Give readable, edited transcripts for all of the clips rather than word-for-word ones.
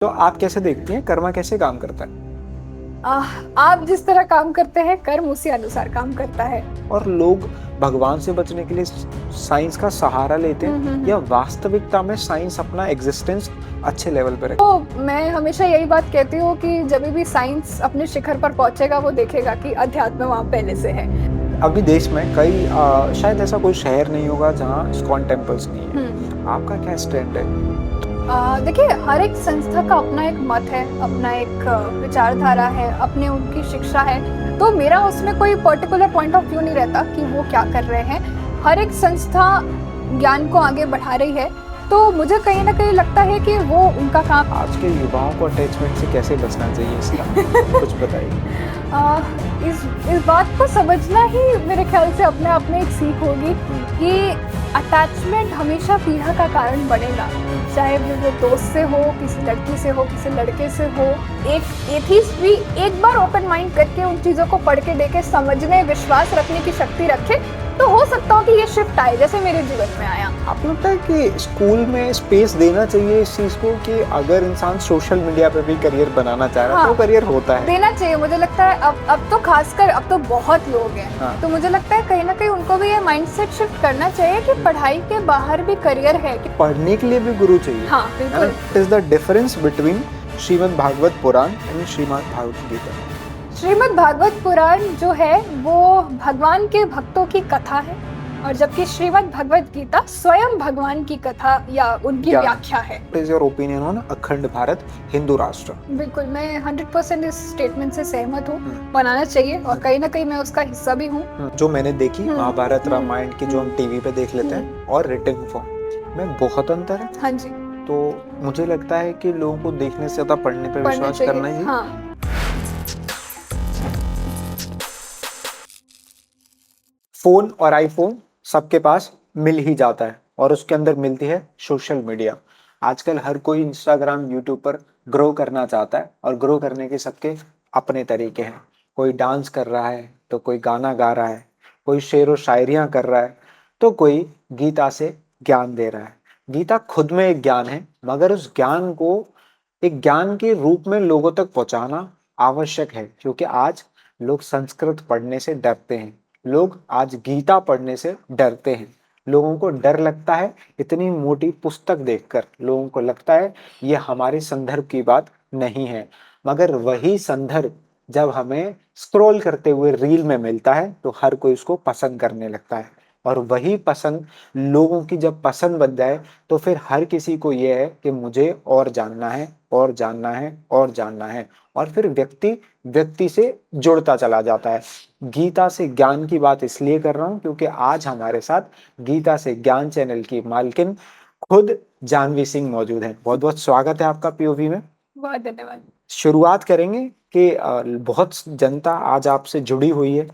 तो आप कैसे देखती हैं कर्मा कैसे काम करता है? आप जिस तरह काम करते हैं, कर्म उसी अनुसार काम करता है। और लोग भगवान से बचने के लिए साइंस का सहारा लेते हुँ, हैं हुँ, या हुँ। वास्तविकता में साइंस अपना एग्जिस्टेंस अच्छे लेवल पे रखे? तो मैं हमेशा यही बात कहती हूँ कि जभी भी साइंस अपने शिखर पर पहुँचेगा, वो देखेगा कि अध्यात्म वहाँ पहले से है। अभी देश में कई शायद ऐसा कोई शहर नहीं होगा जहाँ इस्कॉन टेम्पल्स नहीं हुँ। है। आपका क्या स्टैंड है? देखिए, हर एक संस्था का अपना एक मत है, अपना एक विचारधारा है, अपनी उनकी शिक्षा है। तो मेरा उसमें कोई पर्टिकुलर पॉइंट ऑफ व्यू नहीं रहता कि वो क्या कर रहे हैं। हर एक संस्था ज्ञान को आगे बढ़ा रही है, तो मुझे कहीं न कहीं लगता है कि वो उनका काम आज के युवाओं को अटैचमेंट से कैसे बचना चाहिए इसका कुछ बताइए। अ, इस बात को समझना ही मेरे ख्याल से अपने आप में एक सीख होगी कि अटैचमेंट हमेशा पीड़ा का कारण बनेगा। चाहे वो दोस्त से हो, किसी लड़की से हो, किसी लड़के से हो। एक एथिस्ट भी एक बार ओपन माइंड करके उन चीज़ों को पढ़ के देखे, समझने, विश्वास रखने की शक्ति रखे, तो हो सकता हो कि ये शिफ्ट आए, जैसे मेरे जीवन में आया। आपको लगता है कि स्कूल में स्पेस देना चाहिए इस चीज को कि अगर इंसान सोशल मीडिया पे भी करियर बनाना चाह रहा है तो हाँ, करियर होता है? देना चाहिए। मुझे लगता है अब तो खासकर अब तो बहुत लोग हैं। हाँ। तो मुझे लगता है कहीं न कहीं उनको भी ये माइंडसेट शिफ्ट करना चाहिए कि पढ़ाई के बाहर भी करियर है कि पढ़ने के लिए भी गुरु चाहिए। हाँ, है ना? बिल्कुल। It is the difference between Shrimad Bhagavata Purana and Shrimad Bhagavad Gita. Shrimad Bhagavata Purana जो है वो भगवान के भक्तों की कथा है, और जबकि श्रीमद् भगवत गीता स्वयं भगवान की कथा या उनकी ज्ञान। व्याख्या है। What is your opinion on अखंड भारत हिंदू राष्ट्र? बिल्कुल, मैं 100% इस स्टेटमेंट से सहमत हूँ। बनाना चाहिए और कहीं न कहीं मैं उसका हिस्सा भी हूँ। जो मैंने देखी महाभारत हुँ, रामायण की जो हम टीवी पे देख लेते हैं और रिटन फॉर्म में बहुत अंतर है। हाँ जी, तो मुझे लगता है कि लोगों को देखने से ज्यादा पढ़ने पे पढ़ना विश्वास करना चाहिए। ही। हाँ। फोन और आईफोन सबके पास मिल ही जाता है और उसके अंदर मिलती है सोशल मीडिया। आजकल हर कोई इंस्टाग्राम यूट्यूब पर ग्रो करना चाहता है और ग्रो करने के सबके अपने तरीके हैं। कोई डांस कर रहा है तो कोई गाना गा रहा है, कोई शेर व शायरियां कर रहा है तो कोई गीता से ज्ञान दे रहा है। गीता खुद में एक ज्ञान है, मगर उस ज्ञान को एक ज्ञान के रूप में लोगों तक पहुंचाना आवश्यक है, क्योंकि आज लोग संस्कृत पढ़ने से डरते हैं। लोग आज गीता पढ़ने से डरते हैं। लोगों को डर लगता है इतनी मोटी पुस्तक देखकर। लोगों को लगता है ये हमारे संदर्भ की बात नहीं है। मगर वही संदर्भ जब हमें स्क्रॉल करते हुए रील में मिलता है तो हर कोई उसको पसंद करने लगता है। और वही पसंद लोगों की जब पसंद बन जाए तो फिर हर किसी को यह है कि मुझे और जानना है और जानना है और जानना है। और फिर व्यक्ति व्यक्ति से जुड़ता चला जाता है। गीता से ज्ञान की बात इसलिए कर रहा हूं क्योंकि आज हमारे साथ गीता से ज्ञान चैनल की मालकिन खुद जानवी सिंह मौजूद है। बहुत बहुत स्वागत है आपका पीओवी में। बहुत धन्यवाद। शुरुआत करेंगे कि बहुत जनता आज आपसे जुड़ी हुई है,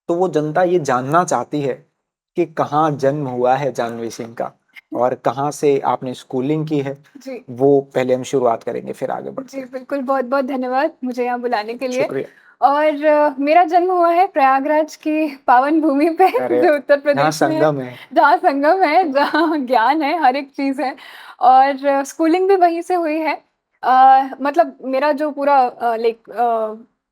तो वो जनता ये जानना चाहती है कि कहाँ जन्म हुआ है जानवी सिंह का और कहाँ से आपने स्कूलिंग की है। जी। वो पहले हम शुरुआत करेंगे फिर आगे बढ़ते जी, हैं। बिल्कुल, बहुत-बहुत धन्यवाद मुझे यहाँ बुलाने के लिए। शुक्रिया। और मेरा जन्म हुआ है प्रयागराज की पावन भूमि पे अरे जो उत्तर जहाँ प्रदेश में है, संगम है। जहाँ संगम है, जहाँ ज्ञान है, हर एक चीज़ है। और स्कूलिंग भी वहीं से हुई है। मतलब मेरा जो पूरा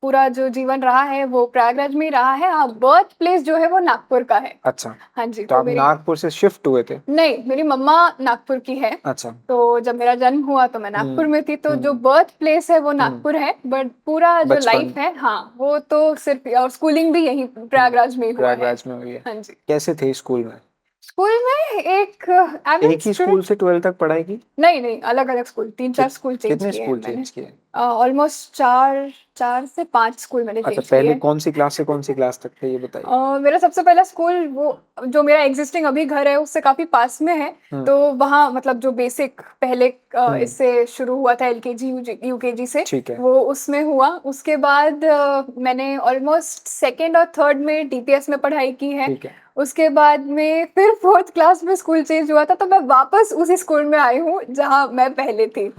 पूरा जो जीवन रहा है वो प्रयागराज में ही रहा है। हाँ, बर्थ प्लेस जो है वो नागपुर का है। अच्छा, हाँ जी, तो तो आप मेरी नागपुर से शिफ्ट हुए थे? नहीं, मेरी मम्मा नागपुर की है। अच्छा। तो जब मेरा जन्म हुआ तो मैं नागपुर में थी, तो जो बर्थ प्लेस है वो नागपुर है, बट पूरा जो बचपन लाइफ है हाँ, वो तो सिर्फ और स्कूलिंग भी यहीं प्रयागराज में ही हुआ है। प्रयागराज में हुई है। हाँ जी। कैसे थे स्कूल में? स्कूल में एक एवरेज एक ही स्कूल स्टूडेंट। से 12th तक पढ़ाई की? नहीं, नहीं, अलग-अलग स्कूल, 3-4 स्कूल चेंज कितने किए हैं स्कूल मैंने। चेंज किए? ऑलमोस्ट 4 से 5 स्कूल मैंने अच्छा, चेंज किए पहले हैं। कौन सी क्लास से कौन सी क्लास तक थे ये बताइए। मेरा सबसे पहला स्कूल वो जो मेरा एग्जिस्टिंग अभी घर है उससे काफ़ी पास में है। तो वहाँ मतलब जो बेसिक पहले इससे शुरू हुआ था एलकेजी यूकेजी से, ठीक है। वो उसमें हुआ। उसके बाद मैंने ऑलमोस्ट सेकंड और थर्ड में डीपीएस में पढ़ाई की है। ठीक है। उसके बाद में फिर 4th क्लास में स्कूल चेंज हुआ था, तो मैं वापस उसी स्कूल में आई हूँ जहाँ मैं पहले थी।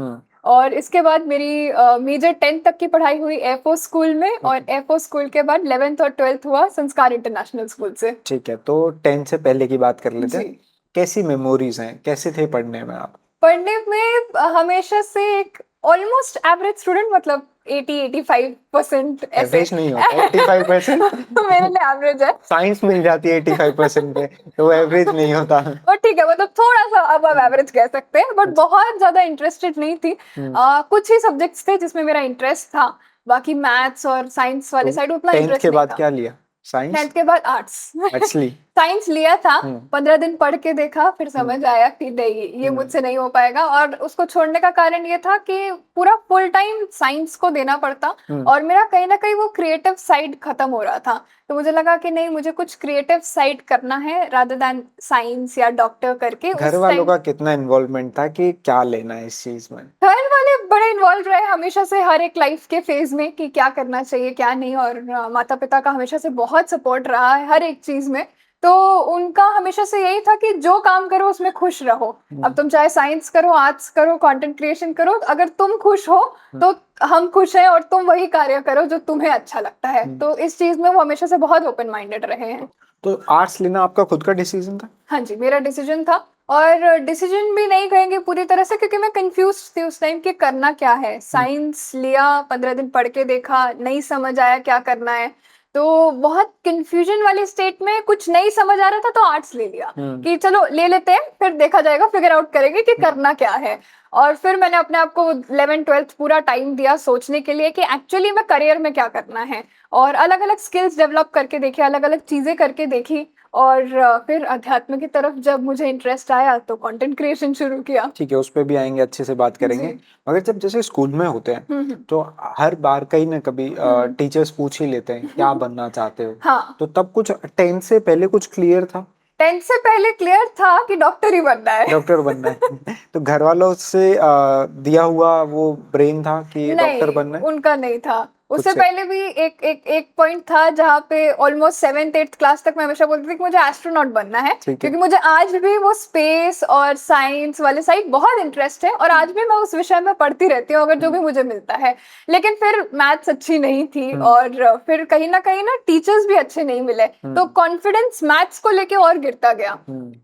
और इसके बाद मेरी मेजर 10th तक की पढ़ाई हुई एयरफोर्स स्कूल में, और एयरफोर्स स्कूल के बाद 11th और 12th हुआ संस्कार इंटरनेशनल स्कूल से। ठीक है, तो 10 से पहले की बात कर लेते जी। हैं। कैसी मेमोरीज हैं, कैसे थे पढ़ने में आप? पढ़ने में हमेशा से एक ऑलमोस्ट एवरेज स्टूडेंट, मतलब 80-85% ऐसे। एवरेज नहीं होता 85%। मेरे लिए एवरेज है। साइंस मिल जाती है 85% पे, तो वो एवरेज नहीं होता। बट ठीक है, मतलब थोड़ा सा अब एवरेज कह सकते हैं, बट बहुत ज्यादा इंटरेस्टेड नहीं थी। कुछ ही सब्जेक्ट्स थे जिसमें मेरा इंटरेस्ट था, बाकी मैथ्स और साइंस वाले तो साइड उतना 10th इंटरेस्ट के नहीं बाद था। क्या लिया? साइंस? 10th के बाद आर्ट्स। आर्ट्स ली? साइंस लिया था, 15 दिन पढ़ के देखा, फिर समझ आया कि नहीं ये मुझसे नहीं हो पाएगा, और उसको छोड़ने का कारण ये था कि पूरा फुल टाइम साइंस को देना पड़ता, और मेरा कहीं ना कहीं वो क्रिएटिव साइड खत्म हो रहा था। तो मुझे लगा कि नहीं, मुझे कुछ क्रिएटिव साइड करना है रादर देन साइंस या डॉक्टर करके। घर उस वालों टाइम का कितना इन्वॉल्वमेंट था कि क्या लेना है इस चीज में? घर वाले बड़े इन्वॉल्व रहे हमेशा से, हर एक लाइफ के फेज में, कि क्या करना चाहिए क्या नहीं, और माता पिता का हमेशा से बहुत सपोर्ट रहा है हर एक चीज में। तो उनका हमेशा से यही था कि जो काम करो उसमें खुश रहो। अब तुम चाहे साइंस करो, आर्ट्स करो, कंटेंट क्रिएशन करो, अगर तुम खुश हो तो हम खुश हैं, और तुम वही कार्य करो जो तुम्हें अच्छा लगता है। तो इस चीज में वो हमेशा से बहुत ओपन माइंडेड रहे हैं। तो आर्ट्स लेना आपका खुद का डिसीजन था? हाँ जी, मेरा डिसीजन था, और डिसीजन भी नहीं कहेंगे पूरी तरह से, क्योंकि मैं कंफ्यूज थी उस टाइम कि करना क्या है। साइंस लिया, 15 दिन पढ़ के देखा, नहीं समझ आया क्या करना है, तो बहुत कंफ्यूजन वाले स्टेट में, कुछ नहीं समझ आ रहा था, तो आर्ट्स ले लिया कि चलो ले लेते हैं, फिर देखा जाएगा, फिगर आउट करेंगे कि करना क्या है। और फिर मैंने अपने आप को 11th-12th पूरा टाइम दिया सोचने के लिए कि एक्चुअली मैं करियर में क्या करना है, और अलग अलग स्किल्स डेवलप करके देखी, अलग अलग चीजें करके देखी, और फिर अध्यात्म की तरफ जब मुझे इंटरेस्ट आया तो कंटेंट क्रिएशन शुरू किया। ठीक है, उस पे भी आएंगे, अच्छे से बात करेंगे। जी। मगर जब जैसे स्कूल में होते हैं तो हर बार कहीं ना कभी टीचर्स पूछ ही लेते हैं क्या बनना चाहते हो। हाँ, तो तब कुछ 10th से पहले कुछ क्लियर था? 10th से पहले क्लियर था कि डॉक्टर ही बनना है। डॉक्टर बनना है। तो घर वालों से दिया हुआ वो ब्रेन था कि डॉक्टर नहीं, बनना है? उनका नहीं था। खुद उससे से? पहले भी एक पॉइंट था जहाँ पे ऑलमोस्ट 7th-8th क्लास तक मैं हमेशा बोलती थी कि मुझे एस्ट्रोनॉट बनना है, ठीक है। क्योंकि मुझे आज भी वो स्पेस और साइंस वाले साइड बहुत इंटरेस्ट है, और आज भी मैं उस विषय में पढ़ती रहती हूँ अगर जो भी मुझे मिलता है। लेकिन फिर मैथ्स अच्छी नहीं थी, और फिर कहीं ना टीचर्स भी अच्छे नहीं मिले, तो कॉन्फिडेंस मैथ्स को लेके और गिरता गया।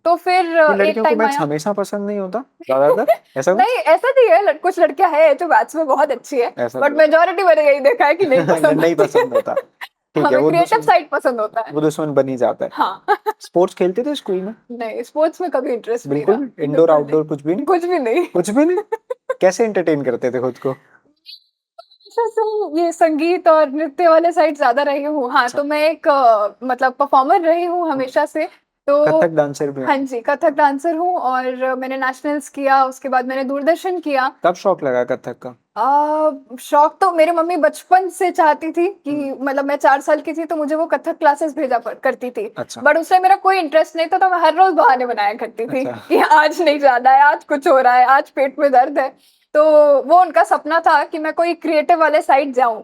तो फिर कि एक लड़कियों को टाइम मैथ्स आया। हमेशा पसंद नहीं होता ज्यादातर, ऐसा कुछ? नहीं, ऐसा नहीं है, कुछ लड़कियां हैं जो मैथ्स में बहुत अच्छी है, ऐसा बट तो मेजोरिटी मैंने यही देखा है कि नहीं पसंद नहीं होती। पसंद होता। ठीक है, हमें वो क्रिएटिव दुश्मन, साइड पसंद होता है। वो दुश्मन बन ही जाता है। हाँ। स्पोर्ट्स खेलते थे स्कूल में? नहीं, स्पोर्ट्स में कभी इंटरेस्ट नहीं बिल्कुल रहा। भी? इंडोर बिल्कुल नहीं, आउटडोर कुछ भी नहीं? कुछ भी नहीं। कुछ भी नहीं? कैसे एंटरटेन करते थे खुद को? हमेशा से ये संगीत और नृत्य वाले साइड ज्यादा रही हूँ। हाँ, अच्छा, तो मैं एक मतलब परफॉर्मर रही हूँ हमेशा से। तो कथक डांसर भी हाँ हो? जी, कथक डांसर हूँ, और मैंने नेशनल्स किया, उसके बाद मैंने दूरदर्शन किया। कब शौक लगा कथक का? शौक तो मेरी मम्मी बचपन से चाहती थी कि मतलब मैं 4 साल की थी तो मुझे वो कथक क्लासेस भेजा करती थी। अच्छा। बट उससे मेरा कोई इंटरेस्ट नहीं था, तो मैं हर रोज बहाने बनाया करती थी अच्छा। कि आज नहीं जाना है, आज कुछ हो रहा है, आज पेट में दर्द है। तो वो उनका सपना था कि मैं कोई क्रिएटिव वाले साइड जाऊं,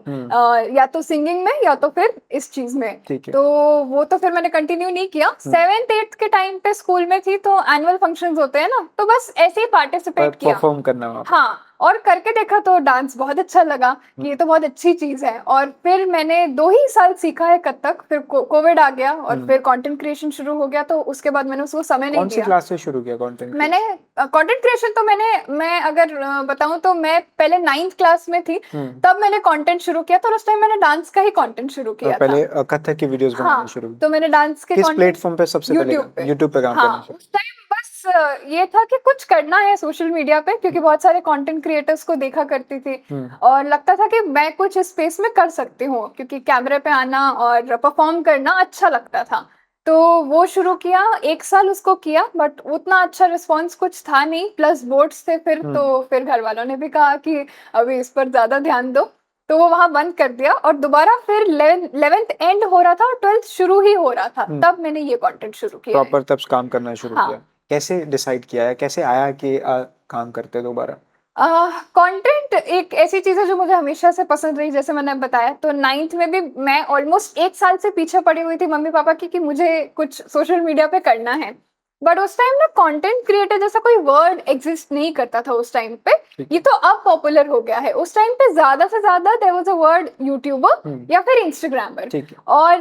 या तो सिंगिंग में या तो फिर इस चीज में। ठीक है। तो वो तो फिर मैंने कंटिन्यू नहीं किया। 7th-8th के टाइम पे स्कूल में थी, तो एनुअल फंक्शंस होते हैं ना, तो बस ऐसे ही पार्टिसिपेट किया। परफॉर्म करना वहाँ पे? हाँ, और करके देखा तो डांस बहुत अच्छा लगा कि ये तो बहुत अच्छी चीज है, और फिर मैंने 2 ही साल सीखा है कथक। फिर कोविड आ गया, और फिर कंटेंट क्रिएशन शुरू हो गया, तो उसके बाद मैंने उसको समय नहीं कौन सी दिया। क्लास से शुरू किया कंटेंट? मैंने कंटेंट क्रिएशन तो मैं अगर बताऊं तो मैं पहले 9th क्लास में थी, तब मैंने कंटेंट शुरू किया, तो उस टाइम मैंने डांस का ही कंटेंट शुरू किया था। पहले कथक की वीडियोस बनानी हाँ, शुरू? तो मैंने डांस के किस कंटेंट प्लेटफॉर्म पे सबसे पहले? यूट्यूब पे। यूट्यूब पे काम करना हाँ, शुरू? उस टाइम बस ये था कि कुछ करना है सोशल मीडिया पे, क्योंकि बहुत सारे कंटेंट क्रिएटर्स को देखा करती थी, और लगता था कि मैं कुछ स्पेस में कर सकती हूँ, क्योंकि कैमरे पे आना और परफॉर्म करना अच्छा लगता था। तो वो शुरू किया, 1 साल उसको किया, बट उतना अच्छा रिस्पॉन्स कुछ था नहीं, प्लस बोर्ड्स थे फिर, तो फिर घर वालों ने भी कहा कि अभी इस पर ज्यादा ध्यान दो, तो वो वहां बंद कर दिया। और दोबारा फिर 11th एंड हो रहा था और 12th शुरू ही हो रहा था, तब मैंने ये कंटेंट शुरू किया है। प्रॉपर तब काम करना शुरू हाँ। किया? कैसे डिसाइड किया है, कैसे आया कि काम करते दोबारा? कंटेंट एक ऐसी चीज है जो मुझे हमेशा से पसंद रही, जैसे मैंने बताया, तो 9th में भी मैं ऑलमोस्ट 1 साल से पीछे पड़ी हुई थी मम्मी पापा की कि मुझे कुछ सोशल मीडिया पे करना है। बट उस टाइम ना कंटेंट क्रिएटर जैसा कोई वर्ड एग्जिस्ट नहीं करता था उस टाइम पे। ठीक ये तो अब पॉपुलर हो गया है। उस टाइम पे ज्यादा से ज्यादा there was a word youtuber या फिर इंस्टाग्रामर, ठीक है। और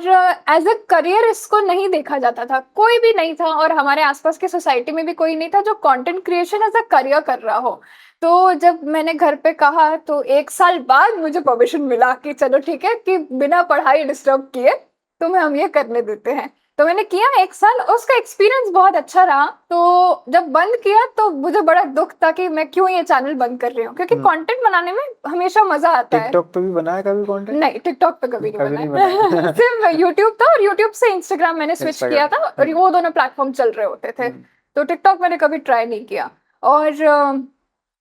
एज अ करियर इसको नहीं देखा जाता था, कोई भी नहीं था, और हमारे आसपास की सोसाइटी में भी कोई नहीं था जो content creation as a career कर रहा हो। तो जब मैंने घर पे कहा तो 1 साल बाद मुझे परमिशन मिला कि चलो ठीक है, कि बिना पढ़ाई डिस्टर्ब किए तुम्हें हम ये करने देते हैं। तो मैंने किया 1 साल, और उसका एक्सपीरियंस बहुत अच्छा रहा। तो जब बंद किया तो मुझे बड़ा दुख था कि मैं क्यों ये चैनल बंद कर रही हूँ, क्योंकि कंटेंट बनाने में हमेशा मजा आता है। टिकटॉक पे भी बनाया कभी कंटेंट? नहीं, टिकटॉक पे कभी नहीं कभी बनाया। नहीं बनाया। सिर्फ यूट्यूब था, और यूट्यूब से इंस्टाग्राम मैंने स्विच किया था, और वो दोनों प्लेटफॉर्म चल रहे होते थे। तो टिकटॉक मैंने कभी ट्राई नहीं किया, और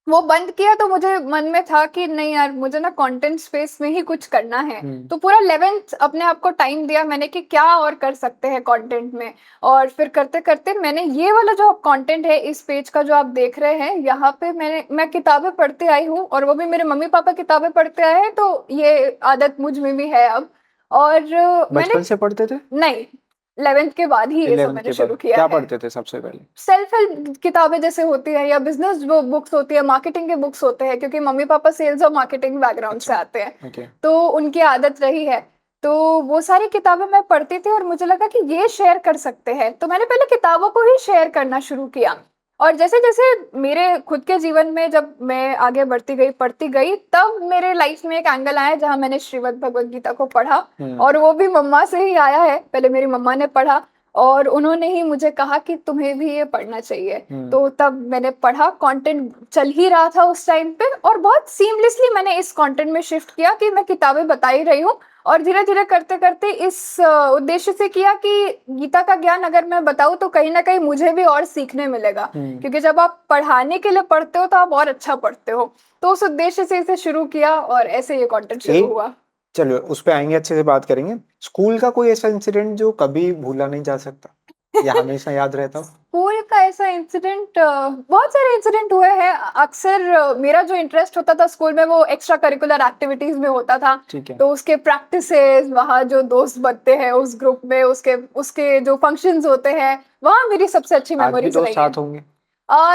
वो बंद किया तो मुझे मन में था कि नहीं यार, मुझे ना कंटेंट स्पेस में ही कुछ करना है। तो पूरा 11th अपने आप को टाइम दिया मैंने कि क्या और कर सकते हैं कंटेंट में। और फिर करते करते मैंने ये वाला जो कंटेंट है, इस पेज का जो आप देख रहे हैं, यहाँ पे मैं किताबें पढ़ते आई हूँ, और वो भी मेरे मम्मी पापा किताबें पढ़ते आए हैं, तो ये आदत मुझ में भी है अब। और मैंने बचपन से पढ़ते थे? नहीं, 11th के बाद ही ये सब 11th मैंने के शुरू बाद किया क्या है। पढ़ते थे सबसे पहले? सेल्फ हेल्प किताबें जैसे होती है, या बिजनेस बुक्स होती है, मार्केटिंग के बुक्स होते हैं, क्योंकि मम्मी पापा सेल्स और मार्केटिंग बैकग्राउंड से आते हैं। ओके। तो उनकी आदत रही है, तो वो सारी किताबें मैं पढ़ती थी, और मुझे लगा कि ये शेयर कर सकते हैं, तो मैंने पहले किताबों को ही शेयर करना शुरू किया। और जैसे जैसे मेरे खुद के जीवन में जब मैं आगे बढ़ती गई, पढ़ती गई, तब मेरे लाइफ में एक एंगल आया जहाँ मैंने श्रीमद् भगवद गीता को पढ़ा, और वो भी मम्मा से ही आया है। पहले मेरी मम्मा ने पढ़ा, और उन्होंने ही मुझे कहा कि तुम्हें भी ये पढ़ना चाहिए। तो तब मैंने पढ़ा, कंटेंट चल ही रहा था उस टाइम पे, और बहुत सीमलेसली मैंने इस कंटेंट में शिफ्ट किया कि मैं किताबें बता ही रही हूँ, और धीरे धीरे करते करते इस उद्देश्य से किया कि गीता का ज्ञान अगर मैं बताऊँ तो कहीं ना कहीं मुझे भी और सीखने मिलेगा, क्योंकि जब आप पढ़ाने के लिए पढ़ते हो तो आप और अच्छा पढ़ते हो। तो उस उद्देश्य से इसे शुरू किया, और ऐसे ये कंटेंट शुरू हुआ। चलो उस पे आएंगे, अच्छे से बात करेंगे। स्कूल का कोई ऐसा इंसिडेंट जो कभी भूला नहीं जा सकता या हमेशा याद रहता हो? स्कूल का ऐसा इंसिडेंट, बहुत सारे इंसिडेंट हुए हैं। अक्सर मेरा जो इंटरेस्ट होता था स्कूल में वो एक्स्ट्रा करिकुलर एक्टिविटीज में होता था। ठीक है। तो उसके प्रैक्टिसेस, वहाँ जो दोस्त बनते हैं उस ग्रुप में, उसके उसके जो फंक्शंस होते हैं, वहाँ मेरी सबसे अच्छी आज भी मेमोरीज दोस्त रही है। साथ होंगे?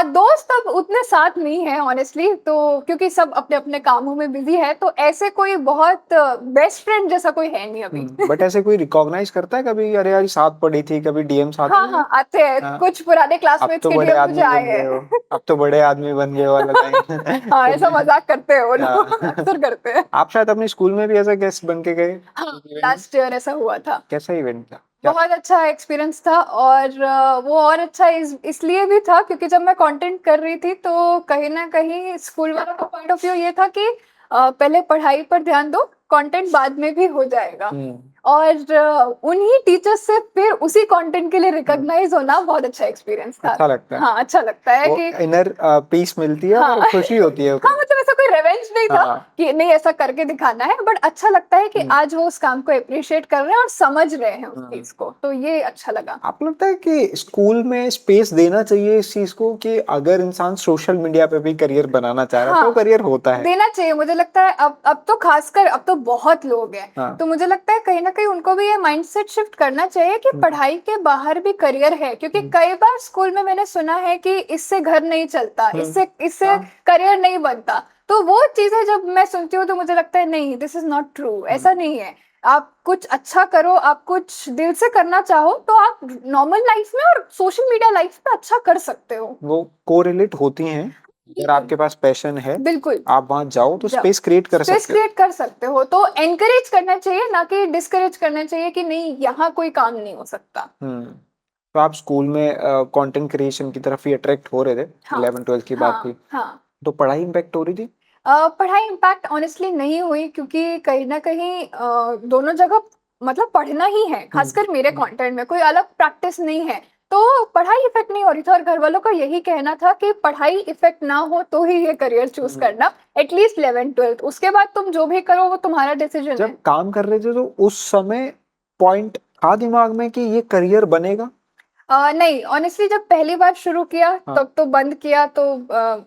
दोस्त अब उतने साथ नहीं है ऑनेस्टली, तो क्योंकि सब अपने अपने कामों में बिजी है, तो ऐसे कोई बहुत बेस्ट फ्रेंड जैसा कोई है नहीं अभी। बट ऐसे कोई रिकॉग्नाइज करता है कभी, अरे यार साथ पढ़ी थी, कभी डीएम साथ हाँ में? हाँ, आते हैं। हाँ। कुछ पुराने अब क्लासमेट्स तो के बड़े डीएम मुझे आदमी आए बन गए हो, हैं। अब तो बड़े आदमी बन गए वाला लाइन। हाँ, ऐसा मजाक करते हैं वो लोग, हाँ। अक्सर करते हैं। आप शायद अपने स्कूल में भी ऐसा गेस्ट बन के गए? हाँ, लास्ट ईयर ऐसा हुआ था। कैसा इवेंट था? बहुत अच्छा एक्सपीरियंस था, और वो और अच्छा इसलिए भी था क्योंकि जब मैं कंटेंट कर रही थी तो कहीं ना कहीं स्कूल वालों का पॉइंट ऑफ व्यू ये था कि पहले पढ़ाई पर ध्यान दो, कंटेंट बाद में भी हो जाएगा। और उन्हीं टीचर्स से फिर उसी कंटेंट के लिए रिकॉग्नाइज होना बहुत अच्छा एक्सपीरियंस था। अच्छा लगता है। हाँ, अच्छा लगता है कि इनर पीस मिलती है और खुशी होती है। हाँ, मतलब ऐसा कोई रिवेंज नहीं था कि नहीं ऐसा करके दिखाना है, बट अच्छा लगता है कि आज वो उस काम को अप्रिशिएट कर रहे हैं और समझ रहे हैं उस चीज को, तो ये अच्छा लगा। आपको लगता है कि स्कूल में स्पेस देना चाहिए इस चीज को, कि अगर इंसान सोशल मीडिया पे भी करियर बनाना चाह रहा है तो करियर होता है? देना चाहिए, मुझे लगता है। अब तो खासकर अब तो बहुत लोग हैं, तो मुझे लगता है कहीं ना कहीं उनको भी ये माइंडसेट शिफ्ट करना चाहिए कि पढ़ाई के बाहर भी करियर है, क्योंकि कई बार स्कूल में मैंने सुना है कि इससे घर नहीं चलता, इससे करियर नहीं बनता। तो वो चीजें जब मैं सुनती हूँ तो मुझे लगता है नहीं, दिस इज नॉट ट्रू, ऐसा नहीं है। आप कुछ अच्छा करो, आप कुछ दिल से करना चाहो तो आप नॉर्मल लाइफ में और सोशल मीडिया लाइफ में अच्छा कर सकते हो। वो कोरिलेट होती हैं। अगर आपके पास पैशन है, बिल्कुल, आप वहां जाओ तो स्पेस क्रिएट कर सकते हो। तो एनकरेज करना चाहिए, ना कि डिस्करेज करना चाहिए कि नहीं यहाँ कोई काम नहीं हो सकता। तो आप स्कूल में कंटेंट क्रिएशन की तरफ ही अट्रैक्ट हो रहे थे। 11th-12th की बात थी। तो पढ़ाई इम्पैक्ट हो रही थी? पढ़ाई इम्पैक्ट ऑनेस्टली नहीं हुई, क्योंकि कहीं ना कहीं दोनों जगह मतलब पढ़ना ही है, खासकर मेरे कंटेंट में कोई अलग प्रैक्टिस नहीं है, तो पढ़ाई इफेक्ट नहीं हो रही था। और घर वालों का यही कहना था कि पढ़ाई इफेक्ट ना हो तो ही ये करियर चूज करना, एटलीस्ट 11th-12th, उसके बाद तुम जो भी करो वो तुम्हारा डिसीजन है। जब काम कर रहे थे तो उस समय पॉइंट था दिमाग में कि ये करियर बनेगा? नहीं, ऑनेस्टली जब पहली बार शुरू किया हाँ। तब तो बंद किया, तो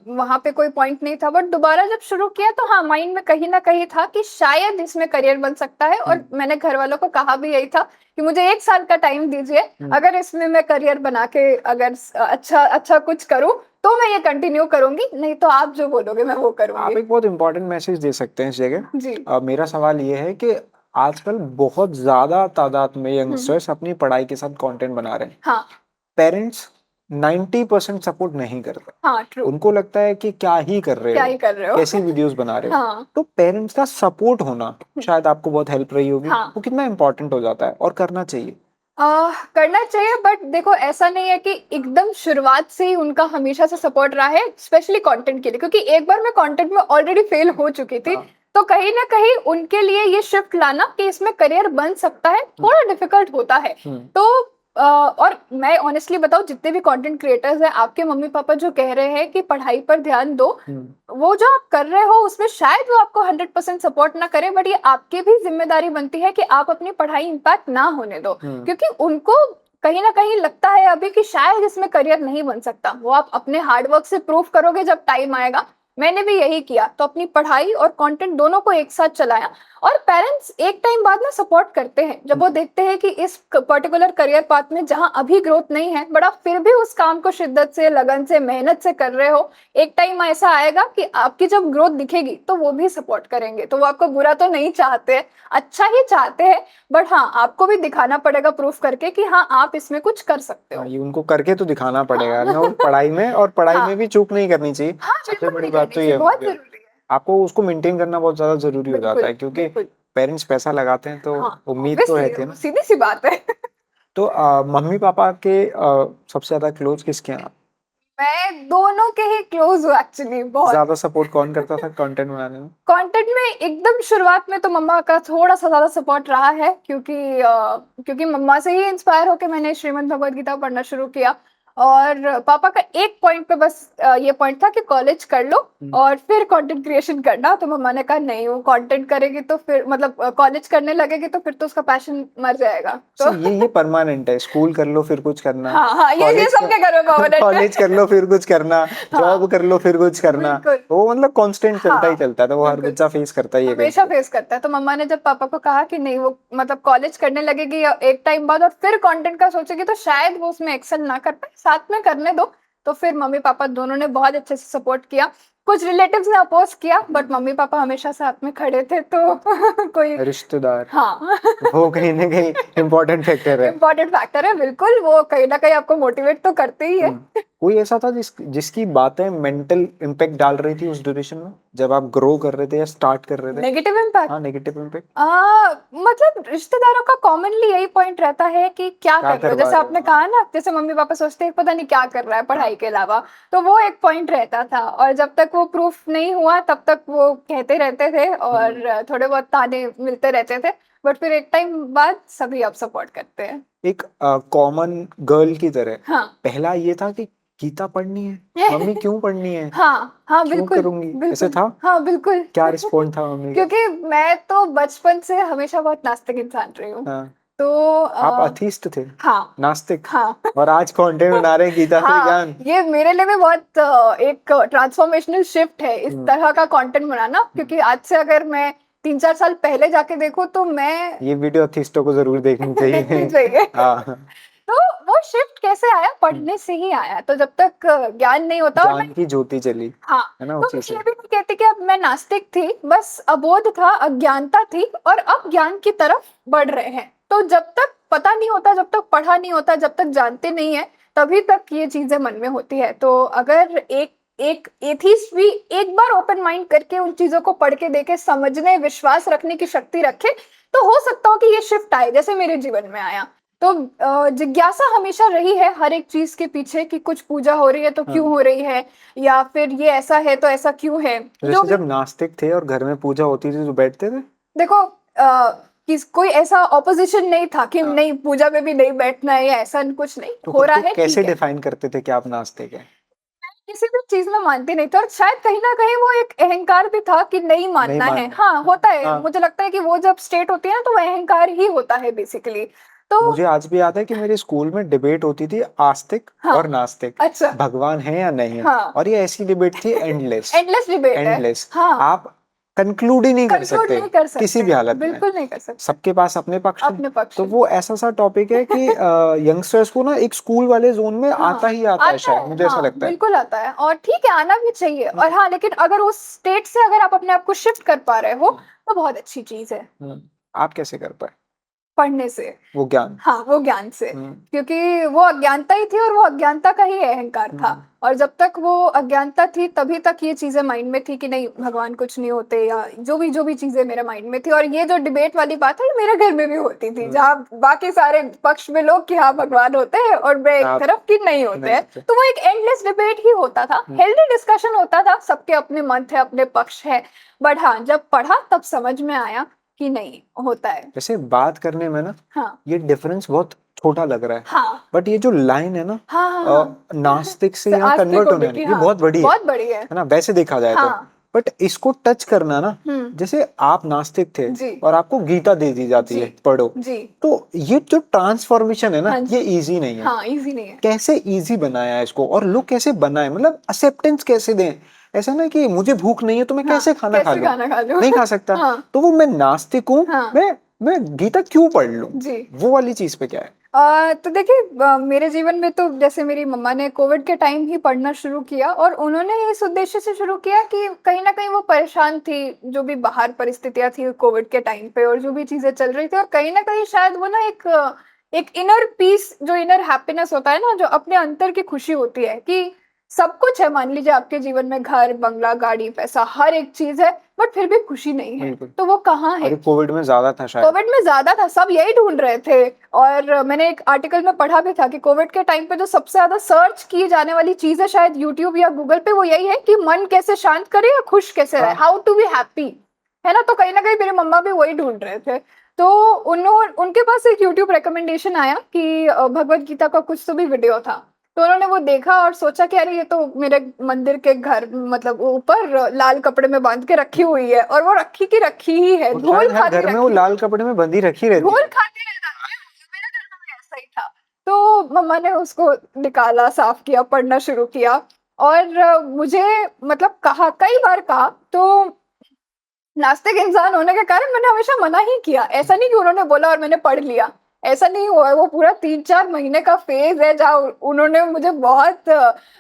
वहाँ पे कोई पॉइंट नहीं था, बट दोबारा जब शुरू किया तो हाँ, माइंड में कहीं न कहीं था कि शायद इसमें करियर बन सकता है, और मैंने घर वालों को कहा भी यही था कि मुझे 1 साल का टाइम दीजिए, अगर इसमें मैं करियर बना के अगर अच्छा कुछ करूँ, तो मैं ये कंटिन्यू करूँगी, नहीं तो आप जो बोलोगे मैं वो आप करूँगी। एक बहुत इम्पोर्टेंट मैसेज दे सकते हैं इस जगह। जी। मेरा सवाल ये है कि आजकल बहुत ज़्यादा तादाद में यंगस्टर्स अपनी पढ़ाई के साथ कंटेंट बना रहे हैं। हाँ, पेरेंट्स 90% सपोर्ट नहीं करते। हाँ, ट्रू। उनको लगता है कि क्या ही कर रहे क्या हो, ही कर रहे हो? कैसी वीडियोस बना रहे हो। हाँ। तो पेरेंट्स का सपोर्ट होना शायद आपको बहुत हेल्प रही होगी। हाँ। वो कितना इम्पोर्टेंट हो जाता है और करना चाहिए। करना चाहिए, बट देखो ऐसा नहीं है कि एकदम शुरुआत से ही उनका हमेशा से सपोर्ट रहा है, स्पेशली कंटेंट के लिए, क्योंकि एक बार मैं कंटेंट में ऑलरेडी फेल हो चुकी थी। हाँ। तो कहीं ना कहीं उनके लिए ये शिफ्ट लाना कि इसमें करियर बन सकता है थोड़ा डिफिकल्ट होता है। तो और मैं ऑनेस्टली बताऊं, जितने भी कंटेंट क्रिएटर्स हैं, आपके मम्मी पापा जो कह रहे हैं कि पढ़ाई पर ध्यान दो, वो जो आप कर रहे हो उसमें शायद वो आपको 100% सपोर्ट ना करे, बट ये आपकी भी जिम्मेदारी बनती है कि आप अपनी पढ़ाई इम्पैक्ट ना होने दो, क्योंकि उनको कहीं ना कहीं लगता है अभी कि शायद इसमें करियर नहीं बन सकता। वो आप अपने हार्डवर्क से प्रूव करोगे जब टाइम आएगा। मैंने भी यही किया, तो अपनी पढ़ाई और कंटेंट दोनों को एक साथ चलाया। और पेरेंट्स एक टाइम बाद में सपोर्ट करते हैं जब वो देखते हैं कि इस पर्टिकुलर करियर पाथ में जहां अभी ग्रोथ नहीं है, बट आप फिर भी उस काम को शिद्दत से, लगन से, मेहनत से कर रहे हो। एक टाइम ऐसा आएगा कि आपकी जब ग्रोथ दिखेगी तो वो भी सपोर्ट करेंगे। तो वो आपको बुरा तो नहीं चाहते हैं, अच्छा ही चाहते हैं, बट हाँ, आपको भी दिखाना पड़ेगा प्रूफ करके कि हाँ, आप इसमें कुछ कर सकते हो। ये उनको करके तो दिखाना पड़ेगा ना। और पढ़ाई में, और पढ़ाई हाँ। में भी चूक नहीं करनी चाहिए। हाँ, सबसे बिल्कुल बड़ी नहीं बात करनी तो ये चाहिए, बहुत है, जरूरी है। आपको उसको मेंटेन करना बहुत ज्यादा जरूरी हो जाता बिल्कुल, है, क्योंकि बिल्कुल। पेरेंट्स पैसा लगाते हैं तो हाँ, उम्मीद तो रहती ऑब्वियसली, है ना। सीधी सी बात है। तो मम्मी पापा के सबसे ज्यादा क्लोज किसके हैं? मैं दोनों के ही क्लोज हूँ एक्चुअली, बहुत। ज्यादा सपोर्ट कौन करता था कंटेंट बनाने में? कंटेंट में एकदम शुरुआत में तो मम्मा का थोड़ा सा ज्यादा सपोर्ट रहा है, क्योंकि मम्मा से ही इंस्पायर होकर मैंने श्रीमद् भगवद गीता पढ़ना शुरू किया। और पापा का एक पॉइंट पे बस ये पॉइंट था कि कॉलेज कर लो और फिर कंटेंट क्रिएशन करना। तो मम्मा ने कहा नहीं, वो कंटेंट करेगी तो फिर मतलब कॉलेज करने लगेगी तो फिर तो उसका पैशन मर जाएगा। तो ये परमानेंट है, स्कूल कर लो फिर कुछ करना। हाँ, हाँ, ये सबके घर में परमानेंट है। कॉलेज कर लो फिर कुछ करना, जॉब कर लो फिर कुछ करना। बिल्कुल। वो मतलब कांस्टेंट चलता ही हाँ, चलता है, तो वो हर बिल्कुल। बच्चा फेस करता ही है कहीं हमेशा पे। फेस करता है। तो मम्मा ने जब पापा को कहा कि नहीं, वो मतलब कॉलेज करने लगेगी एक टाइम बाद और फिर कंटेंट का सोचेगी तो शायद वो उसमें एक्सेल ना कर पाए, साथ में करने दो। तो फिर मम्मी पापा दोनों ने बहुत अच्छे से सपोर्ट किया। कुछ रिलेटिव्स ने अपोज किया, बट मम्मी पापा हमेशा साथ में खड़े थे, तो कोई। रिश्तेदार, हाँ। वो कहीं ना कहीं इम्पोर्टेंट फैक्टर है। इम्पोर्टेंट फैक्टर है, बिल्कुल। वो कहीं ना कहीं आपको मोटिवेट तो करते ही है। कोई ऐसा था जिसकी बातें मेंटल इम्पैक्ट डाल रही थी उस ड्यूरेशन में, जब आप ग्रो कर रहे थे या स्टार्ट कर रहे थे? Negative impact? हाँ, नेगेटिव इम्पैक्ट। मतलब रिश्तेदारों का कॉमनली यही पॉइंट रहता है कि क्या कर रहे हो। जैसे आपने कहा ना, जैसे मम्मी पापा सोचते हैं पता नहीं क्या कर रहा है पढ़ाई के अलावा, तो वो एक पॉइंट रहता था। और जब तक वो प्रूफ नहीं हुआ तब तक वो कहते रहते थे और थोड़े बहुत ताने मिलते रहते थे, बट फिर एक टाइम बाद सभी अब सपोर्ट करते हैं। एक कॉमन गर्ल की तरह हाँ। पहला ये था कि गीता पढ़नी है, मम्मी क्यों पढ़नी है, हाँ, हाँ, क्यों बिल्कुल, करूंगी, ऐसे बिल्कुल। था? हाँ, बिल्कुल। क्या रिस्पॉन्ड था मम्मी का? क्योंकि मैं तो बचपन से हमेशा बहुत नास्तिक इंसान रही हूँ। हाँ। तो आप अथीस्ट थे? हाँ, नास्तिक? हाँ। और आज कंटेंट बना रहे हैं गीता से हाँ, ज्ञान। ये मेरे लिए भी बहुत एक ट्रांसफॉर्मेशनल शिफ्ट है इस तरह का कंटेंट बनाना, क्योंकि आज से अगर मैं 3-4 साल पहले जाके देखूं तो मैं ये वीडियो अथीस्टों को जरूर देखनी देखनी चाहिए। चाहिए। हाँ। तो वो शिफ्ट कैसे आया? पढ़ने से ही आया। तो जब तक ज्ञान नहीं होता, और ज्ञान की ज्योति चली, हाँ, है ना, तो उसी मैं से। ये भी नहीं कहती कि अब मैं नास्तिक थी, बस अबोध था, अज्ञानता थी, और अब ज्ञान की तरफ बढ़ रहे हैं। तो जब तक पता नहीं होता, जब तक पढ़ा नहीं होता, जब तक जानते नहीं है, तभी तक ये चीजें मन में होती है। तो अगर एक एथीस्ट भी एक बार ओपन माइंड करके उन चीजों को पढ़ के देखे, समझने, विश्वास रखने की शक्ति रखे, तो हो सकता हो कि ये शिफ्ट आए, जैसे मेरे जीवन में आया। तो जिज्ञासा हमेशा रही है हर एक चीज के पीछे कि कुछ पूजा हो रही है तो क्यों हो रही है, या फिर ये ऐसा है तो ऐसा क्यों है। जैसे जब नास्तिक थे और घर में पूजा होती थी तो बैठते थे? देखो, कोई ऐसा ऑपोजिशन नहीं था कि नहीं पूजा में भी नहीं बैठना है, या ऐसा कुछ नहीं तो हो खुद रहा को है। कैसे ठीक है, डिफाइन करते थे कि आप नास्तिक हैं? किसी भी चीज में मानती नहीं थी, और शायद कहीं ना कहीं वो एक अहंकार भी था कि नहीं मानना है। मानना। हाँ, होता है। हाँ। मुझे लगता है कि वो जब स्टेट होती है ना, तो वो अहंकार ही होता है बेसिकली। तो मुझे आज भी याद है कि मेरे स्कूल में डिबेट होती थी आस्तिक हाँ, और नास्तिक, अच्छा, भगवान है या नहीं है, हाँ, और ये ऐसी डिबेट थी एंडलेस, एंडलेस डिबेट है, एंडलेस। हाँ, आप कंक्लूड ही नहीं कर कंक्लूड सकते नहीं कर किसी सकते, भी हालत में, बिल्कुल नहीं कर सकते, सबके पास अपने पक्ष हैं। अपने पक्ष तो में। वो ऐसा सा टॉपिक है कि यंगस्टर्स को ना एक स्कूल वाले जोन में आता हाँ, ही आता है, आता शायद है, मुझे ऐसा हाँ, लगता है। बिल्कुल आता है, और ठीक है, आना भी चाहिए। और हाँ, लेकिन अगर उस स्टेट से अगर आप अपने आप को शिफ्ट कर पा रहे हो, तो बहुत अच्छी चीज़ है, आप कैसे कर पाए पढ़ने से। वो ज्ञान? हाँ, वो ज्ञान से, हम्म, क्योंकि वो अज्ञानता ही थी और वो अज्ञानता का ही अहंकार था। और जब तक वो अज्ञानता थी तभी तक ये चीज़ें माइंड में थी कि नहीं, भगवान कुछ नहीं होते, या जो भी चीज़ें मेरे माइंड में थी। और ये जो डिबेट वाली बात है, ये मेरे घर में भी होती थी, जहाँ बाकी सारे पक्ष में लोग कि हाँ भगवान होते हैं, और मैं एक आप तरफ कि नहीं होते नहीं हैं। होते। तो वो एक एंडलेस डिबेट ही होता था, हेल्दी डिस्कशन होता था, सबके अपने मत है, अपने पक्ष है। बट हाँ, जब पढ़ा तब समझ में आया कि नहीं होता है। वैसे बात करने में ना हाँ, ये डिफरेंस बहुत छोटा लग रहा है, हाँ, बट ये जो लाइन है ना हाँ, हाँ, हाँ। नास्तिक से यहाँ आस्तिक कन्वर्ट को होने देखिए, वाली, ये हाँ, बहुत बड़ी बहुत बड़ी है। है ना, वैसे देखा जाए तो। हाँ, बट इसको टच करना ना, हुँ, जैसे आप नास्तिक थे जी, और आपको गीता दे दी जाती है, जी, पढ़ो, जी, तो ये जो ट्रांसफॉर्मेशन है ना, हाँ ये जी, इजी नहीं है। हाँ, ईज़ी नहीं है। कैसे इजी बनाया है इसको, और लोग कैसे बनाए, मतलब एक्सेप्टेंस कैसे दें? ऐसा ना कि मुझे भूख नहीं है तो मैं हाँ, कैसे खाना खा कैसे लूं, खाना खा लूँ? नहीं खा सकता। हाँ, तो वो मैं नास्तिक हूँ, हाँ, मैं गीता क्यों पढ़ लूं, जी। वो वाली चीज पे क्या है? तो देखिए, मेरे जीवन में तो जैसे मेरी मम्मा ने कोविड के टाइम ही पढ़ना शुरू किया, और उन्होंने इस उद्देश्य से शुरू किया कि कहीं न कहीं वो परेशान थी, जो भी बाहर परिस्थितियाँ थी कोविड के टाइम पे, और जो भी चीज़ें चल रही थी, और कहीं न कहीं शायद वो ना एक इनर पीस, जो इनर हैप्पीनेस होता है ना, जो अपने अंतर की खुशी होती है कि सब कुछ है, मान लीजिए आपके जीवन में घर, बंगला, गाड़ी, पैसा, हर एक चीज़ है, बट फिर भी खुशी नहीं है, बिल्कुल। तो वो कहाँ और है? ये कोविड में ज्यादा था शायद। कोविड में ज़्यादा था, सब यही ढूँढ रहे थे। और मैंने एक आर्टिकल में पढ़ा भी था कि कोविड के टाइम पे जो सबसे ज़्यादा सर्च की जाने वाली चीज़ है शायद यूट्यूब या गूगल पे, वो यही है कि मन कैसे शांत करे या खुश कैसे रहे, हाँ। हाउ टू बी हैप्पी, है ना? तो कहीं न कहीं मेरे मम्मा भी वही ढूँढ रहे थे। तो उनके पास एक यूट्यूब रिकमेंडेशन आया कि भगवद गीता का कुछ तो भी वीडियो था। तो उन्होंने वो देखा और सोचा कि अरे, ये तो मेरे मंदिर के घर, मतलब ऊपर लाल कपड़े में बांध के रखी हुई है, और वो रखी की रखी ही है, और धूल शायद हर खाती घर में वो रखी, लाल कपड़े में बंधी रखी रहती धूल है। खाती रह जाती है, मेरे घर में भी ऐसा ही था। तो मम्मा ने उसको निकाला, साफ किया, पढ़ना शुरू किया, और मुझे, मतलब कहा, कई बार कहा, तो नास्तिक इंसान होने के कारण मैंने हमेशा मना ही किया। ऐसा नहीं कि उन्होंने बोला और मैंने पढ़ लिया, ऐसा नहीं हुआ है। वो पूरा 3-4 महीने का फ़ेज़ है जहाँ उन्होंने मुझे बहुत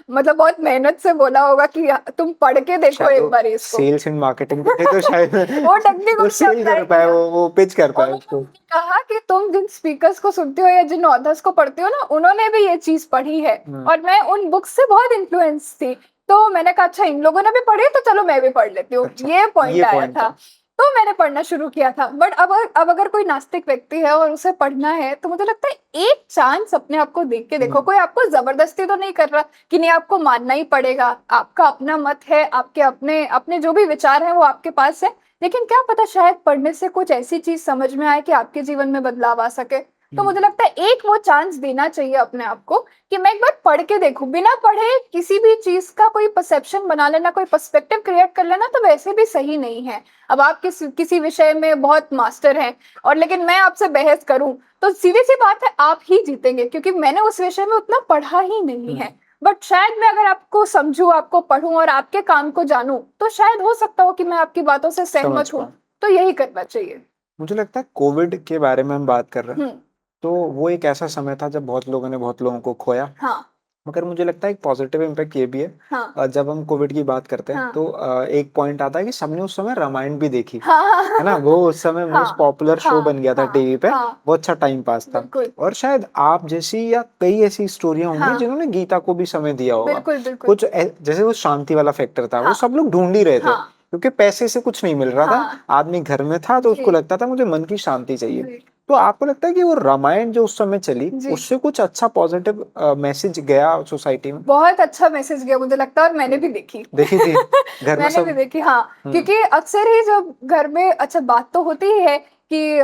मतलब बहुत मेहनत से बोला होगा कि तुम पढ़ के देखो शायद एक वो बार इसको। सेल्स एंड मार्केटिंग पे थे, तो शायद वो टेक्निक वो उनसे सेल अप्लाई कर पाए, किया। वो पिच कर पाए उन्होंने उसको। कहा कि तुम जिन स्पीकर्स को सुनते हो या जिन ऑथर्स को पढ़ते हो ना, उन्होंने भी ये चीज़ पढ़ी है, और मैं उन बुक्स से बहुत इन्फ्लुएंस थी। तो मैंने कहा अच्छा, इन लोगों ने भी पढ़ी है तो चलो मैं भी पढ़ लेती हूँ। अच्छा, ये पॉइंट ये आया पॉइंट था। था। तो मैंने पढ़ना शुरू किया था। बट अब अगर कोई नास्तिक व्यक्ति है और उसे पढ़ना है, तो मुझे लगता है एक चांस अपने आप को देख के देखो। कोई आपको ज़बरदस्ती तो नहीं कर रहा कि नहीं आपको मानना ही पड़ेगा। आपका अपना मत है, आपके अपने अपने जो भी विचार हैं वो आपके पास है। लेकिन क्या पता शायद पढ़ने से कुछ ऐसी चीज़ समझ में आए कि आपके जीवन में बदलाव आ सके। तो मुझे लगता है एक वो चांस देना चाहिए अपने आप को कि मैं एक बार पढ़ के देखूं। बिना पढ़े किसी भी चीज़ का कोई परसेप्शन बना लेना, कोई पर्सपेक्टिव क्रिएट कर लेना, तो वैसे भी सही नहीं है। अब आप किसी विषय में बहुत मास्टर हैं, और लेकिन मैं आपसे बहस करूं, तो सीधी-सी बात है, आप ही जीतेंगे, क्योंकि मैंने उस विषय में उतना पढ़ा ही नहीं है। बट शायद मैं अगर आपको समझूं, आपको पढ़ूं और आपके काम को जानूं, तो शायद हो सकता हो कि मैं आपकी बातों से समझ सहमत हूं। पाऊँ। तो यही करना चाहिए। मुझे लगता है कोविड के बारे में हम बात कर रहे हैं, हुँ, तो वो एक ऐसा समय था जब बहुत लोगों ने बहुत लोगों को खोया। हाँ, मगर मुझे लगता है एक पॉजिटिव इम्पैक्ट ये भी है, हाँ, जब हम कोविड की बात करते हैं हाँ, तो एक पॉइंट आता है कि सबने उस समय रामायण भी देखी, हाँ, है ना? वो उस समय मोस्ट हाँ, पॉपुलर शो हाँ, बन गया था हाँ, टीवी पे, हाँ, वो अच्छा टाइम पास था। बिल्कुल, और शायद आप जैसी या कई ऐसी स्टोरियाँ होंगी हाँ, जिन्होंने गीता को भी समय दिया होगा। बिल्कुल, बिल्कुल, कुछ जैसे वो शांति वाला फैक्टर था, वो हाँ, सब लोग ढूँढ ही रहे थे, हाँ, क्योंकि पैसे से कुछ नहीं मिल रहा था। हाँ, आदमी घर में था तो उसको जी, लगता था मुझे मन की शांति चाहिए। जी, तो आपको लगता है कि वो रामायण जो उस समय चली, जी। उससे कुछ अच्छा पॉजिटिव मैसेज गया सोसाइटी में? बहुत अच्छा मैसेज गया मुझे लगता है, और मैंने भी देखी। देखी थी? घर में मैंने भी सब? देखी, हाँ, हुँ, क्योंकि अक्सर ही जब घर में, अच्छा, बात तो होती ही है कि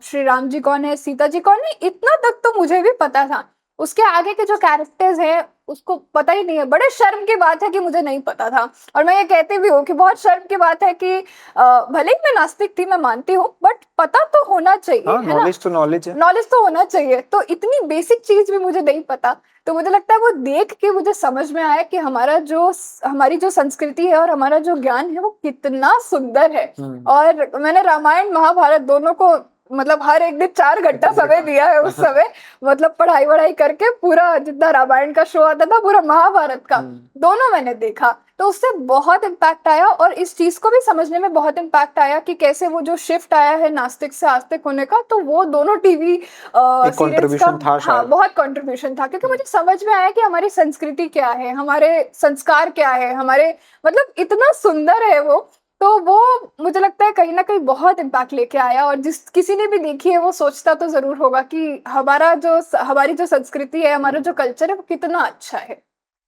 श्री राम जी कौन है, सीता जी कौन है, इतना तक तो मुझे भी पता था। उसके आगे के जो कैरेक्टर्स हैं, उसको पता ही नहीं है। बड़े शर्म की बात है कि मुझे नहीं पता था, और मैं ये कहती भी हूँ कि बहुत शर्म की बात है कि भले ही मैं नास्तिक थी, मैं मानती हूँ, बट पता तो होना चाहिए, हाँ, है ना? नॉलेज तो नॉलेज है। नॉलेज तो होना चाहिए। तो इतनी बेसिक चीज भी मुझे नहीं पता। तो मुझे लगता है वो देख के मुझे समझ में आया कि हमारी जो संस्कृति है और हमारा जो ज्ञान है वो कितना सुंदर है। और मैंने रामायण महाभारत दोनों को मतलब हर एक दिन 4 घंटा समय दिया है उस समय। मतलब पढ़ाई वढ़ाई करके पूरा जितना रामायण का शो आता था, पूरा महाभारत का दोनों मैंने देखा। तो उससे बहुत इम्पैक्ट आया, और इस चीज को भी समझने में बहुत इम्पैक्ट आया कि कैसे वो जो शिफ्ट आया है नास्तिक से आस्तिक होने का, तो वो दोनों टीवी एक सीरियल्स का कंट्रीब्यूशन था हाँ शायद। बहुत कंट्रीब्यूशन था, क्योंकि मुझे समझ में आया कि हमारी संस्कृति क्या है, हमारे संस्कार क्या है, हमारे मतलब इतना सुंदर है वो। तो वो मुझे लगता है कहीं ना कहीं बहुत इम्पैक्ट लेके आया, और जिस किसी ने भी देखी है वो सोचता तो जरूर होगा कि हमारी जो संस्कृति है, हमारा जो कल्चर है वो कितना अच्छा है।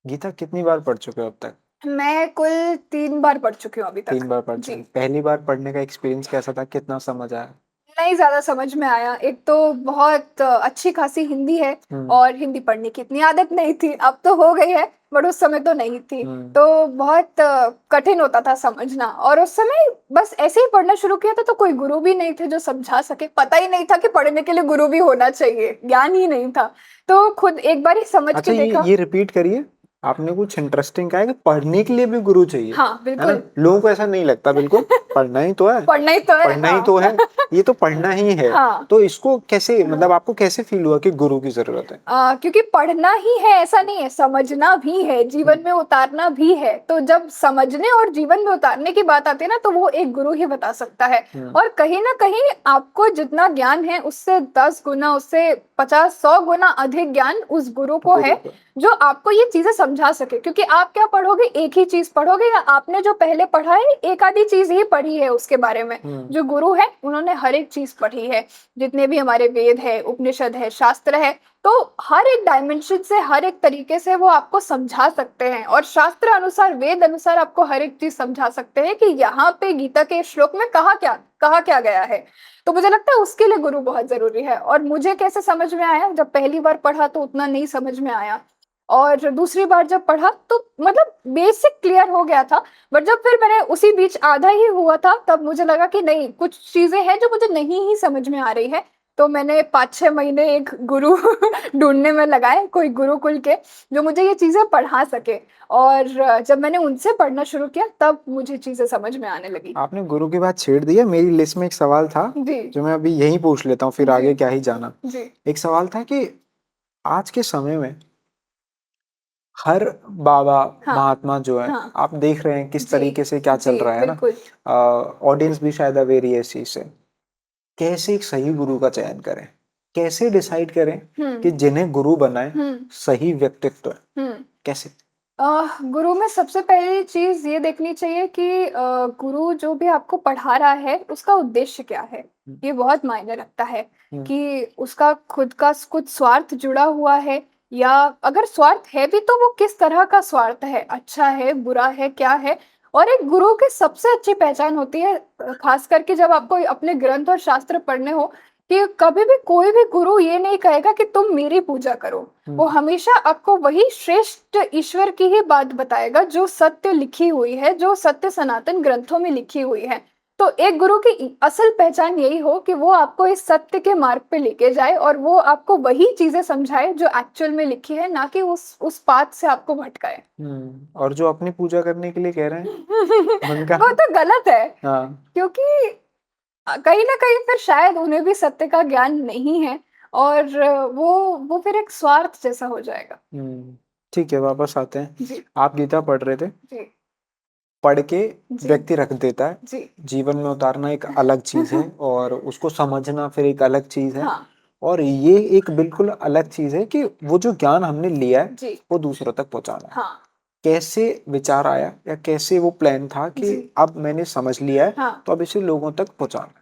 गीता कितनी बार पढ़ चुके हो अब तक? मैं कुल 3 बार पढ़ चुकी हूँ अभी तक। 3 बार पढ़ जी। चुके। पहली बार पढ़ने का एक्सपीरियंस कैसा था? कितना समझ आया? नहीं ज़्यादा समझ में आया। एक तो बहुत अच्छी खासी हिंदी है, और हिंदी पढ़ने की इतनी आदत नहीं थी। अब तो हो गई है, बट उस समय तो नहीं थी। तो बहुत कठिन होता था समझना, और उस समय बस ऐसे ही पढ़ना शुरू किया था, तो कोई गुरु भी नहीं थे जो समझा सके। पता ही नहीं था कि पढ़ने के लिए गुरु भी होना चाहिए, ज्ञान ही नहीं था। तो खुद एक बार ही समझ अच्छा, के देखा। ये रिपीट करिए। आपने कुछ इंटरेस्टिंग कहा है कि पढ़ने के लिए भी गुरु चाहिए, हाँ है ना? बिल्कुल। लोगों को ऐसा नहीं लगता बिल्कुल। पढ़ना ही तो है, पढ़ना ही तो है, पढ़ना ही हाँ। तो है, ये तो पढ़ना ही है। हाँ। तो इसको कैसे, मतलब आपको कैसे फील हुआ कि गुरु की जरूरत है? क्योंकि पढ़ना ही है ऐसा नहीं है, समझना भी है, जीवन में उतारना भी है। तो जब समझने और जीवन में उतारने की बात आती है ना, तो वो एक गुरु ही बता सकता है। और कहीं ना कहीं आपको जितना ज्ञान है उससे 10 गुना, उससे 50-100 गुना अधिक ज्ञान उस गुरु को है, जो आपको ये चीजें समझा सके। क्योंकि आप क्या पढ़ोगे, एक ही चीज पढ़ोगे, या आपने जो पहले पढ़ा है एक आधी चीज ही पढ़ी है उसके बारे में। जो गुरु है उन्होंने हर एक चीज पढ़ी है, जितने भी हमारे वेद है, उपनिषद है, शास्त्र है। तो हर एक डायमेंशन से, हर एक तरीके से वो आपको समझा सकते हैं, और शास्त्र अनुसार, वेद अनुसार आपको हर एक चीज समझा सकते हैं कि यहाँ पे गीता के श्लोक में कहा क्या गया है। तो मुझे लगता है उसके लिए गुरु बहुत जरूरी है। और मुझे कैसे समझ में आया, जब पहली बार पढ़ा तो उतना नहीं समझ में आया, और दूसरी बार जब पढ़ा तो मतलब बेसिक क्लियर हो गया था। बट जब फिर मैंने उसी बीच आधा ही हुआ था, तब मुझे लगा कि नहीं, कुछ चीजें हैं जो मुझे नहीं ही समझ में आ रही है। तो मैंने 5-6 महीने एक गुरु ढूंढने में लगाए, कोई गुरुकुल के, जो मुझे ये चीजें पढ़ा सके। और जब मैंने उनसे पढ़ना शुरू किया, तब मुझे चीजें समझ में आने लगी। आपने गुरु की बात छेड़ दी है। मेरी लिस्ट में एक सवाल था जी। जो मैं अभी यही पूछ लेता हूँ, फिर जी। आगे क्या ही जाना। जी। एक सवाल था कि आज के समय में हर बाबा हाँ। महात्मा जो है, हाँ। आप देख रहे हैं किस जी। तरीके से क्या चल जी रहा है ना। बिल्कुल। ऑडियंस भी शायद अवेयर है इस चीज से। कैसे एक सही गुरु का चयन करें? कैसे डिसाइड करें कि जिन्हें गुरु बनाए सही व्यक्तित्व है? कैसे? गुरु में सबसे पहली चीज ये देखनी चाहिए कि गुरु जो भी आपको पढ़ा रहा है उसका उद्देश्य क्या है। ये बहुत मायने रखता है कि उसका खुद का कुछ स्वार्थ जुड़ा हुआ है, या अगर स्वार्थ है भी तो वो किस तरह का स्वार्थ है, अच्छा है, बुरा है, क्या है। और एक गुरु की सबसे अच्छी पहचान होती है, खास करके जब आपको अपने ग्रंथ और शास्त्र पढ़ने हो, कि कभी भी कोई भी गुरु ये नहीं कहेगा कि तुम मेरी पूजा करो। वो हमेशा आपको वही श्रेष्ठ ईश्वर की ही बात बताएगा जो सत्य लिखी हुई है, जो सत्य सनातन ग्रंथों में लिखी हुई है। तो एक गुरु की असल पहचान यही हो कि वो आपको इस सत्य के मार्ग पे लेके जाए, और वो आपको वही चीजें समझाए जो एक्चुअल में लिखी है, ना कि उस पाथ से आपको भटकाए। और जो अपनी पूजा करने के लिए कह रहे हैं उनका वो तो गलत है। हाँ। क्योंकि कहीं ना कहीं फिर शायद उन्हें भी सत्य का ज्ञान नहीं है, और वो फिर एक स्वार्थ जैसा हो जाएगा। ठीक है, वापस आते हैं। जी। आप गीता पढ़ रहे थे। जी। पढ़ के जी। व्यक्ति रख देता है, जी। जीवन में उतारना एक अलग चीज है, और उसको समझना फिर एक अलग चीज है। हाँ। और ये एक बिल्कुल अलग चीज है कि वो जो ज्ञान हमने लिया है जी। वो दूसरों तक पहुंचाना है। हाँ। कैसे विचार आया, या कैसे वो प्लान था कि जी। अब मैंने समझ लिया है हाँ। तो अब इसे लोगों तक पहुंचाना है?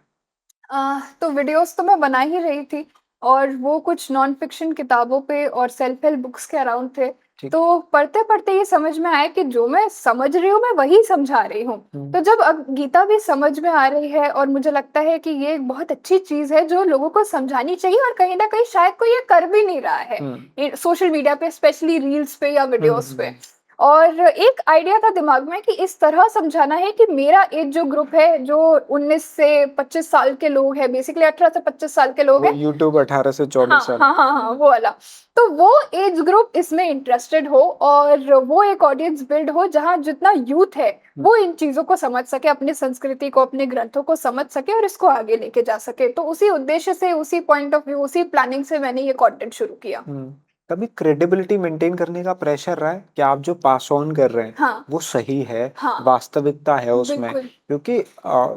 तो वीडियोस तो मैं बना ही रही थी, और वो कुछ नॉन फिक्शन किताबों पे और सेल्फ हेल्प बुक्स के अराउंड थे। ठीक। तो पढ़ते पढ़ते ये समझ में आया कि जो मैं समझ रही हूँ मैं वही समझा रही हूँ। तो जब अब गीता भी समझ में आ रही है और मुझे लगता है कि ये एक बहुत अच्छी चीज है जो लोगों को समझानी चाहिए, और कहीं ना कहीं शायद कोई ये कर भी नहीं रहा है सोशल मीडिया पे, स्पेशली रील्स पे या वीडियोस पे। और एक आइडिया था दिमाग में कि इस तरह समझाना है कि मेरा एज जो ग्रुप है, जो 19 से 25 साल के लोग हैं, बेसिकली 18 से 25 साल के लोग वो हैं। यूट्यूब 18 से 24 हाँ साल। हाँ हाँ हाँ, वो वाला। तो वो एज ग्रुप इसमें इंटरेस्टेड हो, और वो एक ऑडियंस बिल्ड हो जहाँ जितना यूथ है वो इन चीजों को समझ सके, अपनी संस्कृति को, अपने ग्रंथों को समझ सके और इसको आगे लेके जा सके। तो उसी उद्देश्य से, उसी पॉइंट ऑफ व्यू, उसी प्लानिंग से मैंने ये कंटेंट शुरू किया। कभी क्रेडिबिलिटी मेंटेन करने का प्रेशर रहा है कि आप जो पास ऑन कर रहे हैं हाँ वो सही है, हाँ, वास्तविकता है उसमें? बिल्कुल। क्योंकि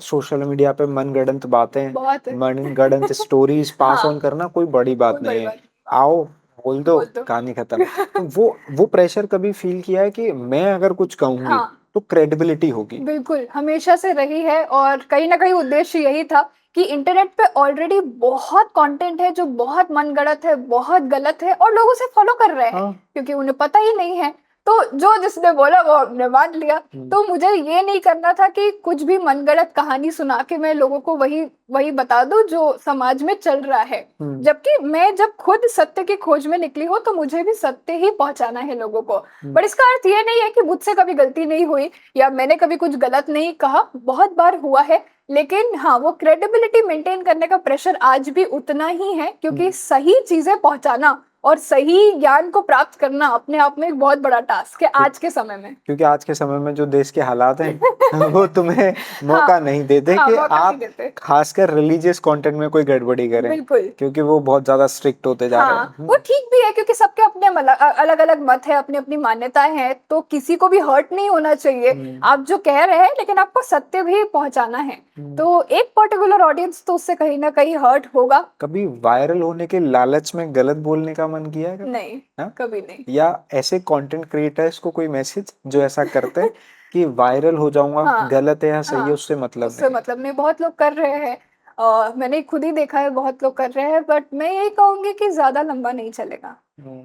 सोशल मीडिया पे मनगढ़ंत बातें, बहुत है। मनगढ़ंत स्टोरीज पास ऑन हाँ, करना कोई बड़ी कोई बात बड़ी नहीं है। बात आओ, बोल दो, बोल दो। कहानी खत्म। तो वो प्रेशर कभी फील किया है कि मैं अगर कुछ कहूंगी हाँ, तो क्रेडिबिलिटी होगी? बिल्कुल, हमेशा से रही है, और कहीं न कहीं उद्देश्य यही था कि इंटरनेट पे ऑलरेडी बहुत कंटेंट है जो बहुत मनगढ़ंत है, बहुत गलत है, और लोग उसे फॉलो कर रहे हैं हाँ। क्योंकि उन्हें पता ही नहीं है। तो जो जिसने बोला वो हमने मान लिया। तो मुझे ये नहीं करना था कि कुछ भी मनगढ़ंत कहानी सुना के मैं लोगों को वही वही बता दूं जो समाज में चल रहा है। जबकि मैं जब खुद सत्य की खोज में निकली हूँ तो मुझे भी सत्य ही पहुंचाना है लोगों को। पर इसका अर्थ ये नहीं है कि मुझसे कभी गलती नहीं हुई या मैंने कभी कुछ गलत नहीं कहा, बहुत बार हुआ है। लेकिन हाँ, वो क्रेडिबिलिटी मेंटेन करने का प्रेशर आज भी उतना ही है, क्योंकि सही चीजें पहुंचाना और सही ज्ञान को प्राप्त करना अपने आप में एक बहुत बड़ा टास्क है आज के समय में। क्योंकि आज के समय में जो देश के हालात हैं वो तुम्हें मौका नहीं देते हाँ, कि मौका नहीं आप देते। खासकर रिलीजियस कंटेंट में कोई गड़बड़ी करें, बिल्कुल। क्योंकि वो बहुत ज्यादा स्ट्रिक्ट होते जा रहे हाँ, हैं। वो ठीक भी है क्योंकि सबके अपने अलग अलग मत है, अपनी अपनी मान्यताएं हैं, तो किसी को भी हर्ट नहीं होना चाहिए। आप जो कह रहे हैं, लेकिन आपको सत्य भी पहुंचाना है, तो एक पर्टिकुलर ऑडियंस तो उससे कहीं ना कहीं हर्ट होगा। कभी वायरल होने के लालच में गलत बोलने का मन किया है कभी? नहीं, हाँ? कभी नहीं। या ऐसे कंटेंट क्रिएटर्स को कोई मैसेज जो ऐसा करते हैं कि वायरल हो जाऊंगा, हाँ गलत है या सही है हाँ, उससे मतलब उससे नहीं? मतलब नहीं, बहुत लोग कर रहे हैं। मैंने खुद ही देखा है, बहुत लोग कर रहे हैं, बट मैं यही कहूंगी कि ज्यादा लंबा नहीं चलेगा।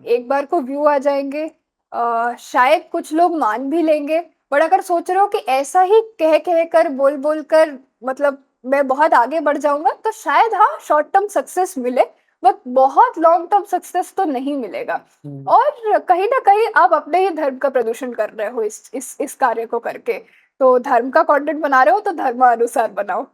एक बार को व्यू आ जाएंगे, शायद कुछ लोग मान भी लेंगे, बट अगर सोच रहे हो कि ऐसा ही कह कर, बोल बोल कर, मतलब मैं बहुत आगे बढ़ जाऊंगा, तो शायद हाँ, शॉर्ट टर्म सक्सेस मिले, बट बहुत लॉन्ग टर्म सक्सेस तो नहीं मिलेगा। और कहीं ना कहीं आप अपने ही धर्म का प्रदूषण कर रहे हो इस कार्य को करके। तो धर्म का कंटेंट बना रहे हो तो धर्मानुसार बनाओ।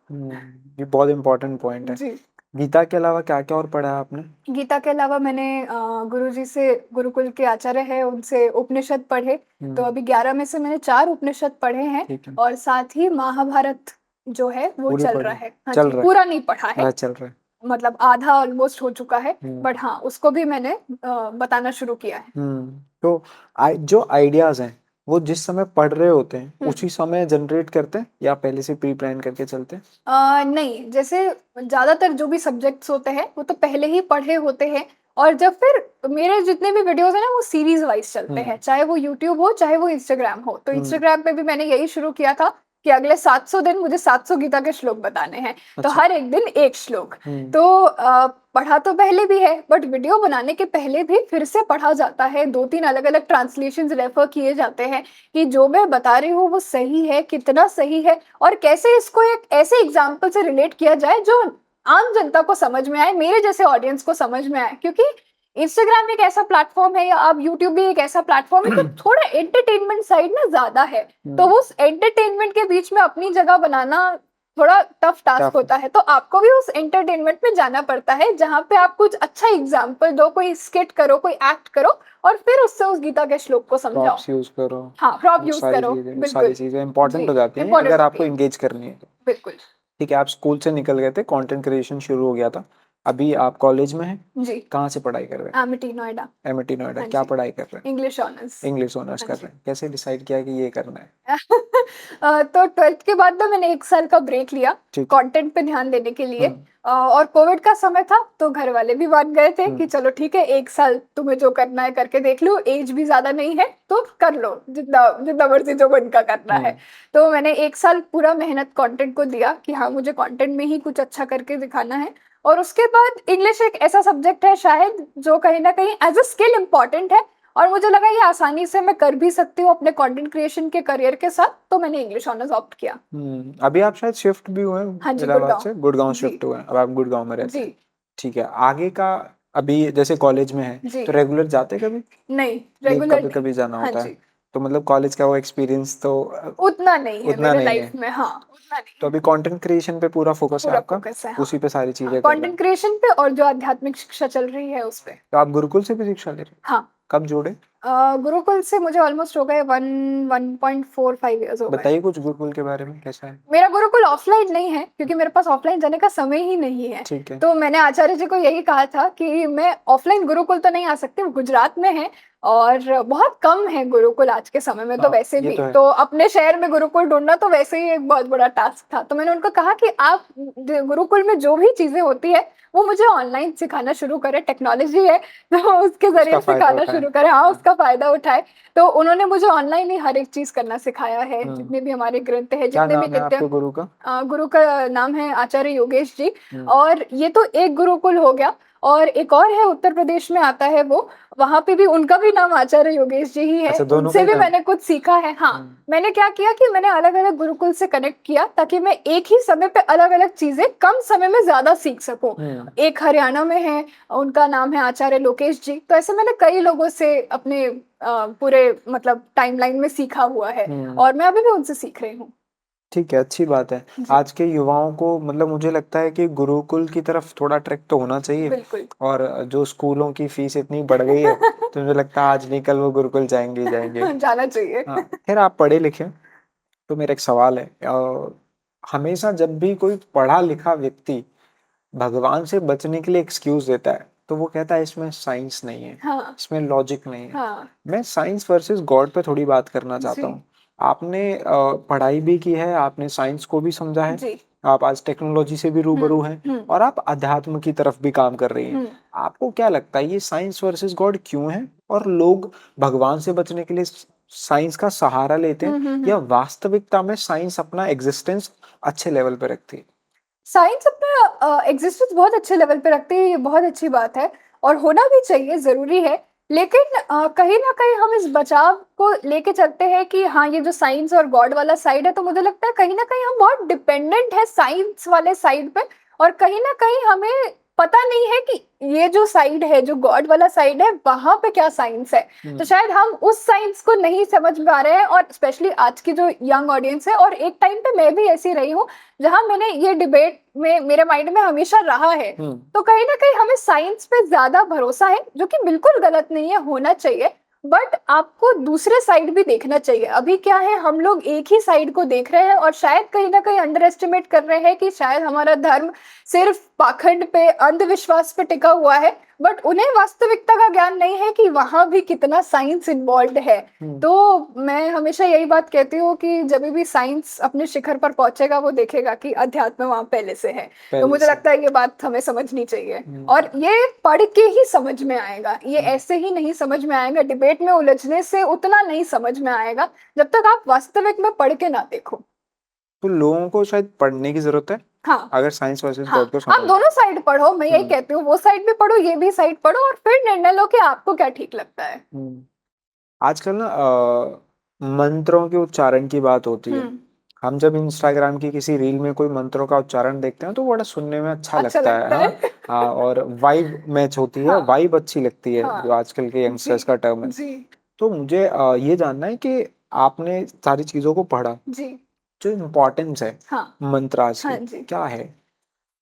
ये बहुत इंपॉर्टेंट पॉइंट है। जी। गीता के अलावा क्या क्या और पढ़ा है आपने? गीता के अलावा मैंने गुरुजी से, गुरुकुल के आचार्य हैं, उनसे उपनिषद पढ़े। तो अभी 11 में से मैंने 4 उपनिषद पढ़े हैं, ठीक है। और साथ ही महाभारत जो है वो पूरी चल पढ़ी? रहा है। हाँ चल जी, रहा है? पूरा नहीं पढ़ा है, चल रहा है। मतलब आधा ऑलमोस्ट हो चुका है, बट हाँ, उसको भी मैंने बताना शुरू किया है। तो जो आइडियाज हैं वो जिस समय पढ़ रहे होते हैं उसी समय जनरेट करते हैं या पहले से प्री प्लान करके चलते हैं? नहीं, जैसे ज्यादातर जो भी सब्जेक्ट्स होते हैं वो तो पहले ही पढ़े होते हैं, और जब फिर मेरे जितने भी वीडियोस हैं ना वो सीरीज वाइज चलते हैं, चाहे वो यूट्यूब हो चाहे वो इंस्टाग्राम हो। तो इंस्टाग्राम पे भी मैंने यही शुरू किया था कि अगले 700 दिन मुझे 700 गीता के श्लोक बताने हैं। तो हर एक दिन एक श्लोक। तो पढ़ा तो पहले भी है, बट वीडियो बनाने के पहले भी फिर से पढ़ा जाता है, 2-3 अलग अलग ट्रांसलेशंस रेफर किए जाते हैं कि जो मैं बता रही हूँ वो सही है, कितना सही है, और कैसे इसको एक ऐसे एग्जाम्पल से रिलेट किया जाए जो आम जनता को समझ में आए, मेरे जैसे ऑडियंस को समझ में आए। क्योंकि इंस्टाग्राम एक ऐसा प्लेटफॉर्म है, या आप यूट्यूब भी एक ऐसा प्लेटफॉर्म है, तो थोड़ा एंटरटेनमेंट साइड ना ज्यादा है। तो वो एंटरटेनमेंट के बीच में अपनी जगह बनाना थोड़ा टफ टास्क होता है। तो आपको भी उस एंटरटेनमेंट में जाना पड़ता है जहाँ पे आप कुछ अच्छा एग्जाम्पल दो, कोई स्किट करो, कोई एक्ट करो, और फिर उससे उस गीता के श्लोक को समझाओ। प्रॉप्स यूज करो। हाँ, प्रॉप यूज करो। सारी चीजें इंपॉर्टेंट हो जाती हैं अगर आपको एंगेज करनी है तो। बिल्कुल। ठीक है, आप स्कूल से निकल गए थे, कंटेंट क्रिएशन शुरू हो गया था, अभी आप कॉलेज में हैं। जी। कहाँ से पढ़ाई कर रहे हैं? एमिटी नोएडा। एमिटी नोएडा। क्या पढ़ाई कर रहे हैं? English honours. इंग्लिश ऑनर्स कर रहे हैं। कैसे डिसाइड किया कि ये करना है? तो 12th के बाद ना मैंने 1 साल का ब्रेक लिया कंटेंट पे ध्यान देने के लिए। और कोविड का समय था तो घर वाले भी मान गए थे कि चलो ठीक है, 1 साल तुम्हें जो करना है करके देख लो, एज भी ज्यादा नहीं है तो कर लो, जितना जितना मर्जी जो मन का करना है। तो मैंने 1 साल पूरा मेहनत कंटेंट को दिया कि हाँ, मुझे कंटेंट में ही कुछ अच्छा करके दिखाना है। और उसके बाद इंग्लिश एक ऐसा सब्जेक्ट है शायद जो कहीं ना कहीं एज अ स्किल इम्पॉर्टेंट है, और मुझे लगा ये आसानी से मैं कर भी सकती हूँ अपने कंटेंट क्रिएशन के करियर के साथ, तो मैंने इंग्लिश ऑनर्स ऑप्ट किया। अभी आप शायद शिफ्ट भी हुए हैं हाँ जी, इलाहाबाद से, गुड़गांव। गुड़गांव जी शिफ्ट हुए हैं, अब आप गुड़गांव में रहते जी हैं। ठीक है, आगे का अभी जैसे कॉलेज में है जी। तो रेगुलर जाते हैं कभी, नहीं, ये रेगुलर कभी नहीं। कभी जाना हाँ होता है? जी, तो मतलब कॉलेज का वो एक्सपीरियंस तो उतना नहीं है उतना मेरे नहीं है। लाइफ में। हाँ, उतना नहीं तो है। अभी कंटेंट क्रिएशन पे पूरा फोकस है पूरा आपका, फोकस है, हाँ। उसी पे सारी हाँ, चीजें कर रहे कंटेंट हैं। क्रिएशन पे और जो आध्यात्मिक शिक्षा चल रही है उस पे। तो आप गुरुकुल से भी शिक्षा ले रहे हैं? हाँ। कब जोड़े? गुरुकुल से मुझे ऑलमोस्ट हो गए 1.45 इयर्स हो गए। बताइए कुछ गुरुकुल के बारे में, कैसा है? मेरा गुरुकुल ऑफलाइन नहीं है क्योंकि मेरे पास ऑफलाइन जाने का समय ही नहीं है। ठीक है। तो मैंने आचार्य जी को यही कहा था कि मैं ऑफलाइन गुरुकुल तो नहीं आ सकती, वो गुजरात में है और बहुत कम है गुरुकुल आज के समय में, तो हाँ, वैसे ये भी तो है। तो अपने शहर में गुरुकुल ढूंढना तो वैसे ही एक बहुत बड़ा टास्क था। तो मैंने उनको कहा कि आप गुरुकुल में जो भी चीजें होती है वो मुझे ऑनलाइन सिखाना शुरू करें, टेक्नोलॉजी है तो उसके उसका जरिए फायदा सिखाना उठाए। शुरू करें। हाँ, हाँ। उसका फायदा उठाए। तो उन्होंने मुझे ऑनलाइन ही हर एक चीज करना सिखाया है, हम्म। जितने भी हमारे ग्रंथ है, क्या जितने भी नाम है नित्य। आपके गुरु का? गुरु का नाम है आचार्य योगेश जी। हम्म। और ये तो एक गुरुकुल हो गया, और एक और है उत्तर प्रदेश में आता है वो, वहां पे भी उनका भी नाम आचार्य योगेश जी ही है, अच्छा, दोनों का उनसे ही भी नाम? मैंने कुछ सीखा है। हाँ, मैंने क्या किया कि मैंने अलग अलग गुरुकुल से कनेक्ट किया ताकि मैं एक ही समय पे अलग अलग चीजें कम समय में ज्यादा सीख सकूं। एक हरियाणा में है, उनका नाम है आचार्य लोकेश जी। तो ऐसे मैंने कई लोगों से अपने पूरे मतलब टाइमलाइन में सीखा हुआ है, और मैं अभी भी उनसे सीख रही हूँ। ठीक है, अच्छी बात है। जी, आज के युवाओं को मतलब मुझे लगता है कि गुरुकुल की तरफ थोड़ा ट्रैक तो होना चाहिए। बिल्कुल। और जो स्कूलों की फीस इतनी बढ़ गई है तो मुझे लगता है आज नहीं कल वो गुरुकुल जाएंगे ही जाएंगे। जाना चाहिए। हाँ, खैर आप पढ़े लिखे, तो मेरा एक सवाल है, हमेशा जब भी कोई पढ़ा लिखा व्यक्ति भगवान से बचने के लिए एक्सक्यूज देता है तो वो कहता है इसमें साइंस नहीं है, हाँ इसमें लॉजिक नहीं है। हाँ मैं साइंस वर्सेस गॉड पे थोड़ी बात करना चाहता जी हूँ। आपने पढ़ाई भी की है, आपने साइंस को भी समझा है, जी। आप आज टेक्नोलॉजी से भी रूबरू हैं, हम्म और आप अध्यात्म की तरफ भी काम कर रही हैं। हम्म। आपको क्या लगता है ये साइंस वर्सेस गॉड क्यों है, और लोग भगवान से बचने के लिए साइंस का सहारा लेते हैं, या हम्म। वास्तविकता में साइंस अपना एग्जिस्टेंस अच्छे लेवल पे रखती है? साइंस अपना एग्जिस्टेंस बहुत अच्छे लेवल पे रखती है, ये बहुत अच्छी बात है और होना भी चाहिए, जरूरी है। लेकिन कहीं ना कहीं हम इस बचाव को लेके चलते हैं कि हाँ, ये जो साइंस और गॉड वाला साइड है, तो मुझे लगता है कहीं ना कहीं हम बहुत डिपेंडेंट है साइंस वाले साइड पे, और कहीं ना कहीं हमें पता नहीं है कि ये जो साइड है, जो गॉड वाला साइड है, वहां पे क्या साइंस है। तो शायद हम उस साइंस को नहीं समझ पा रहे हैं, और स्पेशली आज की जो यंग ऑडियंस है, और एक टाइम पे मैं भी ऐसी रही हूँ जहां मैंने ये डिबेट में मेरे माइंड में हमेशा रहा है। तो कहीं ना कहीं हमें साइंस पे ज्यादा भरोसा है, जो कि बिल्कुल गलत नहीं है, होना चाहिए, बट आपको दूसरे साइड भी देखना चाहिए। अभी क्या है, हम लोग एक ही साइड को देख रहे हैं, और शायद कहीं ना कहीं अंडर एस्टिमेट कर रहे हैं कि शायद हमारा धर्म सिर्फ पाखंड पे, अंधविश्वास पे टिका हुआ है, बट उन्हें वास्तविकता का ज्ञान नहीं है कि वहां भी कितना साइंस इन्वॉल्व है। तो मैं हमेशा यही बात कहती हूँ कि जब भी साइंस अपने शिखर पर पहुंचेगा, वो देखेगा कि अध्यात्म वहां पहले से है। तो पहले मुझे से। लगता है ये बात हमें समझनी चाहिए, और ये पढ़ के ही समझ में आएगा, ये ऐसे ही नहीं समझ में आएगा, डिबेट में उलझने से उतना नहीं समझ में आएगा जब तक आप वास्तविक में पढ़ के ना देखो। तो लोगों को शायद पढ़ने की जरूरत है, हाँ अगर साइंस वर्सेस हाँ, गॉड को आप समझ। दोनों साइड पढ़ो, मैं यही हम्म कहती हूँ, वो साइड भी पढ़ो, ये भी साइड पढ़ो, और फिर निर्णय लो कि आपको क्या ठीक लगता है। हम्म। आजकल ना मंत्रों के उच्चारण की बात होती है। हम्म। हम जब इंस्टाग्राम की किसी रील में कोई मंत्रों का उच्चारण देखते हैं तो बड़ा सुनने में अच्छा अच्छा लगता है। लगता हाँ। है। हाँ, और वाइब मैच होती है, हाँ वाइब अच्छी लगती है, जो हाँ आजकल के जी यंगस्टर्स का टर्म है। जी तो मुझे ये जानना है कि आपने सारी चीजों को पढ़ा, जी। जो इम्पोर्टेंस है हाँ मंत्रास हाँ की जी। क्या है?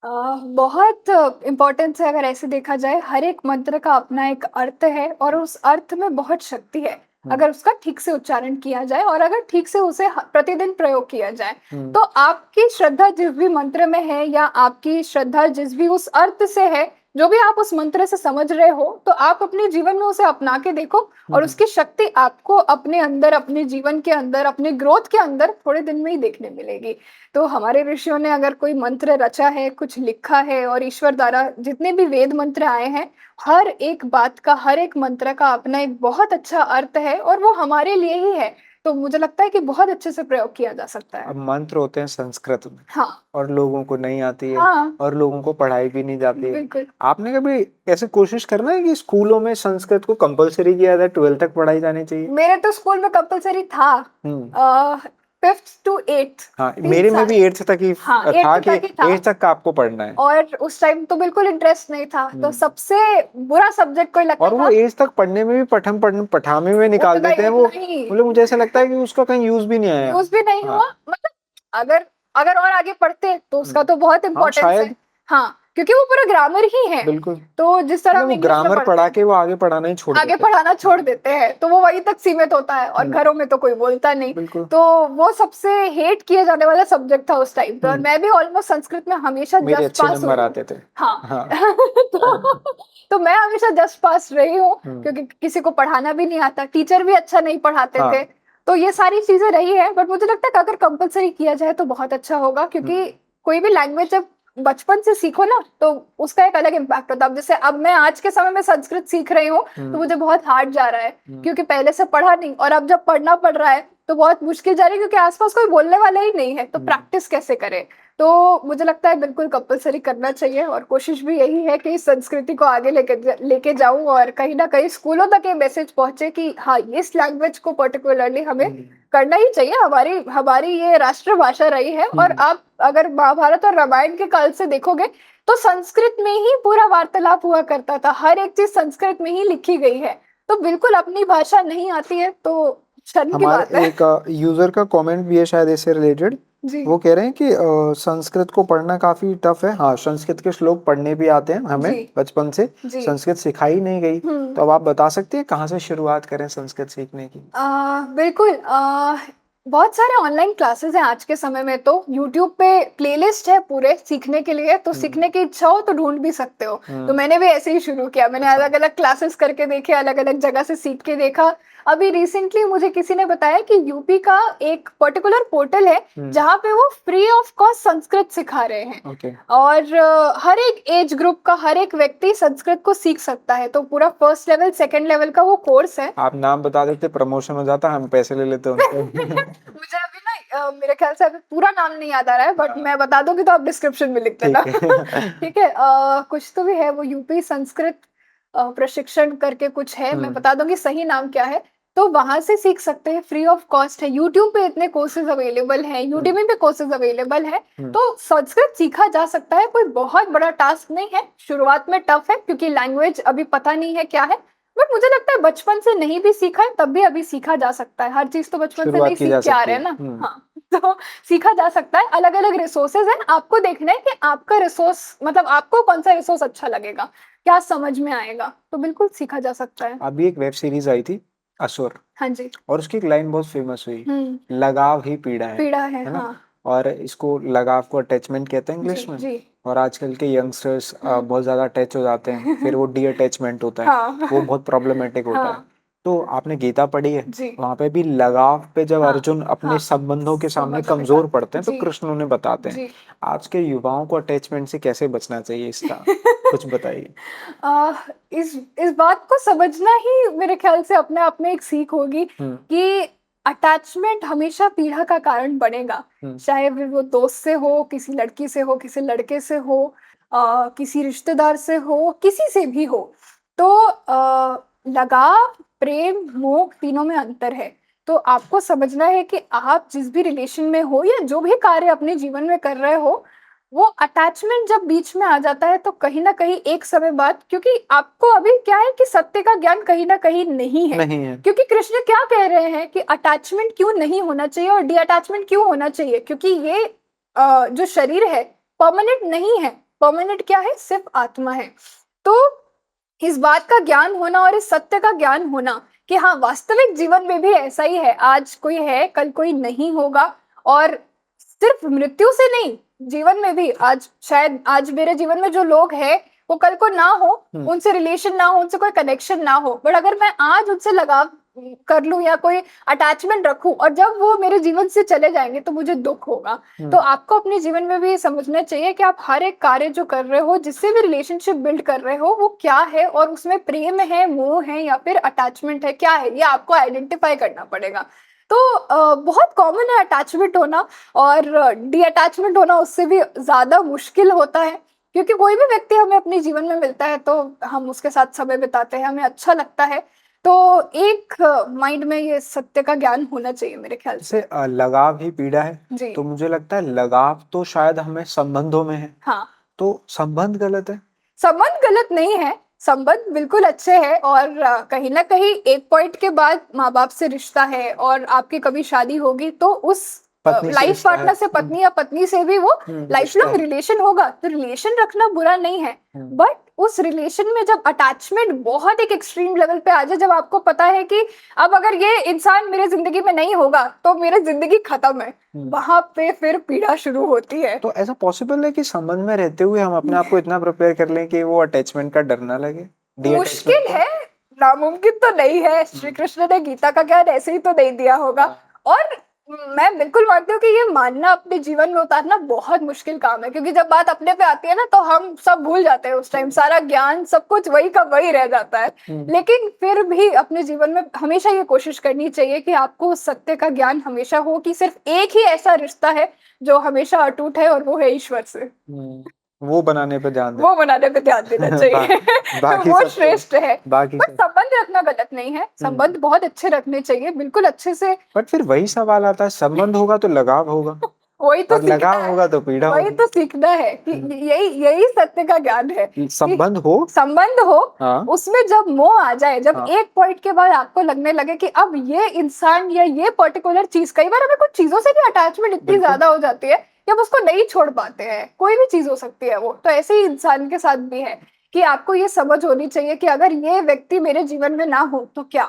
बहुत इम्पोर्टेंस है। अगर ऐसे देखा जाए, हर एक मंत्र का अपना एक अर्थ है, और उस अर्थ में बहुत शक्ति है अगर उसका ठीक से उच्चारण किया जाए, और अगर ठीक से उसे प्रतिदिन प्रयोग किया जाए। तो आपकी श्रद्धा जिस भी मंत्र में है, या आपकी श्रद्धा जिस भी उस अर्थ से है, जो भी आप उस मंत्र से समझ रहे हो, तो आप अपने जीवन में उसे अपना के देखो, और उसकी शक्ति आपको अपने अंदर, अपने जीवन के अंदर, अपने ग्रोथ के अंदर थोड़े दिन में ही देखने मिलेगी। तो हमारे ऋषियों ने अगर कोई मंत्र रचा है, कुछ लिखा है, और ईश्वर द्वारा जितने भी वेद मंत्र आए हैं, हर एक बात का, हर एक मंत्र का अपना एक बहुत अच्छा अर्थ है, और वो हमारे लिए ही है। तो मुझे लगता है कि बहुत अच्छे से प्रयोग किया जा सकता है। अब मंत्र होते हैं संस्कृत में हाँ, और लोगों को नहीं आती है हाँ, और लोगों को पढ़ाई भी नहीं जाती है। बिल्कुल। आपने कभी ऐसे कोशिश करना है कि स्कूलों में संस्कृत को कंपलसरी किया जाए, 12th तक पढ़ाई जानी चाहिए? मेरे तो स्कूल में कंपलसरी था हम्म 5th to 8th, हाँ, 3 मेरे में साल। भी 8th तक ही हाँ, था 8th कि तक ही था 8th तक का आपको पढ़ना है। और उस टाइम तो बिल्कुल इंटरेस्ट नहीं था, तो हम्म सबसे बुरा सब्जेक्ट कोई लगता और वो था 8th तक पढ़ने में भी पठामे में निकाल उतना देते ही हैं वो। उतना ही मतलब मुझे ऐसा लगता है कि उसका कहीं यूज भी नहीं आया। यूज भी नहीं हाँ हुआ। मतलब अगर अगर और आगे पढ़ते तो उसका तो बहुत हाँ इम्पोर्टेंस है। शायद, हाँ, क्योंकि वो पूरा ग्रामर ही है। बिल्कुल। तो जिस तरह मतलब हम वो इंग्लिश में ग्रामर पढ़ते पढ़ा हैं, के वो आगे पढ़ाना ही छोड़ आगे देते हैं। पढ़ाना छोड़ हाँ, देते हैं, तो वो वहीं तक सीमित होता है और हम्म, घरों में तो कोई बोलता नहीं। बिल्कुल। तो वो सबसे हेट किया जाने वाला सब्जेक्ट था उस टाइम पे, और मैं भी ऑलमोस्ट संस्कृत में हमेशा मेरे जस्ट अच्छे पास हुई नंबर हूँ। आते थे। हाँ हाँ तो मैं हमेशा जस्ट पास रही हूँ, हम्म, क्योंकि किसी को पढ़ाना भी नहीं आता, टीचर भी अच्छा नहीं पढ़ाते थे। हाँ तो ये सारी चीजें रही है, बट मुझे लगता है कि अगर कंपलसरी किया जाए तो बहुत अच्छा होगा, क्योंकि कोई भी लैंग्वेज जब बचपन से सीखो ना तो उसका एक अलग इम्पैक्ट होता है। अब जैसे अब मैं आज के समय में संस्कृत सीख रही हूँ तो मुझे बहुत हार्ड जा रहा है, क्योंकि पहले से पढ़ा नहीं, और अब जब पढ़ना पड़ रहा है तो बहुत मुश्किल जा रही है, क्योंकि आसपास कोई बोलने वाला ही नहीं है, तो प्रैक्टिस कैसे करें। तो मुझे लगता है बिल्कुल कंपलसरी करना चाहिए, और कोशिश भी यही है कि इस संस्कृति को आगे लेके जाऊं, और कहीं ना कहीं स्कूलों तक ये मैसेज पहुंचे कि हाँ, इस लैंग्वेज को पर्टिकुलरली हमें करना ही चाहिए। हमारी हमारी ये राष्ट्रभाषा रही है, और आप अगर महाभारत और रामायण के काल से देखोगे तो संस्कृत में ही पूरा वार्तालाप हुआ करता था, हर एक चीज संस्कृत में ही लिखी गई है। तो बिल्कुल अपनी भाषा नहीं आती है तो शर्म की बात हमारे है। एक यूजर का कमेंट भी है शायद इससे रिलेटेड। जी, वो कह रहे हैं कि संस्कृत को पढ़ना काफी टफ है। हाँ, संस्कृत के श्लोक पढ़ने भी आते हैं हमें जी, बचपन से, जी। संस्कृत सिखाई नहीं गई। तो अब आप बता सकते हैं कहाँ से शुरुआत करें संस्कृत सीखने की? बिल्कुल। बहुत सारे ऑनलाइन क्लासेस हैं आज के समय में, तो यूट्यूब पे प्लेलिस्ट है पूरे सीखने के लिए, तो सीखने की इच्छा हो तो ढूंढ भी सकते हो। तो मैंने भी ऐसे ही शुरू किया, मैंने अच्छा। अलग अलग क्लासेस करके देखे, अलग अलग जगह से सीख के देखा। अभी रिसेंटली मुझे किसी ने बताया कि यूपी का एक पर्टिकुलर पोर्टल है जहाँ पे वो फ्री ऑफ कॉस्ट संस्कृत सिखा रहे हैं, ओके। और हर एक एज ग्रुप का हर एक व्यक्ति संस्कृत को सीख सकता है। तो पूरा फर्स्ट लेवल सेकंड लेवल का वो कोर्स है। आप नाम बता देते, प्रमोशन हो जाता, हम पैसे ले लेते उनसे। मुझे अभी ना मेरे ख्याल से अभी पूरा नाम नहीं याद आ रहा है, बट मैं बता दूंगी तो आप डिस्क्रिप्शन में लिख देना। ठीक है। ठीक है। कुछ तो भी है, वो यूपी संस्कृत प्रशिक्षण करके कुछ है, मैं बता दूंगी सही नाम क्या है। तो वहां से सीख सकते हैं, फ्री ऑफ कॉस्ट है। यूट्यूब पे इतने कोर्सेज अवेलेबल हैं, यूडेमी पे कोर्सेज अवेलेबल है। तो संस्कृत सीखा जा सकता है, कोई बहुत बड़ा टास्क नहीं है। शुरुआत में टफ है क्योंकि लैंग्वेज अभी पता नहीं है क्या है, बट मुझे लगता है बचपन से नहीं भी सीखा है तब भी अभी सीखा जा सकता है। हर चीज तो बचपन से शुरुआत नहीं की सीख जा के आ सकती रहे है। हैं ना। हाँ, तो सीखा जा सकता है। अलग अलग रिसोर्सेज हैं, आपको देखना है कि आपका रिसोर्स, मतलब आपको कौन सा रिसोर्स अच्छा लगेगा, क्या समझ में आएगा, तो बिल्कुल सीखा जा सकता है। अभी एक वेब सीरीज आई थी असुर, हाँ जी। और उसकी एक लाइन बहुत फेमस हुई, लगाव ही पीड़ा पीड़ा है, है ना? हाँ। और इसको लगाव को अटैचमेंट कहते हैं जी, इंग्लिश में। जी। और आजकल के यंगस्टर्स बहुत ज्यादा अटैच हो जाते हैं, फिर वो डी अटैचमेंट होता है, हाँ, वो बहुत प्रॉब्लमेटिक होता है। हाँ, तो आपने गीता पढ़ी है, जी, वहां पे भी लगाव पे जब हाँ, अर्जुन अपने हाँ, संबंधों के सामने संबंधों के कमजोर साथ, पड़ते हैं तो जी, कृष्ण उन्हें बताते हैं। जी। आज के युवाओं को अटैचमेंट से कैसे बचना चाहिए, इसका कुछ बताइए। आ, इस बात को समझना ही मेरे ख्याल से अपने आप में एक सीख होगी कि अटैचमेंट हमेशा पीड़ा का कारण बनेगा। चाहे वो दोस्त से हो, किसी लड़की से हो, किसी लड़के से हो, किसी रिश्तेदार से हो, किसी से भी हो। तो लगाव, प्रेम, मोह, तीनों में अंतर है। तो आपको समझना है कि आप जिस भी रिलेशन में हो या जो भी कार्य अपने जीवन में कर रहे हो, वो अटैचमेंट जब बीच में आ जाता है तो कहीं ना कहीं एक समय बाद, क्योंकि आपको अभी क्या है कि सत्य का ज्ञान कहीं ना कहीं नहीं है। क्योंकि कृष्ण क्या कह रहे हैं कि अटैचमेंट क्यों नहीं होना चाहिए और डी अटैचमेंट क्यों होना चाहिए, क्योंकि ये जो शरीर है परमानेंट नहीं है। परमानेंट क्या है? सिर्फ आत्मा है। तो इस बात का ज्ञान होना और इस सत्य का ज्ञान होना कि हाँ, वास्तविक जीवन में भी ऐसा ही है, आज कोई है कल कोई नहीं होगा। और सिर्फ मृत्यु से नहीं, जीवन में भी आज शायद आज मेरे जीवन में जो लोग हैं वो कल को ना हो, उनसे रिलेशन ना हो, उनसे कोई कनेक्शन ना हो, बट अगर मैं आज उनसे लगाव कर लूं या कोई अटैचमेंट रखूं और जब वो मेरे जीवन से चले जाएंगे तो मुझे दुख होगा। तो आपको अपने जीवन में भी ये समझना चाहिए कि आप हर एक कार्य जो कर रहे हो, जिससे भी रिलेशनशिप बिल्ड कर रहे हो, वो क्या है और उसमें प्रेम है, मोह है या फिर अटैचमेंट है, क्या है, ये आपको आइडेंटिफाई करना पड़ेगा। तो बहुत कॉमन है अटैचमेंट होना, और डी अटैचमेंट होना उससे भी ज़्यादा मुश्किल होता है, क्योंकि कोई भी व्यक्ति हमें अपने जीवन में मिलता है तो हम उसके साथ समय बिताते हैं, हमें अच्छा लगता है। तो एक माइंड में ये सत्य का ज्ञान होना चाहिए मेरे ख्याल से। जैसे लगाव ही पीड़ा है, जी। तो मुझे लगता है लगाव तो शायद हमें संबंधों में है, हाँ, तो संबंध गलत है। संबंध गलत नहीं है, संबंध बिल्कुल अच्छे हैं, और कहीं ना कहीं एक पॉइंट के बाद माँ बाप से रिश्ता है, और आपकी कभी शादी होगी तो उस पत्नी से लाइफ रिश्ता है। पार्टनर से, पत्नी या पत्नी से भी वो लाइफ रिश्ता लॉन्ग है। रिलेशन होगा, तो रिलेशन रखना बुरा नहीं है। बट उस रिलेशन में जब अटैचमेंट बहुत एक एक्सट्रीम लेवल पे आ जाए, जब आपको पता है कि अब अगर ये इंसान मेरे जिंदगी में नहीं होगा तो मेरी जिंदगी खत्म है, वहां पे फिर पीड़ा शुरू होती है। तो ऐसा पॉसिबल है कि संबंध में रहते हुए हम अपने आप को इतना प्रिपेयर कर लें कि वो अटैचमेंट का डर ना लगे, मुश्किल है, नामुमकिन तो नहीं है। श्री कृष्ण ने गीता का ज्ञान ऐसे ही तो नहीं दिया होगा। और मैं बिल्कुल मानती हूँ कि ये मानना अपने जीवन में उतारना बहुत मुश्किल काम है, क्योंकि जब बात अपने पे आती है ना तो हम सब भूल जाते हैं, उस टाइम सारा ज्ञान सब कुछ वही का वही रह जाता है। लेकिन फिर भी अपने जीवन में हमेशा ये कोशिश करनी चाहिए कि आपको उस सत्य का ज्ञान हमेशा हो कि सिर्फ एक ही ऐसा रिश्ता है जो हमेशा अटूट है, और वो है ईश्वर से। वो बनाने पे ध्यान दे। वो बनाने पे ध्यान देना चाहिए। बाकी वो सब श्रेष्ठ है। बाकी बट सब संबंध रखना गलत नहीं है, संबंध बहुत अच्छे रखने चाहिए, बिल्कुल अच्छे से। बट फिर वही सवाल आता है, संबंध होगा तो लगाव होगा, वही तो और सीखना लगाव है, होगा तो पीड़ा वही होगी। तो सीखना है कि यही यही सत्य का ज्ञान है कि संबंध हो, संबंध हो, हाँ, उसमें जब मोह आ जाए, जब हाँ, एक पॉइंट के बाद आपको लगने लगे कि अब ये इंसान या ये पर्टिकुलर चीज, कई बार हमें कुछ चीजों से भी अटैचमेंट इतनी बिल्कुल। ज्यादा हो जाती है कि हम उसको नहीं छोड़ पाते हैं। कोई भी चीज हो सकती है वो, तो ऐसे ही इंसान के साथ भी है कि आपको ये समझ होनी चाहिए कि अगर ये व्यक्ति मेरे जीवन में ना हो तो क्या।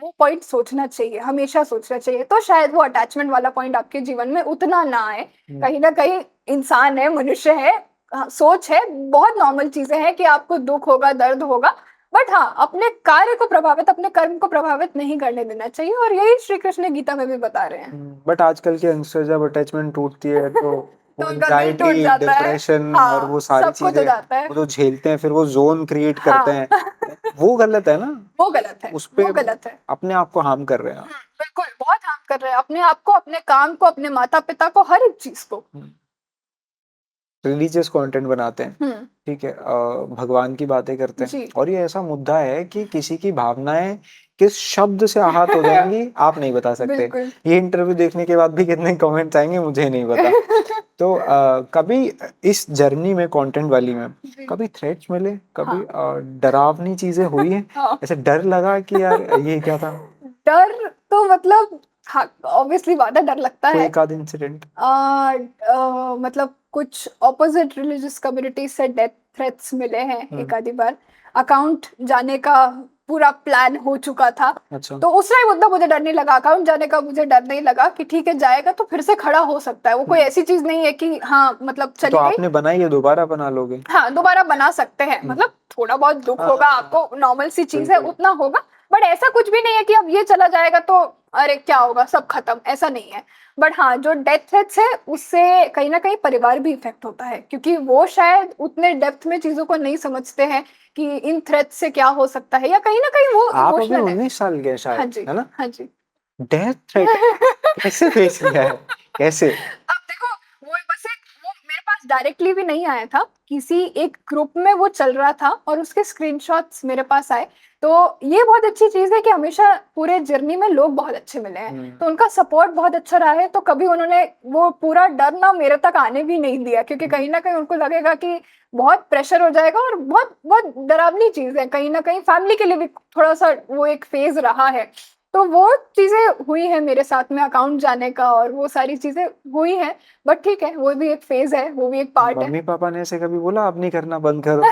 वो पॉइंट सोचना चाहिए, हमेशा सोचना चाहिए, तो शायद वो अटैचमेंट वाला पॉइंट आपके जीवन में उतना ना आए। कहीं ना कहीं इंसान है, मनुष्य है, सोच है, बहुत नॉर्मल चीजें हैं कि आपको दुख होगा, दर्द होगा, बट हाँ, अपने कार्य को प्रभावित, अपने कर्म को प्रभावित नहीं करने देना चाहिए, और यही श्री कृष्ण गीता में भी बता रहे हैं। बट आजकल के यंगस्टर जब अटैचमेंट टूटती है तो वो तो उनका दिल टूट एंजाइटी, जाता है। डिप्रेशन और वो हाँ, सारी सब कुछ हो चीजें जाता है। वो जो झेलते हैं, फिर वो जोन क्रिएट करते हाँ। हैं, वो गलत है ना। वो गलत है, उस पे वो गलत है। अपने आप को हार्म कर रहे हैं आप। बिल्कुल, बहुत हार्म कर रहे हैं अपने आप को, अपने काम को, अपने माता पिता को, हर एक चीज को। रिलीजियस कंटेंट बनाते हैं, हम्म। ठीक है, भगवान की बातें करते हैं, जी। और ये ऐसा मुद्दा है कि किसी की भावनाएं किस शब्द से आहत हो जाएंगी आप नहीं बता सकते। बिल्कुल। ये इंटरव्यू देखने के बाद भी कितने कमेंट्स आएंगे मुझे नहीं पता। तो कभी इस जर्नी में, कंटेंट वाली में, जी। कभी थ्रेट्स मिले, कभी हाँ। डरावनी चीजें हुई हैं, हाँ। ऐसे डर लगा कि यार ये क्या था, डर तो मतलब, हाँ, ऑब्वियसली बात है, डर लगता कोई है। एक आध इंसिडेंट? मतलब कुछ ऑपोजिट रिलीजियस कम्युनिटी से डेथ थ्रेट्स मिले हैं एक आधी बार। अकाउंट जाने का पूरा प्लान हो चुका था। अच्छा। तो उस टाइम उतना मुझे डर नहीं लगा, अकाउंट जाने का मुझे डर नहीं लगा कि ठीक है जाएगा तो फिर से खड़ा हो सकता है, वो कोई ऐसी चीज नहीं है कि हाँ मतलब चली तो गई। आपने बनाई है, दोबारा बना लोगे? हाँ, दोबारा बना सकते हैं, मतलब थोड़ा बहुत दुख हाँ, होगा हाँ, आपको, नॉर्मल सी चीज है, बिल्कुल। उतना होगा। बट ऐसा कुछ भी नहीं है कि अब ये चला जाएगा तो अरे क्या होगा, सब खत्म, ऐसा नहीं है। बट हाँ, जो डेथ थ्रेट्स है उससे कहीं ना कहीं परिवार भी इफेक्ट होता है, क्योंकि वो शायद उतने डेप्थ में चीजों को नहीं समझते हैं कि इन थ्रेट्स से क्या हो सकता है, या कहीं ना कहीं वो आप अभी इमोशनल है। 19 साल के हैं हाँ शायद, जी, है ना? हाँ जी। डेथ थ्रेट कैसे फेस किया है, कैसे? अब देखो, वो बस एक, वो मेरे पास डायरेक्टली भी नहीं आया था, किसी एक ग्रुप में वो चल रहा था और उसके स्क्रीनशॉट्स मेरे पास आए। तो ये बहुत अच्छी चीज है कि हमेशा पूरे जर्नी में लोग बहुत अच्छे मिले हैं, तो उनका सपोर्ट बहुत अच्छा रहा है। तो कभी उन्होंने वो पूरा डर ना मेरे तक आने भी नहीं दिया, क्योंकि कहीं ना कहीं उनको लगेगा कि बहुत प्रेशर हो जाएगा, और बहुत बहुत डरावनी चीज है, कहीं ना कहीं फैमिली के लिए भी थोड़ा सा वो एक फेज रहा है। तो वो चीजें हुई है मेरे साथ में, अकाउंट जाने का और वो सारी चीजें हुई हैं। बट ठीक है, वो भी एक फेज है, वो भी एक पार्ट है। मम्मी पापा ने ऐसे कभी बोला अब नहीं करना, बंद करो?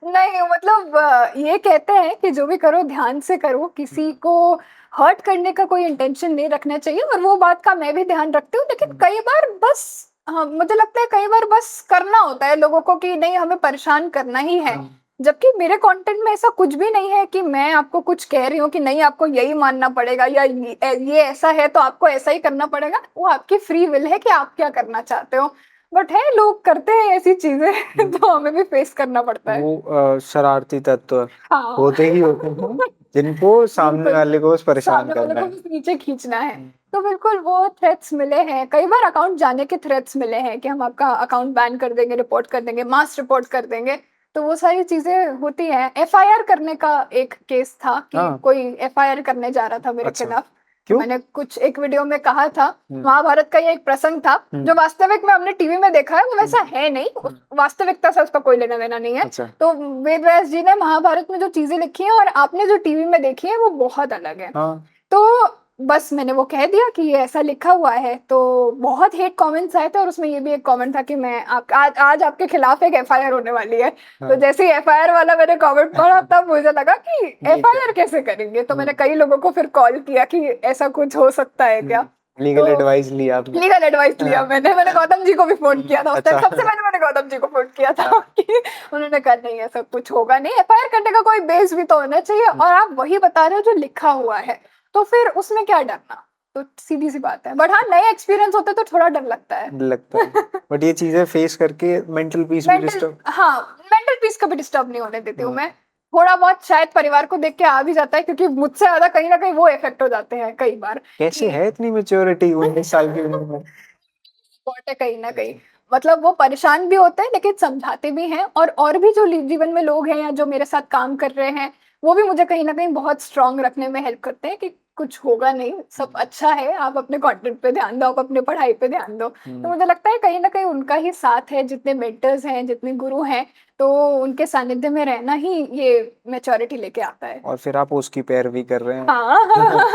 नहीं, मतलब ये कहते हैं कि जो भी करो ध्यान से करो, किसी को हर्ट करने का कोई इंटेंशन नहीं रखना चाहिए, और वो बात का मैं भी ध्यान रखती हूँ। लेकिन कई बार बस, हाँ, मुझे लगता है कई बार बस करना होता है लोगों को कि नहीं, हमें परेशान करना ही है। जबकि मेरे कंटेंट में ऐसा कुछ भी नहीं है कि मैं आपको कुछ कह रही हूँ कि नहीं आपको यही मानना पड़ेगा, या ये ऐसा है तो आपको ऐसा ही करना पड़ेगा। वो आपकी फ्री विल है कि आप क्या करना चाहते हो। बट है, लोग करते हैं ऐसी चीजें तो हमें भी फेस करना पड़ता है। वो शरारती तत्व हाँ। होते ही होते हैं। जिनको सामने बिल्कुल, वाले को परेशान सामने वाले करना को है। बस नीचे खींचना है। तो बिल्कुल वो थ्रेट्स मिले हैं, कई बार अकाउंट जाने के थ्रेट्स मिले हैं कि हम आपका अकाउंट बैन कर देंगे, रिपोर्ट कर देंगे, मास रिपोर्ट कर देंगे। तो वो सारी चीज़ें होती हैं। एफआईआर करने का एक केस था कि हाँ। कोई एफआईआर करने जा रहा था मेरे अच्छा, खिलाफ। क्यों? मैंने कुछ एक वीडियो में कहा था, हुँ, महाभारत का ये एक प्रसंग था, हुँ, जो वास्तविक में हमने टीवी में देखा है, वो वैसा है नहीं, हुँ, वास्तविकता से उसका कोई लेना-देना नहीं है। अच्छा, तो वेद व्यास जी ने महाभारत में जो चीज़ें लिखी हैं और आपने जो टीवी में देखी है, वो बहुत अलग है। हाँ, तो बस मैंने वो कह दिया कि ये ऐसा लिखा हुआ है, तो बहुत हेट कमेंट्स आए थे और उसमें ये भी एक कमेंट था कि मैं आप आज आपके खिलाफ एक एफआईआर होने वाली है। तो हाँ। जैसे ही एफआईआर वाला मैंने कमेंट पढ़ा तब मुझे लगा कि ये क्या? एफआईआर कैसे करेंगे? तो मैंने कई लोगों को फिर कॉल किया कि ऐसा कुछ हो सकता है क्या? लीगल तो एडवाइस लिया आपने? लीगल एडवाइस लिया हाँ। मैंने गौतम जी को भी फ़ोन किया था उस टाइम, अच्छा। सबसे पहले मैंने गौतम जी को फ़ोन किया था कि उन्होंने कहा नहीं ऐसा कुछ होगा नहीं, एफआईआर करने का कोई बेस भी तो होना चाहिए और आप वही बता रहे हो जो लिखा हुआ है, तो फिर उसमें क्या डरना? तो सीधी-सी बात है। बट हाँ, नए एक्सपीरियंस होते तो थोड़ा डर लगता है। लगता है। बट ये चीज़ें फेस करके मेंटल पीस भी मेंटल डिस्टर्ब। हाँ, मेंटल पीस कभी डिस्टर्ब नहीं होने देती हूँ हाँ। मैं। थोड़ा बहुत शायद परिवार को देख के आ भी जाता है क्योंकि मुझसे ज़्यादा कहीं न कहीं वो इफ़ेक्ट हो जाते हैं कई बार कैसे कि है इतनी मैच्योरिटी 19 साल की उम्र में? सपोर्ट है कहीं न कहीं। अच्छा। मतलब वो परेशान भी होते हैं लेकिन समझाते भी हैं और भी जो जीवन में लोग हैं या जो मेरे साथ काम कर रहे हैं, वो भी मुझे कहीं न कहीं बहुत स्ट्रॉन्ग रखने में हेल्प करते हैं कि कुछ होगा नहीं, सब अच्छा है, आप अपने कंटेंट पे ध्यान दो, आप अपनी पढ़ाई पे ध्यान दो। तो हुँ। मुझे लगता है कहीं न कहीं उनका ही साथ है, जितने मेंटर्स हैं, जितने गुरु हैं, तो उनके सानिध्य में रहना ही ये मैच्योरिटी लेके आता है। और फिर आप उसकी पैरवी कर रहे हैं। हाँ,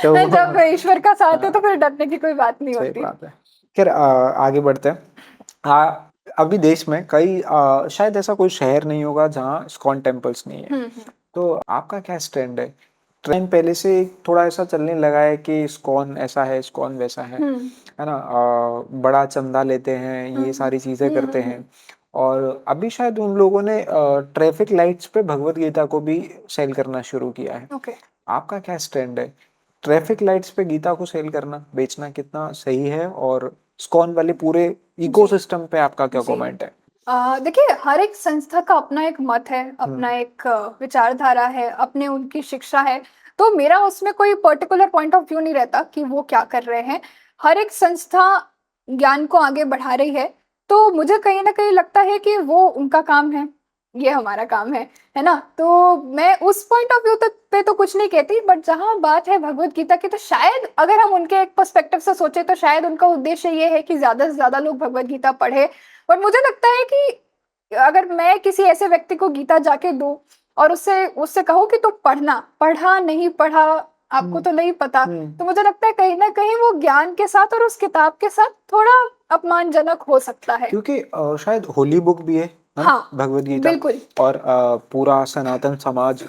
तो जब ईश्वर का साथ है हाँ, तो फिर डरने की कोई बात नहीं सही होती। बात है। खैर आगे बढ़ते हैं। अभी देश में कई शायद ऐसा कोई शहर नहीं होगा जहाँ इस्कॉन टेम्पल्स नहीं है। हुँ, हुँ। तो आपका क्या स्टैंड है? ट्रेंड पहले से थोड़ा ऐसा चलने लगा है कि इस्कॉन ऐसा है, इस्कॉन वैसा हुँ। है ना? बड़ा चंदा लेते हैं, हुँ, ये हुँ। सारी चीज़ें हुँ, करते हुँ, हैं हुँ। और अभी शायद उन लोगों ने ट्रैफिक लाइट्स पे भगवद गीता को भी सेल करना शुरू किया है। ओके। आपका क्या स्टैंड है? ट्रैफिक लाइट्स पे गीता को सेल करना, बेचना कितना सही है? और इस्कॉन वाले पूरे जी, इकोसिस्टम पे आपका क्या जी। कमेंट है? देखिए हर एक संस्था का अपना एक मत है, हुँ, अपना एक विचारधारा है, अपने उनकी शिक्षा है। तो मेरा उसमें कोई पर्टिकुलर पॉइंट ऑफ व्यू नहीं रहता कि वो क्या कर रहे हैं। हर एक संस्था ज्ञान को आगे बढ़ा रही है, तो मुझे कहीं न कहीं लगता है कि वो उनका काम है, ये हमारा काम है ना? तो मैं उस पॉइंट ऑफ व्यू तक पे तो कुछ नहीं कहती बट जहाँ बात है भगवद गीता की तो शायद अगर हम उनके एक पर्सपेक्टिव से सोचें तो शायद उनका उद्देश्य ये है कि ज़्यादा से ज़्यादा लोग भगवद गीता पढ़ें और मुझे लगता है कि अगर मैं किसी ऐसे व्यक्ति को गीता जाके दूँ और उससे उससे कहूँ कि तू पढ़ना, पढ़ा नहीं पढ़ा आपको हुँ, तो नहीं पता। हुँ। तो मुझे लगता है कहीं न कहीं वो ज्ञान के साथ और उस किताब के साथ थोड़ा अपमानजनक हो सकता है। क्योंकि शायद होली बुक भी है ना? हाँ, भगवद गीता बिल्कुल, और पूरा सनातन समाज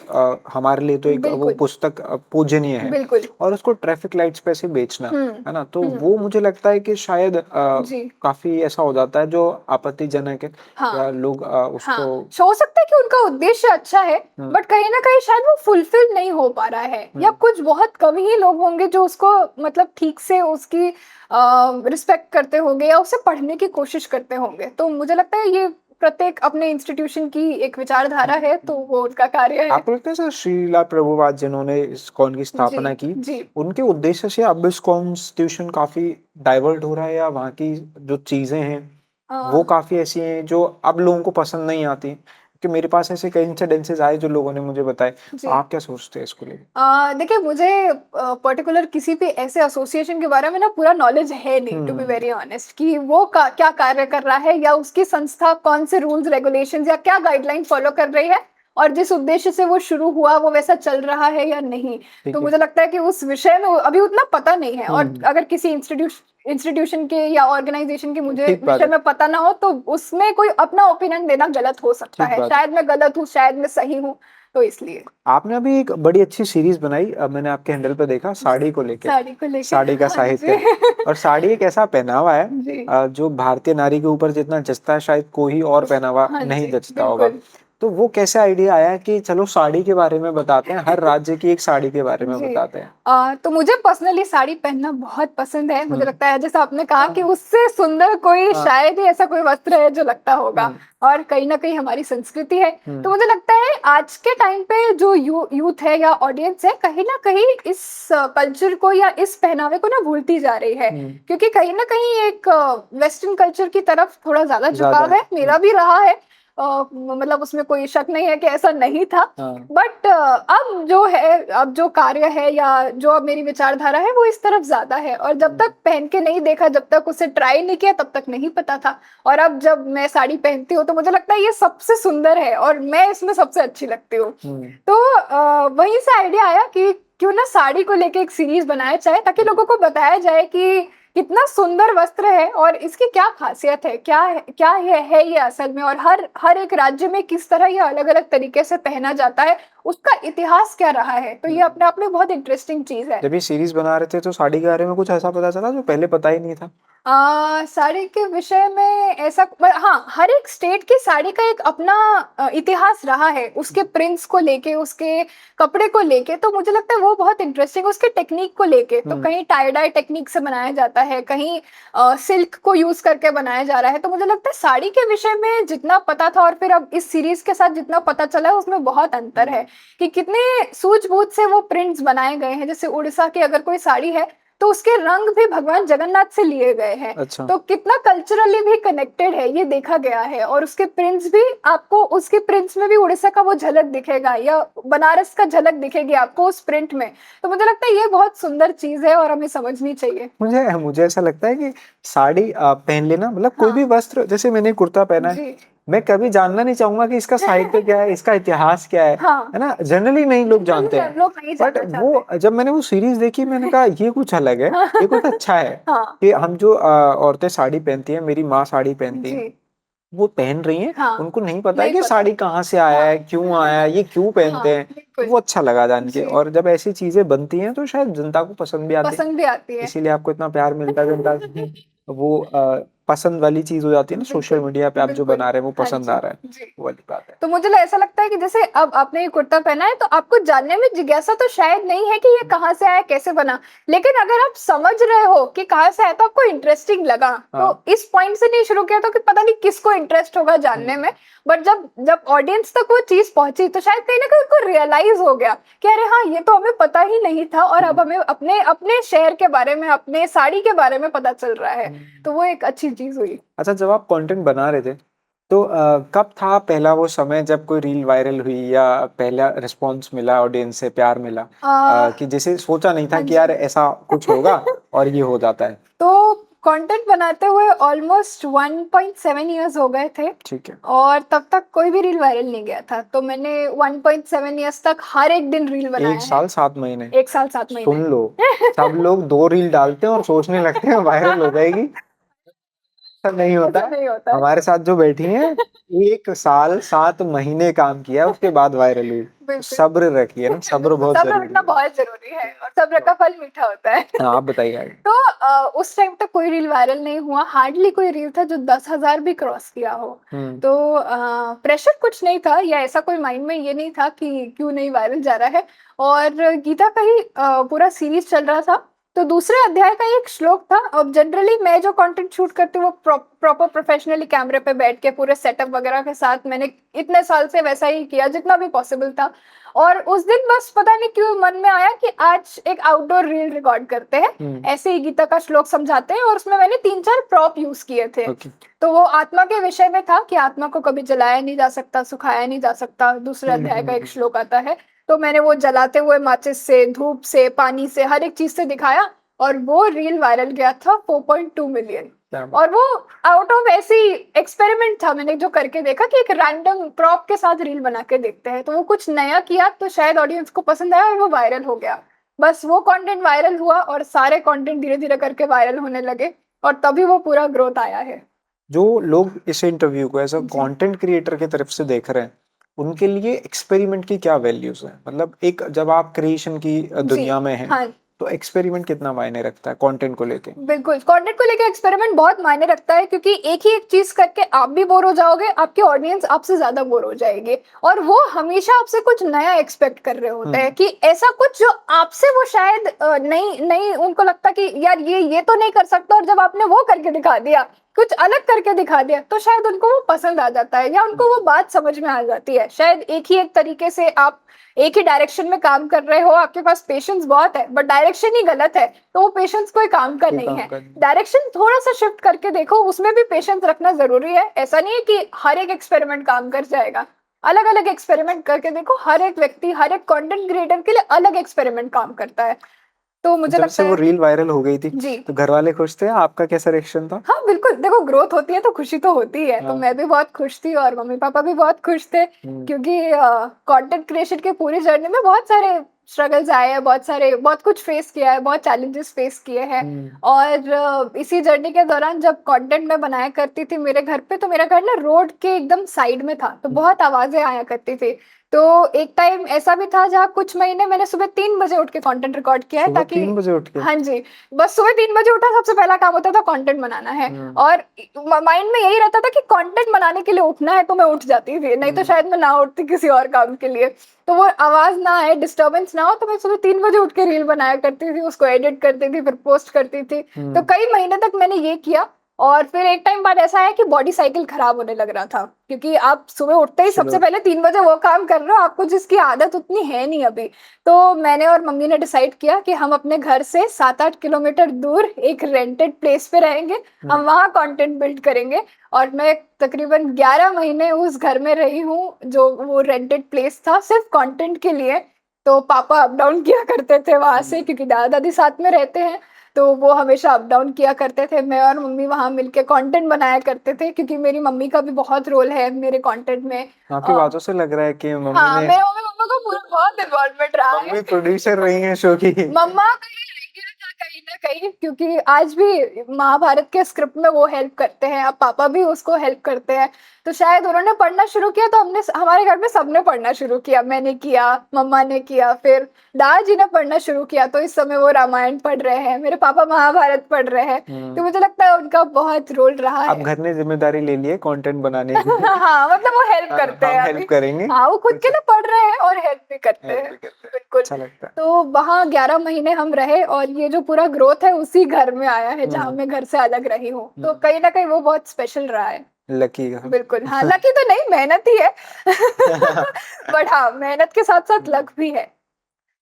हमारे लिए तो एक वो बिल्कुल, पुस्तक पूजनीय है बिल्कुल। और उसको ट्रैफिक लाइट्स पे से बेचना, हुँ, है ना? तो हुँ, वो मुझे लगता है कि शायद जी, काफ़ी ऐसा हो जाता है जो आपत्तिजनक है या हाँ, लोग उसको हाँ। हो सकता है कि उनका उद्देश्य अच्छा है, हुँ, बट कहीं न कहीं शायद वो फुलफिल नहीं हो पा रहा है या हुँ, कुछ बहुत कम ही लोग होंगे जो उसको मतलब ठीक से उसकी रिस्पेक्ट करते होंगे या उसे पढ़ने की कोशिश करते होंगे। तो मुझे लगता है ये प्रत्येक अपने इंस्टीट्यूशन की एक विचारधारा है, तो हुँ। वो उनका कार्य है। आपको लगता है सर श्रीला प्रभुपाद जिन्होंने इस्कॉन की जी, स्थापना की, जी। उनके उद्देश्य से अब इस कॉन्स्टिट्यूशन काफ़ी डाइवर्ट हो रहा है या वहाँ की जो चीज़ें हैं, अ वो काफ़ी ऐसी हैं जो अब लोगों को पसंद नहीं आती? कि मेरे पास ऐसे कई इंसिडेंसेस आए जो लोगों ने मुझे बताए, तो जी। आप क्या सोचते हैं इसको लेके? देखिए मुझे पर्टिकुलर किसी भी ऐसे एसोसिएशन के बारे में ना पूरा नॉलेज है नहीं टू बी हुँ, वेरी ऑनेस्ट कि वो क्या कार्य कर रहा है या उसकी संस्था कौन से रूल्स रेगुलेशंस या क्या गाइडलाइन फॉलो कर रही है और जिस उद्देश्य से वो शुरू हुआ वो वैसा चल रहा है या नहीं। तो ठीक है। मुझे लगता है कि उस विषय में अभी उतना पता नहीं है और हुँ, अगर किसी इंस्टीट्यूशन के या ऑर्गेनाइजेशन के मुझे ठीक बात विषय है, में पता ना हो तो उसमें कोई अपना ओपिनियन देना गलत हो सकता ठीक है, बात है। शायद मैं गलत हूँ शायद मैं सही हूँ, तो इसलिए आपने अभी एक बड़ी अच्छी सीरीज़ बनाई मैंने आपके हैंडल पे देखा साड़ी को लेके, साड़ी को लेके साड़ी का हाँ जी। साहित्य और साड़ी एक ऐसा पहनावा है जी। जो भारतीय नारी के ऊपर जितना जचता है शायद कोई और पहनावा हाँ नहीं जी, जचता होगा। बिल्कुल। तो वो कैसे आइडिया आया कि चलो साड़ी के बारे में बताते हैं, हर राज्य की एक साड़ी के बारे में जी। बताते हैं? तो मुझे पर्सनली साड़ी पहनना बहुत पसंद है। मुझे हम्म। लगता है जैसा आपने कहा कि हाँ। उससे सुंदर कोई हाँ। शायद ही ऐसा कोई वस्त्र है जो लगता होगा, हम्म। और कहीं ना कहीं हमारी संस्कृति है। तो हम्म। मुझे लगता है आज के टाइम पे जो यूथ है या ऑडियंस है, कहीं ना कहीं इस कल्चर को या इस पहनावे को ना भूलती जा रही है, हम्म। क्योंकि कहीं ना कहीं एक वेस्टर्न कल्चर की तरफ थोड़ा ज्यादा ज्यादा झुकाव है, मेरा भी रहा है। मतलब उसमें कोई शक नहीं है कि ऐसा नहीं था। हाँ। बट अब जो है, अब जो कार्य है या जो अब मेरी विचारधारा है वो इस तरफ ज्यादा है, और जब तक पहन के नहीं देखा, जब तक उसे ट्राई नहीं किया, तब तक नहीं पता था। और अब जब मैं साड़ी पहनती हूँ तो मुझे लगता है ये सबसे सुंदर है और मैं इसमें सबसे अच्छी लगती हूँ। तो वहीं से आइडिया आया कि क्यों ना साड़ी को लेके एक सीरीज बनाया जाए, ताकि लोगों को बताया जाए कि कितना सुंदर वस्त्र है और इसकी क्या खासियत है, क्या है ये असल में, और हर हर एक राज्य में किस तरह ये अलग अलग तरीके से पहना जाता है, उसका इतिहास क्या रहा है। तो ये अपने आप में बहुत इंटरेस्टिंग चीज है। जब ये सीरीज बना रहे थे तो साड़ी के बारे में कुछ ऐसा पता चला जो पहले पता ही नहीं था? साड़ी के विषय में ऐसा, हाँ, हर एक स्टेट की साड़ी का एक अपना इतिहास रहा है, उसके प्रिंट्स को लेके, उसके कपड़े को लेके। तो मुझे लगता है वो बहुत इंटरेस्टिंग, उसके टेक्निक को लेके। तो कहीं टाई डाई टेक्निक से बनाया जाता है, कहीं सिल्क को यूज करके बनाया जा रहा है। तो मुझे लगता है साड़ी के विषय में जितना पता था और फिर अब इस सीरीज के साथ जितना पता चला है, उसमें बहुत अंतर है कि कितने सूझबूझ से वो प्रिंट्स बनाए गए हैं। जैसे उड़ीसा की अगर कोई साड़ी है तो उसके रंग भी भगवान जगन्नाथ से लिए गए हैं। अच्छा। तो कितना कल्चरली भी कनेक्टेड है ये देखा गया है, और उसके प्रिंट्स भी आपको, उसके प्रिंट्स में भी उड़ीसा का वो झलक दिखेगा या बनारस का झलक दिखेगी आपको उस प्रिंट में। तो मुझे लगता है ये बहुत सुंदर चीज है और हमें समझनी चाहिए। मुझे मुझे ऐसा लगता है कि साड़ी पहन लेना, मतलब कोई हाँ। भी वस्त्र, जैसे मैंने कुर्ता पहना है, जी। मैं कभी जानना नहीं चाहूंगा कि इसका साहित्य क्या है, इसका इतिहास क्या हाँ, है ना? जनरली नहीं लोग जानते हैं। लोग नहीं बट जानना चाहते। वो जब मैंने वो सीरीज देखी, मैंने कहा ये कुछ अलग है, ये कुछ अच्छा है हाँ। कि हम जो औरतें साड़ी पहनती हैं, मेरी माँ साड़ी पहनती जी। है, वो पहन रही हैं, हाँ, उनको नहीं पता है नहीं कि पता। साड़ी कहाँ से आया हाँ। है, क्यों आया है, ये क्यों पहनते हाँ, हैं। तो बिल्कुल। वो अच्छा लगा जान के, जी। और जब ऐसी चीजें बनती हैं तो शायद जनता को पसंद भी आती है, पसंद भी आती है। इसीलिए आपको इतना प्यार मिलता है जनता से। वो पसंद वाली चीज हो जाती है ना, सोशल बिल्कुल, मीडिया पे आप जो बिल्कुल। बना रहे हैं वो हाँ पसंद जी। आ रहा है, जी। वो वाली बात है। तो मुझे ऐसा लगता है कि जैसे अब आपने ये कुर्ता पहना है तो आपको जानने में जिज्ञासा तो शायद नहीं है कि ये कहाँ से आया, कैसे बना, लेकिन अगर आप समझ रहे हो कि कहाँ से आया तो आपको इंटरेस्टिंग लगा। हाँ। तो इस पॉइंट से नहीं शुरू किया तो कि पता नहीं किसको इंटरेस्ट होगा जानने में, बट जब जब ऑडियंस तक वो चीज पहुंची तो शायद कहीं ना कहीं उनको रियलाइज हो गया कि अरे हाँ, ये तो हमें पता ही नहीं था, और अब हमें अपने अपने शहर के बारे में, अपने साड़ी के बारे में पता चल रहा है। तो वो एक अच्छी चीज हुई। अच्छा, जब आप कंटेंट बना रहे थे तो कब था पहला वो समय जब कोई रील वायरल हुई या पहला रिस्पांस मिला, ऑडियंस से प्यार मिला, आ, कि जैसे सोचा नहीं था हाँ कि यार जी। ऐसा कुछ होगा और ये हो जाता है? तो कंटेंट बनाते हुए ऑलमोस्ट 1.7 इयर्स हो गए थे, ठीक है। और तब तक कोई भी रील वायरल नहीं गया था। तो मैंने 1.7 इयर्स तक हर एक दिन रील बनाया एक है। साल 7 महीने? 1 साल 7 महीने। सुन लो, सब लोग 2 रील डालते हैं और सोचने लगते हैं वायरल हो जाएगी। ऐसा नहीं होता ऐसा है। नहीं होता है। हमारे साथ जो बैठी हैं, 1 साल 7 महीने काम किया, उसके बाद वायरल हुई। तो बिल्कुल। सब्र रखिए ना, सब्र बिल्कुल, बहुत सब्र जरूरी रखना है। बहुत जरूरी है, और सब्र का फल मीठा होता है। हाँ, आप बताइए आगे। तो उस टाइम तक कोई रील वायरल नहीं हुआ, हार्डली कोई रील था जो 10,000 भी क्रॉस किया हो। हम्म। तो प्रेशर कुछ नहीं था, या ऐसा कोई माइंड में ये नहीं था कि क्यों नहीं वायरल जा रहा है। और गीता का ही पूरा सीरीज चल रहा था। तो दूसरे अध्याय का एक श्लोक था। अब जनरली मैं जो कंटेंट शूट करती हूँ वो प्रॉपर प्रोफेशनली कैमरे पे बैठ के पूरे सेटअप वगैरह के साथ मैंने इतने साल से वैसा ही किया जितना भी पॉसिबल था। और उस दिन बस पता नहीं क्यों मन में आया कि आज एक आउटडोर रील रिकॉर्ड करते हैं, ऐसे ही गीता का श्लोक समझाते हैं, और उसमें मैंने 3-4 प्रॉप यूज किए थे। ओके। तो वो आत्मा के विषय में था कि आत्मा को कभी जलाया नहीं जा सकता, सुखाया नहीं जा सकता, दूसरे अध्याय का एक श्लोक आता है। तो मैंने वो जलाते हुए माचिस से, धूप से, पानी से, हर एक चीज से दिखाया, और वो रील वायरल गया था 4.2 मिलियन। और वो आउट ऑफ ऐसी एक्सपेरिमेंट था, मैंने जो करके देखा कि एक रैंडम प्रॉप के साथ रील बना के देखते हैं, तो वो कुछ नया किया तो शायद ऑडियंस को पसंद आया और वो वायरल हो गया। बस वो कंटेंट वायरल हुआ और सारे कंटेंट धीरे धीरे करके वायरल होने लगे, और तभी वो पूरा ग्रोथ आया है। जो लोग इस इंटरव्यू को एज अ जी। कंटेंट क्रिएटर की तरफ से देख रहे हैं, उनके लिए एक्सपेरिमेंट की क्या वैल्यूज हैं? मतलब एक जब आप क्रिएशन की जी। दुनिया में हैं, हाँ। तो एक्सपेरिमेंट कितना मायने रखता है कंटेंट को लेके? बिल्कुल, कंटेंट को लेके एक्सपेरिमेंट बहुत मायने रखता है, क्योंकि एक ही एक चीज करके आप भी बोर हो जाओगे, आपकी ऑडियंस आपसे ज्यादा बोर हो जाएगी, और वो हमेशा आपसे कुछ नया एक्सपेक्ट कर रहे होते हैं कि ऐसा कुछ जो आपसे वो शायद नहीं नहीं, उनको लगता कि यार ये तो नहीं कर सकता, और जब आपने वो करके दिखा दिया, कुछ अलग करके दिखा दिया, तो शायद उनको वो पसंद आ जाता है, या उनको वो बात समझ में आ जाती है। शायद एक ही एक तरीके से आप एक ही डायरेक्शन में काम कर रहे हो, आपके पास पेशेंस बहुत है, बट डायरेक्शन ही गलत है, तो वो पेशेंस कोई काम का नहीं है। डायरेक्शन थोड़ा सा शिफ्ट करके देखो, उसमें भी पेशेंस रखना जरूरी है। ऐसा नहीं है कि हर एक एक्सपेरिमेंट काम कर जाएगा, अलग अलग एक्सपेरिमेंट करके देखो। हर एक व्यक्ति, हर एक कंटेंट क्रिएटर के लिए अलग एक्सपेरिमेंट काम करता है। तो मुझे जब लगता से वो है रील वायरल हो गई थी जी, तो घर वाले खुश थे, आपका कैसा रिएक्शन था? हाँ बिल्कुल, देखो ग्रोथ होती है तो खुशी तो होती है। तो मैं भी बहुत खुश थी और मम्मी पापा भी बहुत खुश थे, क्योंकि कंटेंट क्रिएशन के पूरी जर्नी में बहुत सारे स्ट्रगल्स आए हैं, बहुत कुछ फेस किया है, बहुत चैलेंजेस फेस किए हैं। और इसी जर्नी के दौरान जब कंटेंट मैं बनाया करती थी मेरे घर पे, तो मेरा घर ना रोड के एकदम साइड में था, तो बहुत आवाजें आया करती थी। तो एक टाइम ऐसा भी था जहाँ कुछ महीने मैंने सुबह 3 बजे उठ के कंटेंट रिकॉर्ड किया है, सुबह ताकि 3 बजे उठ के? हाँ जी, बस सुबह 3 बजे उठा, सबसे पहला काम होता था कंटेंट बनाना है, और माइंड में यही रहता था कि कंटेंट बनाने के लिए उठना है, तो मैं उठ जाती थी, नहीं तो शायद मैं ना उठती किसी और काम के लिए। तो वो आवाज ना आए, डिस्टर्बेंस ना हो, तो मैं सुबह 3 बजे उठ के रील बनाया करती थी, उसको एडिट करती थी, फिर पोस्ट करती थी। तो कई महीने तक मैंने ये किया, और फिर एक टाइम बाद ऐसा है कि बॉडी साइकिल खराब होने लग रहा था, क्योंकि आप सुबह उठते ही सबसे पहले 3 बजे वो काम कर रहे हो, आपको जिसकी आदत उतनी है नहीं अभी। तो मैंने और मम्मी ने डिसाइड किया कि हम अपने घर से 7-8 किलोमीटर दूर एक रेंटेड प्लेस पे रहेंगे, हम वहाँ कंटेंट बिल्ड करेंगे। और मैं तकरीबन 11 महीने उस घर में रही हूँ, जो वो रेंटेड प्लेस था, सिर्फ कंटेंट के लिए। तो पापा अप डाउन किया करते थे वहां से, क्योंकि दादा दादी साथ में रहते हैं, तो वो हमेशा अप डाउन किया करते थे। मैं और मम्मी वहां मिलके कंटेंट बनाया करते थे, क्योंकि मेरी मम्मी का भी बहुत रोल है मेरे कंटेंट में। आपकी बातों से लग रहा है कि मम्मी हाँ, ने मेरे मम्मी पापा को पूरा बहुत इन्वॉल्वमेंट रहा है। मम्मी प्रोड्यूसर रही हैं शो की। मम्मा कहीं ना कहीं, क्योंकि आज भी महाभारत के स्क्रिप्ट में वो हेल्प करते हैं, अब पापा भी उसको हेल्प करते हैं। तो शायद उन्होंने पढ़ना शुरू किया, तो हमने हमारे घर में सबने पढ़ना शुरू किया, मैंने किया, मम्मा ने किया, फिर दादाजी ने पढ़ना शुरू किया, तो इस समय वो रामायण पढ़ रहे हैं, मेरे पापा महाभारत पढ़ रहे हैं। तो मुझे लगता है उनका बहुत रोल रहा है। अब घर ने जिम्मेदारी ले ली है कंटेंट बनाने की। हाँ, मतलब वो हेल्प करते हैं, हेल्प करेंगे। हाँ, वो खुद के लिए पढ़ रहे हैं और हेल्प भी करते हैं। बिल्कुल। अच्छा लगता है। तो वहाँ 11 महीने हम रहे, और ये जो पूरा ग्रोथ है उसी घर में आया है जहाँ मैं घर से अलग रही हूँ। तो कहीं ना कहीं वो बहुत स्पेशल रहा है। लकी। बिल्कुल, हाँ, लकी तो नहीं, मेहनत ही है। बट हाँ, मेहनत के साथ साथ लक भी है।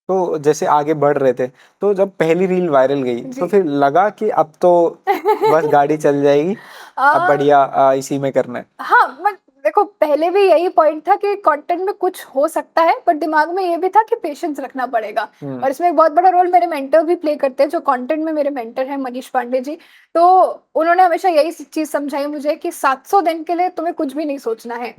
तो जैसे आगे बढ़ रहे थे, तो जब पहली रील वायरल गई तो फिर लगा कि अब तो बस गाड़ी चल जाएगी, अब बढ़िया इसी में करना है? हाँ, बट देखो, पहले भी यही पॉइंट था कि कंटेंट में कुछ हो सकता है, पर दिमाग में ये भी था कि पेशेंस रखना पड़ेगा। और इसमें एक बहुत बड़ा रोल मेरे मेंटर भी प्ले करते हैं, जो कंटेंट में मेरे मेंटर हैं, मनीष पांडे जी। तो उन्होंने हमेशा यही चीज समझाई मुझे कि 700 दिन के लिए तुम्हें कुछ भी नहीं सोचना है।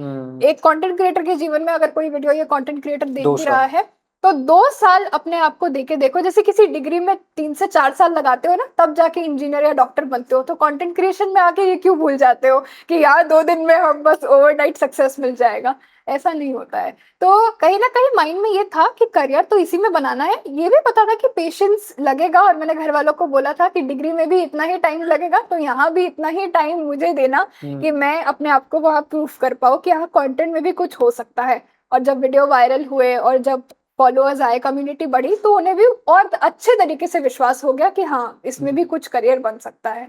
एक कंटेंट क्रिएटर के जीवन में अगर कोई वीडियो या कंटेंट क्रिएटर देख भी रहा है, तो 2 साल अपने आप को देके देखो। जैसे किसी डिग्री में 3 से 4 साल लगाते हो ना, तब जाके इंजीनियर या डॉक्टर बनते हो, तो कंटेंट क्रिएशन में आके ये क्यों भूल जाते हो कि यार 2 दिन में हम बस ओवरनाइट सक्सेस मिल जाएगा? ऐसा नहीं होता है। तो कहीं ना कहीं माइंड में ये था कि करियर तो इसी में बनाना है, ये भी पता था कि पेशेंस लगेगा, और मैंने घर वालों को बोला था कि डिग्री में भी इतना ही टाइम लगेगा, तो यहाँ भी इतना ही टाइम मुझे देना कि मैं अपने आप को वहाँ प्रूफ कर पाऊँ कि हाँ, कंटेंट में भी कुछ हो सकता है। और जब वीडियो वायरल हुए और जब फॉलोअर्स आए, कम्युनिटी बढ़ी, तो उन्हें भी और अच्छे तरीके से विश्वास हो गया कि हाँ, इसमें भी कुछ करियर बन सकता है।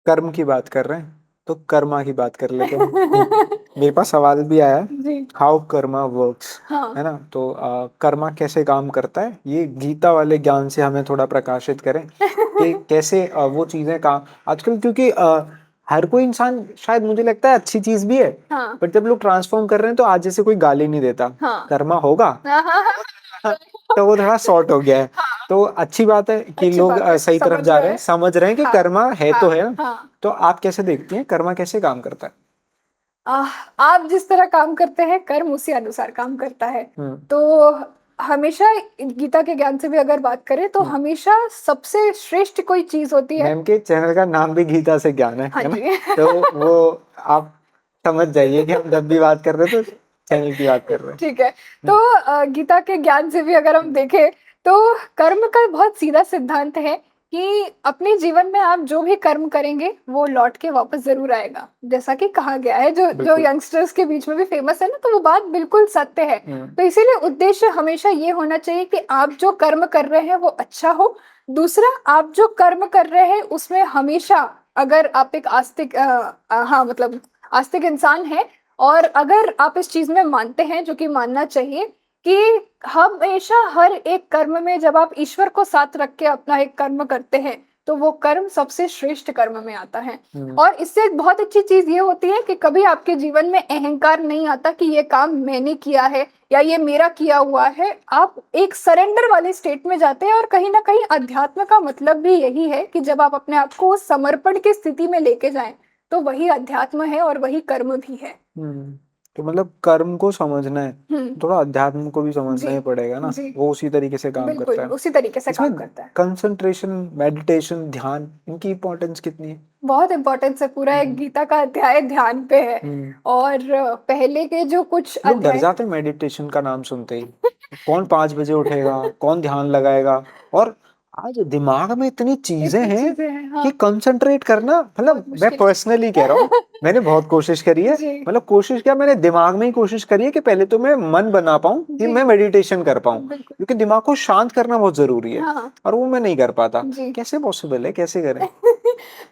कर्म की बात कर रहे हैं तो कर्मा की बात कर लेते हैं। मेरे पास सवाल भी आया है, हाउ कर्मा वर्क्स, है ना? तो कर्मा कैसे काम करता है, ये गीता वाले ज्ञान से हमें थोड़ा प्रकाशित करें कि कैसे वो चीजें काम आजकल, क्योंकि हर कोई इंसान, शायद मुझे लगता है अच्छी चीज भी है, पर जब लोग ट्रांसफॉर्म कर रहे हैं तो आज जैसे कोई गाली नहीं देता, कर्मा होगा, तो वो थोड़ा शॉर्ट हो गया है। तो अच्छी बात है कि लोग सही तरफ जा रहे हैं, समझ रहे हैं कि कर्मा है तो है। तो आप कैसे देखती हैं कर्मा कैसे काम करता है? आप जिस तरह काम करते हैं, कर्म उसी अनुसार काम करता है। तो हमेशा गीता के ज्ञान से भी अगर बात करें, तो हमेशा सबसे श्रेष्ठ कोई चीज होती है। मैम के चैनल का नाम भी गीता से ज्ञान है ना? तो वो आप समझ जाइए कि हम जब भी बात कर रहे हैं तो चैनल की बात कर रहे हैं। ठीक है। तो गीता के ज्ञान से भी अगर हम देखें, तो कर्म का बहुत सीधा सिद्धांत है कि अपने जीवन में आप जो भी कर्म करेंगे वो लौट के वापस जरूर आएगा, जैसा कि कहा गया है, जो बिल्कुल। यंगस्टर्स के बीच में भी फेमस है ना, तो वो बात बिल्कुल सत्य है। तो इसीलिए उद्देश्य हमेशा ये होना चाहिए कि आप जो कर्म कर रहे हैं वो अच्छा हो। दूसरा, आप जो कर्म कर रहे हैं उसमें हमेशा, अगर आप एक आस्तिक हाँ मतलब आस्तिक इंसान है, और अगर आप इस चीज में मानते हैं, जो कि मानना चाहिए, कि हमेशा हर एक कर्म में जब आप ईश्वर को साथ रख के अपना एक कर्म करते हैं तो वो कर्म सबसे श्रेष्ठ कर्म में आता है। और इससे एक बहुत अच्छी चीज ये होती है कि कभी आपके जीवन में अहंकार नहीं आता कि ये काम मैंने किया है या ये मेरा किया हुआ है। आप एक सरेंडर वाले स्टेट में जाते हैं, और कहीं ना कहीं अध्यात्म का मतलब भी यही है कि जब आप अपने आप को समर्पण की स्थिति में लेके जाएं तो वही अध्यात्म है और वही कर्म भी है। तो मतलब कर्म को समझना है, हम्म, थोड़ा अध्यात्म को भी समझना जी ही पड़ेगा ना, जी, वो उसी तरीके से काम करता बिल्कुल है। उसी तरीके से काम इसमें करता है। कंसंट्रेशन, मेडिटेशन, ध्यान, इनकी इंपॉर्टेंस कितनी है? बहुत इम्पोर्टेंस है, पूरा एक गीता का अध्याय ध्यान पे है। और पहले के जो कुछ लोग डर अध्याय जाते हैं मेडिटेशन का नाम सुनते ही। कौन 5 बजे उठेगा, कौन ध्यान लगाएगा? और आज दिमाग में इतनी चीजें इतनी हैं चीजें हैं, हाँ, कि कंसंट्रेट करना, मतलब बहुत मैं मुश्किल पर्सनली कह रहा हूँ, मैंने बहुत कोशिश करी है। जी मतलब कोशिश क्या, मैंने दिमाग में ही कोशिश करी है कि पहले तो मैं मन बना पाऊं कि जी, मैं मेडिटेशन कर पाऊं, बिल्कुल, क्योंकि दिमाग को शांत करना बहुत जरूरी है, हाँ और वो मैं नहीं कर पाता। जी। कैसे पॉसिबल है, कैसे करें?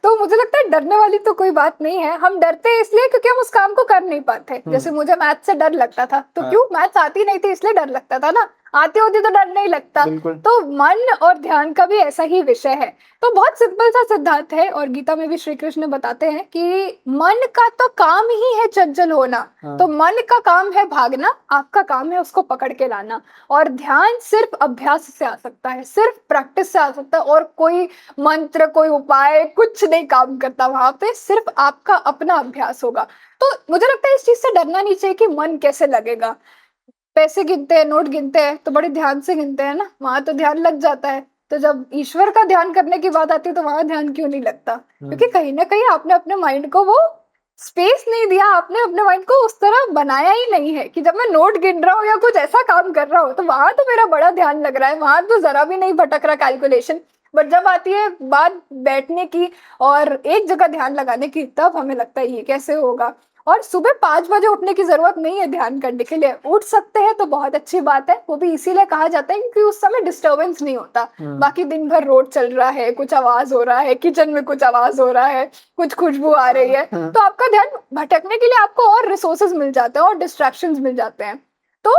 तो मुझे लगता है डरने वाली तो कोई बात नहीं है। हम डरते हैं इसलिए क्योंकि हम उस काम को कर नहीं पाते। जैसे मुझे मैथ से डर लगता था, तो हाँ। क्यों, मैथ्स आती नहीं थी इसलिए डर लगता था ना, आती होती तो डर नहीं लगता। बिल्कुल। तो मन और ध्यान का भी ऐसा ही विषय है। तो बहुत सिंपल सा सिद्धांत है, और गीता में भी श्री कृष्ण बताते हैं कि मन का तो काम ही है चंचल होना। हाँ। तो मन का काम है भागना, आपका काम है उसको पकड़ के लाना। और ध्यान सिर्फ अभ्यास से आ सकता है, सिर्फ प्रैक्टिस से आ सकता है, और कोई मंत्र, कोई उपाय कुछ नहीं काम करता वहां पे, सिर्फ आपका अपना अभ्यास होगा। तो मुझे लगता है इस चीज से डरना नहीं चाहिए कि मन कैसे लगेगा। पैसे गिनते हैं, नोट गिनते हैं तो बड़े ध्यान से गिनते हैं ना, वहां तो ध्यान लग जाता है। तो जब ईश्वर का ध्यान करने की बात आती है तो वहां ध्यान क्यों नहीं लगता? क्योंकि कहीं ना कहीं आपने अपने माइंड को वो स्पेस नहीं दिया, आपने अपने माइंड को उस तरह बनाया ही नहीं है कि जब मैं नोट गिन रहा हूँ या कुछ ऐसा काम कर रहा हूँ तो वहां तो मेरा बड़ा ध्यान लग रहा है, वहां तो जरा भी नहीं भटक रहा कैलकुलेशन। बट जब आती है बात बैठने की और एक जगह ध्यान लगाने की, तब हमें लगता है ये कैसे होगा। और सुबह 5 बजे उठने की जरूरत नहीं है ध्यान करने के लिए, उठ सकते हैं तो बहुत अच्छी बात है। वो भी इसीलिए कहा जाता है क्योंकि उस समय डिस्टरबेंस नहीं होता। बाकी दिन भर रोड चल रहा है, कुछ आवाज हो रहा है, किचन में कुछ आवाज हो रहा है, कुछ खुशबू आ रही है, तो आपका ध्यान भटकने के लिए आपको और रिसोर्सेज मिल जाते हैं और डिस्ट्रैक्शंस मिल जाते हैं। तो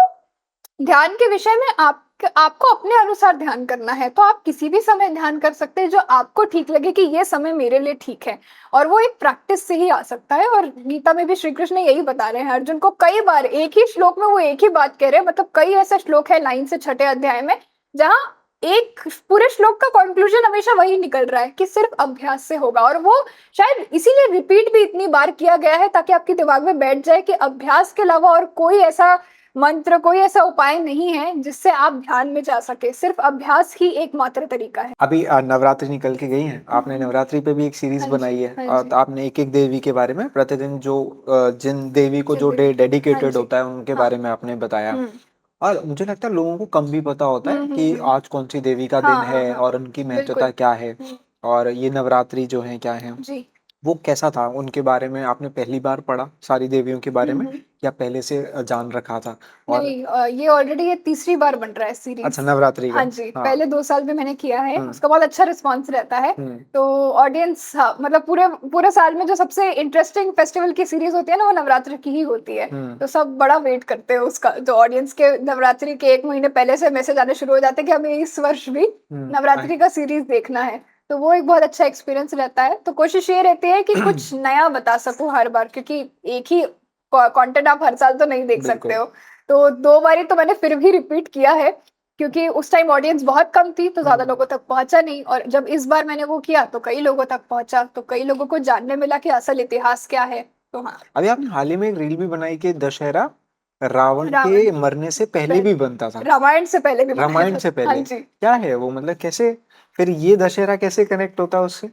ध्यान के विषय में आपको अपने अनुसार ध्यान करना है, तो आप किसी भी समय ध्यान कर सकते हैं जो आपको ठीक लगे कि ये समय मेरे लिए ठीक है। और वो एक प्रैक्टिस से ही आ सकता है। और गीता में भी श्री कृष्ण यही बता रहे हैं अर्जुन को, कई बार एक ही श्लोक में वो एक ही बात कह रहे हैं। मतलब कई ऐसे श्लोक है लाइन से 6ठे अध्याय में जहाँ एक पूरे श्लोक का कंक्लूजन हमेशा वही निकल रहा है कि सिर्फ अभ्यास से होगा। और वो शायद इसीलिए रिपीट भी इतनी बार किया गया है ताकि आपके दिमाग में बैठ जाए कि अभ्यास के अलावा और कोई ऐसा मंत्र, कोई ऐसा उपाय नहीं है जिससे आप ध्यान में जा सके, सिर्फ अभ्यास ही एकमात्र तरीका है। अभी नवरात्रि निकल के गई है, आपने नवरात्रि पे भी एक सीरीज हाँ बनाई जी, है, हाँ और जी, तो आपने एक एक देवी के बारे में प्रतिदिन जो जिन देवी को जो जिंदगी, डे हाँ डेडिकेटेड जी, होता है उनके हाँ, बारे में आपने बताया। और मुझे लगता है लोगों को कम भी पता होता है कि हम्म, आज कौन सी देवी का दिन हाँ हाँ है हाँ, और उनकी महत्वता बिल्कुल, क्या है, हम्म, और ये नवरात्रि जो है क्या है, जी, वो कैसा था, उनके बारे में आपने पहली बार पढ़ा सारी देवियों के बारे में, हम्म, या पहले से जान रखा था? और नहीं, ये ऑलरेडी ये तीसरी बार बन रहा है अच्छा, सीरीज। नवरात्रि हाँ का। जी, हाँ। पहले 2 साल में मैंने किया है, हम्म। उसका बहुत अच्छा रिस्पांस रहता है। हम्म। तो ऑडियंस, मतलब पूरे पूरे साल में जो सबसे इंटरेस्टिंग फेस्टिवल की सीरीज होती है ना, वो नवरात्रि की ही होती है। तो सब बड़ा वेट करते हैं उसका, जो ऑडियंस के नवरात्रि के 1 महीने पहले से मैसेज आने शुरू हो जाते हैं कि हमें इस वर्ष भी नवरात्रि का सीरीज देखना है। तो वो एक बहुत अच्छा एक्सपीरियंस रहता है। तो कोशिश ये रहती है कि कुछ नया बता सकूं हर बार, क्योंकि एक ही कंटेंट आप हर साल तो नहीं देख सकते हो। तो 2 बारी तो मैंने फिर भी रिपीट किया है, क्योंकि उस टाइम ऑडियंस बहुत कम थी तो ज्यादा लोगों तक पहुंचा नहीं। और जब इस बार मैंने वो किया तो कई लोगों तक पहुंचा, तो कई लोगों को जानने मिला कि असल इतिहास क्या है। तो हाँ, अभी आपने हाल ही में एक रील भी बनाई कि दशहरा रावण रावण के मरने से पहले भी बनता था, रामायण से पहले भी बनाया रामायण था। से हाँ पहले। जी। क्या है वो, मतलब कैसे फिर ये दशहरा कैसे कनेक्ट होता है उससे?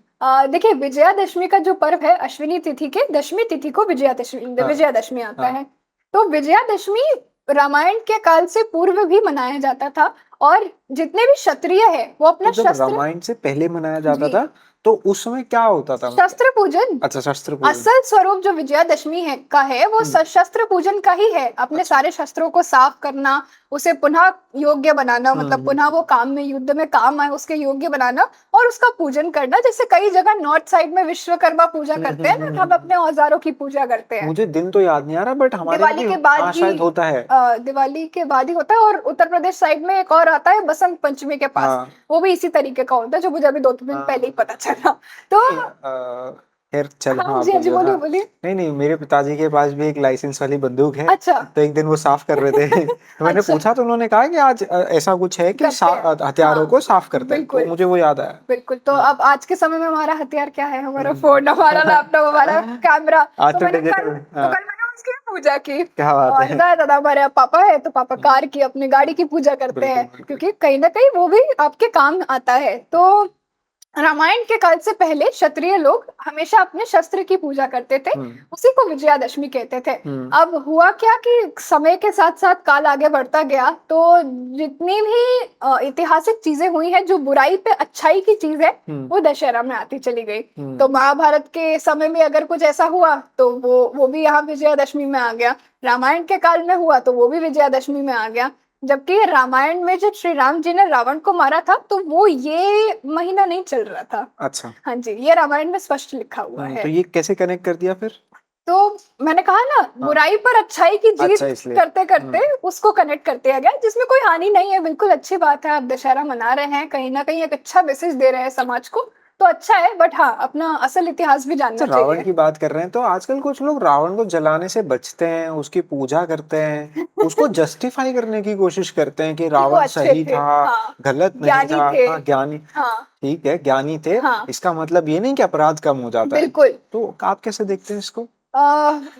देखिए, विजयादशमी का जो पर्व है, अश्विनी तिथि के दशमी तिथि को विजयादशमी आता हाँ। है। तो विजयादशमी रामायण के काल से पूर्व भी मनाया जाता था। और जितने भी क्षत्रिय है वो अपना तो जब शस्त्र, रामायण से पहले मनाया जाता जी, था तो उस समय क्या होता था, मतलब? शस्त्र पूजन। अच्छा, शस्त्र पूजन। असल स्वरूप जो विजयादशमी है का है वो हम्म, शस्त्र पूजन का ही है। अपने अच्छा। सारे शस्त्रों को साफ करना, उसे पुनः योग्य बनाना, मतलब हम्म, पुनः वो काम में, युद्ध में काम आए उसके योग्य बनाना और उसका पूजन करना। जैसे कई जगह नॉर्थ साइड में विश्वकर्मा पूजा करते हैं ना, हम हम्म। अपने औजारों की पूजा करते हैं। मुझे दिन तो याद नहीं आ रहा, बट हमारे यहाँ दिवाली भी के बाद हाँ ही शायद होता है। दिवाली के बाद ही होता है। और उत्तर प्रदेश साइड में एक और आता है बसंत पंचमी के पास, हाँ वो भी इसी तरीके का होता है, जो मुझे अभी 2 दिन पहले ही हाँ। पता चला। तो नहीं, खैर चल, हाँ हाँ जी, हाँ जी, बोलियो, बोलिए हाँ। बोलिए। नहीं नहीं, मेरे पिताजी के पास भी एक लाइसेंस वाली बंदूक है। अच्छा। तो एक दिन वो साफ कर रहे थे तो मैंने अच्छा, पूछा तो उन्होंने कहा कि आज ऐसा कुछ है कि करते हैं। हथियारों को हाँ, साफ करते हैं, तो बिल्कुल, मुझे वो याद आया। बिल्कुल। तो हाँ। अब आज के समय में हमारा हथियार क्या है? हमारा हम्म। फोन, हमारा लैपटॉप, हमारा कैमरा। आज तो तो मैंने डिजिटल। तो हाँ। कल मैंने उसकी पूजा की। क्या बात और है। ज्यादा हमारे पापा है तो पापा कार की, अपनी गाड़ी की पूजा करते बिल्कुल हैं, बिल्कुल। क्योंकि कहीं ना कहीं वो भी आपके काम आता है। तो रामायण के काल से पहले क्षत्रिय लोग हमेशा अपने शस्त्र की पूजा करते थे, हम्म उसी को विजयादशमी कहते थे। हम्म अब हुआ क्या कि समय के साथ साथ काल आगे बढ़ता गया, तो जितनी भी ऐतिहासिक चीजें हुई हैं, जो बुराई पे अच्छाई की चीज है, हम्म वो दशहरा में आती चली गई। हम्म तो महाभारत के समय में अगर कुछ ऐसा हुआ तो वो भी यहाँ विजयादशमी में आ गया। रामायण के काल में हुआ तो वो भी विजयादशमी में आ गया। जबकि रामायण में जब श्री राम जी ने रावण को मारा था तो वो ये महीना नहीं चल रहा था। अच्छा। हाँ जी, ये रामायण में स्पष्ट लिखा हुआ है। तो ये कैसे कनेक्ट कर दिया फिर? तो मैंने कहा ना, हाँ। बुराई पर अच्छाई की अच्छा, जीत इसलिए। करते करते उसको कनेक्ट कर दिया गया, जिसमें कोई हानि नहीं है, बिल्कुल अच्छी बात है। आप दशहरा मना रहे हैं, कहीं ना कहीं एक अच्छा मैसेज दे रहे हैं समाज को, तो अच्छा है। बट हाँ, अपना असल इतिहास भी अच्छा, जानना रावण चाहिए। की बात कर रहे हैं तो आजकल कुछ लोग रावण को जलाने से बचते हैं, उसकी पूजा करते हैं, उसको जस्टिफाई करने की कोशिश करते हैं कि कि वो रावण अच्छे सही थे, था, हाँ, गलत नहीं ज्ञानी था। थे। हाँ, ज्ञानी। हाँ, ठीक है, ज्ञानी थे। हाँ, इसका मतलब ये नहीं कि अपराध कम हो जाता है। बिल्कुल। तो आप कैसे देखते हैं इसको?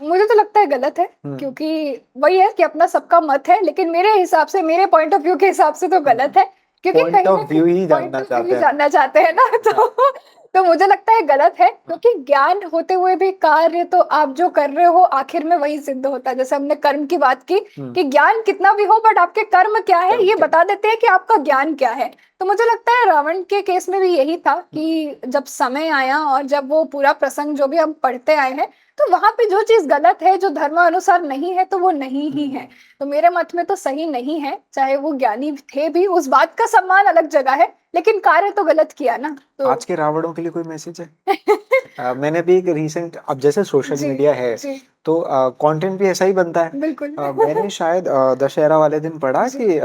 मुझे तो लगता है गलत है, हम्म क्योंकि वही है कि अपना सबका मत है, लेकिन मेरे हिसाब से, मेरे पॉइंट ऑफ व्यू के हिसाब से तो गलत है। क्योंकि पॉइंट कहीं ना ऑफ कहीं व्यू ही पॉइंट जानना ऑफ व्यू चाहते ही हैं। जानना चाहते हैं ना हाँ, तो मुझे लगता है गलत है, हाँ, क्योंकि ज्ञान होते हुए भी कार्य तो आप जो कर रहे हो आखिर में वही सिद्ध होता है। जैसे हमने कर्म की बात की, हम्म, कि ज्ञान कितना भी हो बट आपके कर्म क्या है कर्म ये क्या है? बता देते हैं कि आपका ज्ञान क्या है। तो मुझे लगता है रावण के केस में भी यही था कि जब समय आया और जब वो पूरा प्रसंग जो भी हम पढ़ते आए हैं, तो वहां पे जो चीज गलत है, जो धर्मानुसार नहीं है, तो वो नहीं ही है। तो मेरे मत में तो सही नहीं है, चाहे वो ज्ञानी थे भी, उस बात का सम्मान अलग जगह है, लेकिन कार्य तो गलत किया ना। तो आज के रावणों के लिए कोई मैसेज है? मैंने भी एक रीसेंट, अब जैसे सोशल जी, मीडिया है जी, तो कंटेंट भी ऐसा ही बनता है। बिल्कुल मैंने शायद दशहरा वाले दिन पढ़ा जी, कि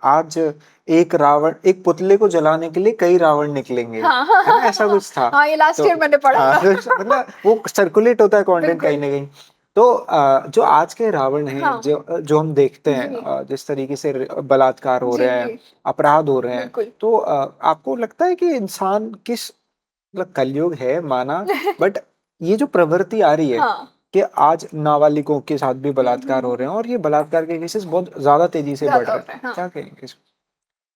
आज एक रावण, एक पुतले को जलाने के लिए कई रावण निकलेंगे, हाँ, हाँ, है हाँ, ना, ऐसा हाँ, कुछ था। हाँ, ये लास्ट तो ईयर मैंने पढ़ा हाँ, था तो मतलब वो सर्कुलेट होता है कंटेंट कहीं बिल्कुल। ना कहीं। तो जो आज के रावण हैं, हाँ जो जो हम देखते हैं, जी, जिस तरीके से बलात्कार हो जी, रहे हैं, अपराध हो रहे हैं, बिल्कुल तो आपको लगता है कि इंसान किस, मतलब कलयुग है माना, बट ये जो प्रवृत्ति आ रही है हाँ, कि आज नाबालिगों के साथ भी बलात्कार हो रहे हैं और ये बलात्कार के केसेस बहुत ज्यादा तेजी से बढ़ ज्यादा रहे होता है, हैं, हाँ। क्या कहेंगे इस?